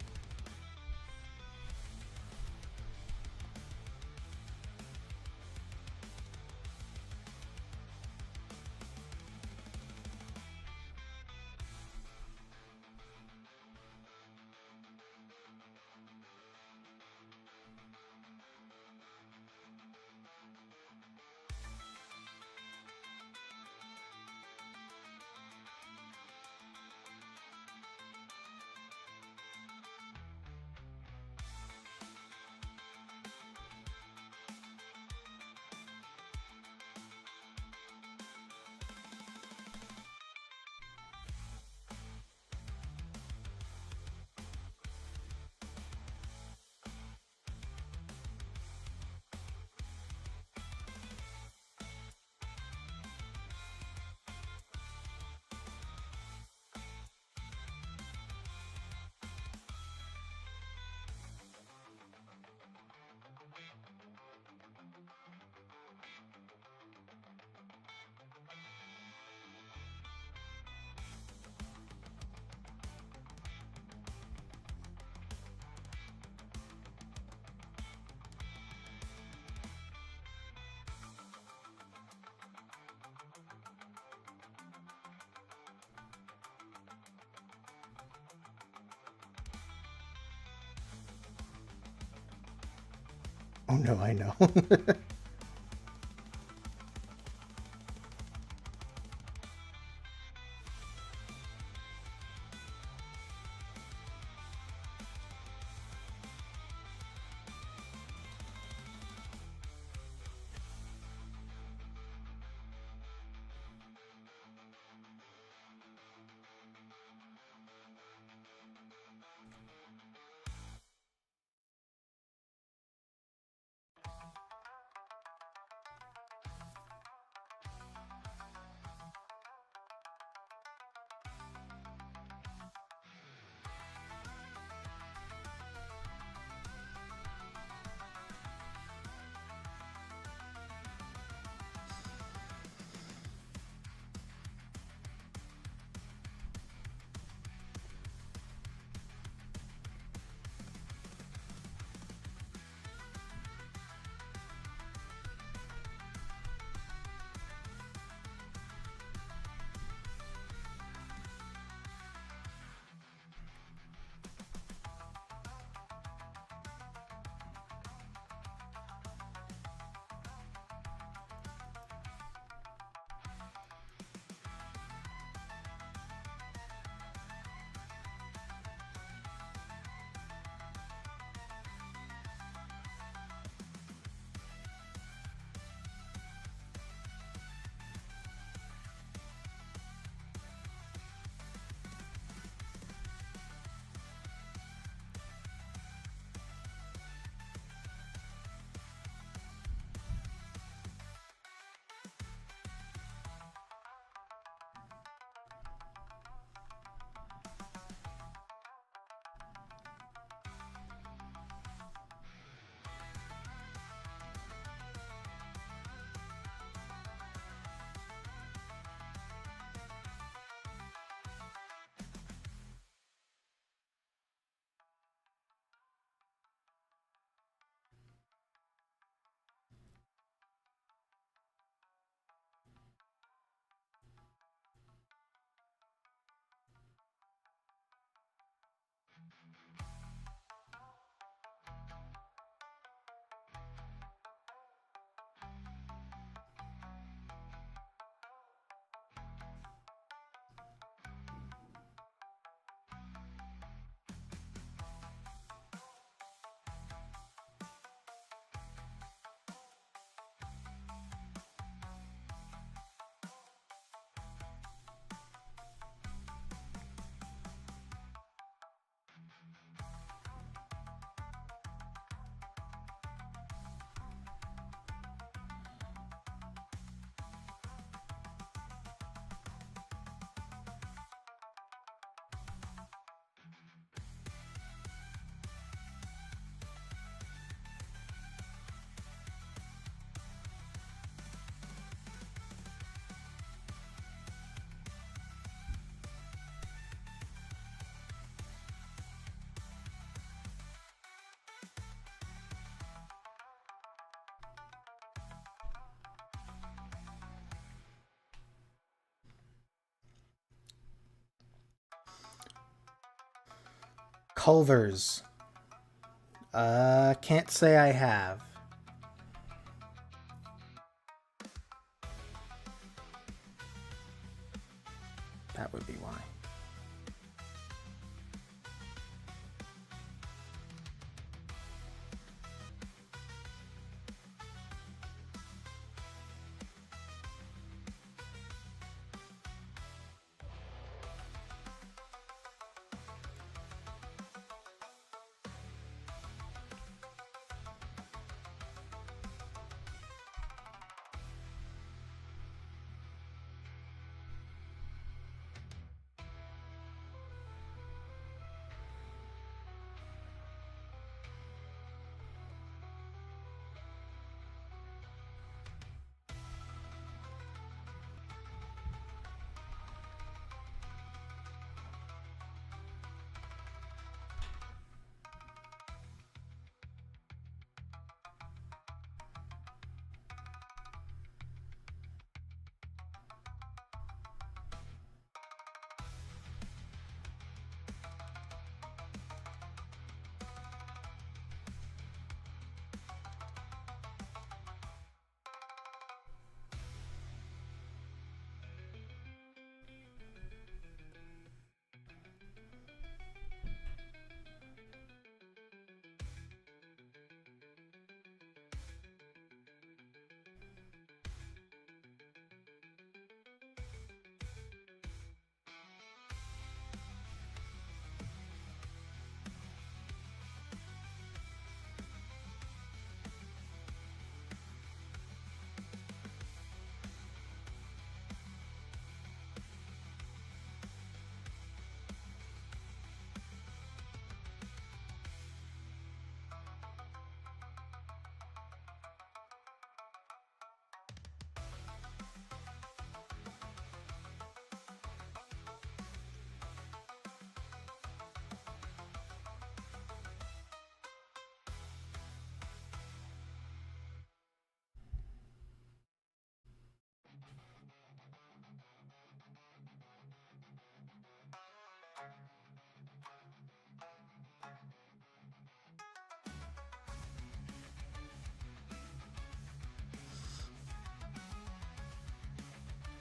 A: Oh no, I know. Culvers. Can't say I have. That would be why.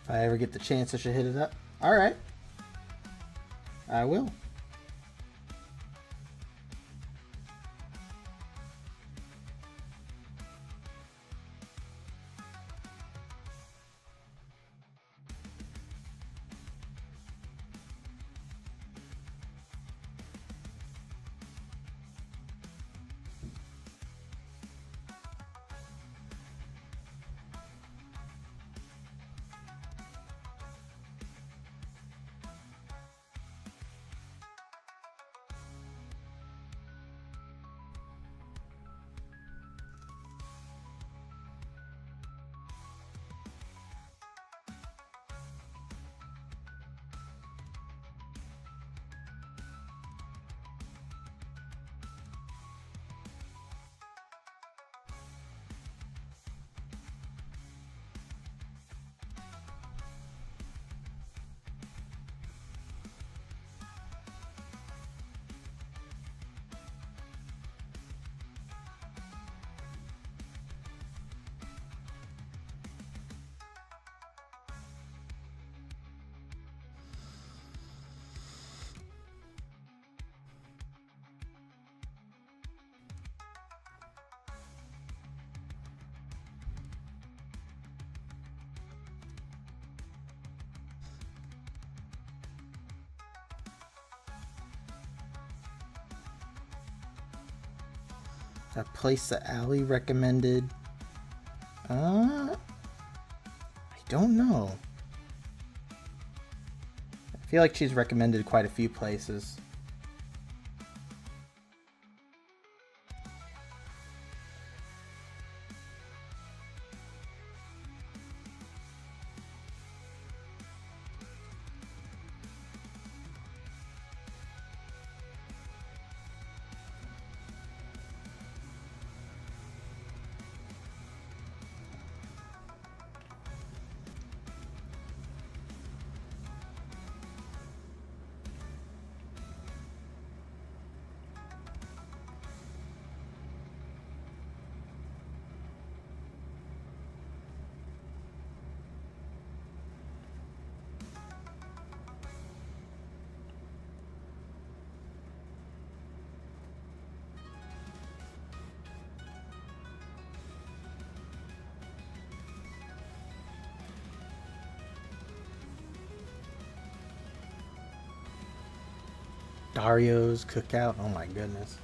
A: If I ever get the chance, I should hit it up. Alright. I will. That place that Allie recommended. I don't know. I feel like she's recommended quite a few places. Dario's cookout. Oh my goodness.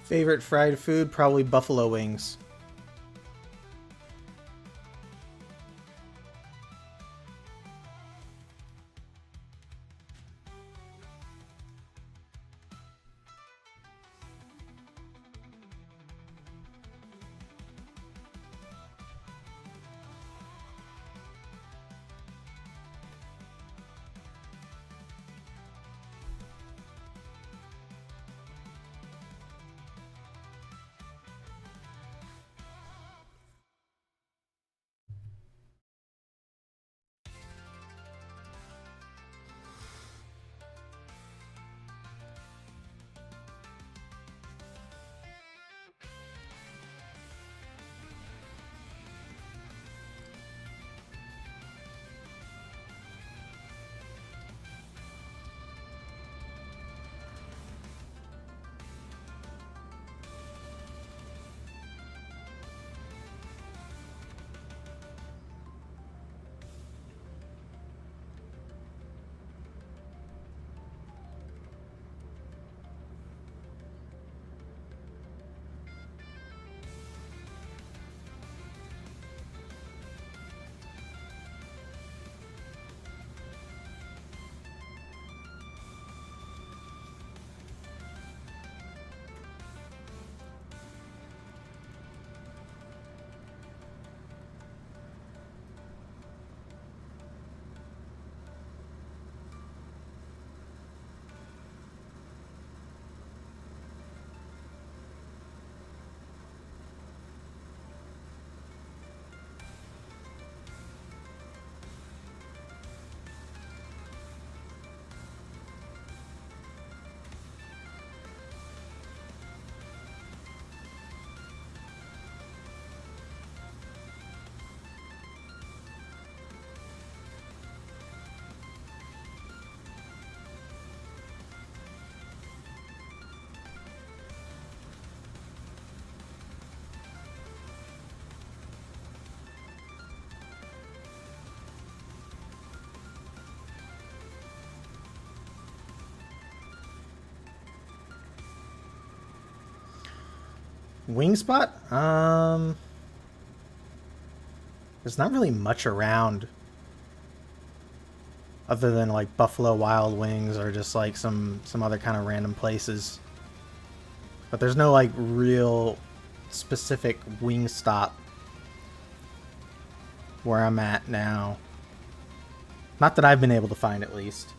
A: Favorite fried food? Probably buffalo wings. Wing spot? There's not really much around other than like Buffalo Wild Wings or just like some other kind of random places. But there's no like real specific wing stop where I'm at now. Not that I've been able to find, at least.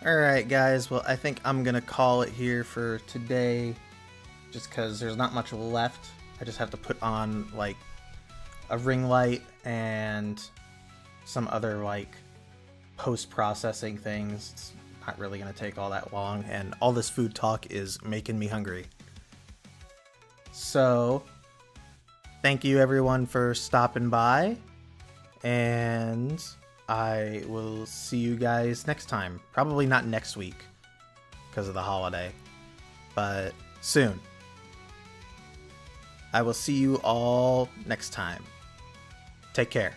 A: Alright guys, well I think I'm gonna call it here for today, just because there's not much left. I just have to put on like a ring light and some other like post-processing things. It's not really gonna take all that long, and all this food talk is making me hungry. So thank you everyone for stopping by, and I will see you guys next time. Probably not next week because of the holiday, but soon. I will see you all next time. Take care.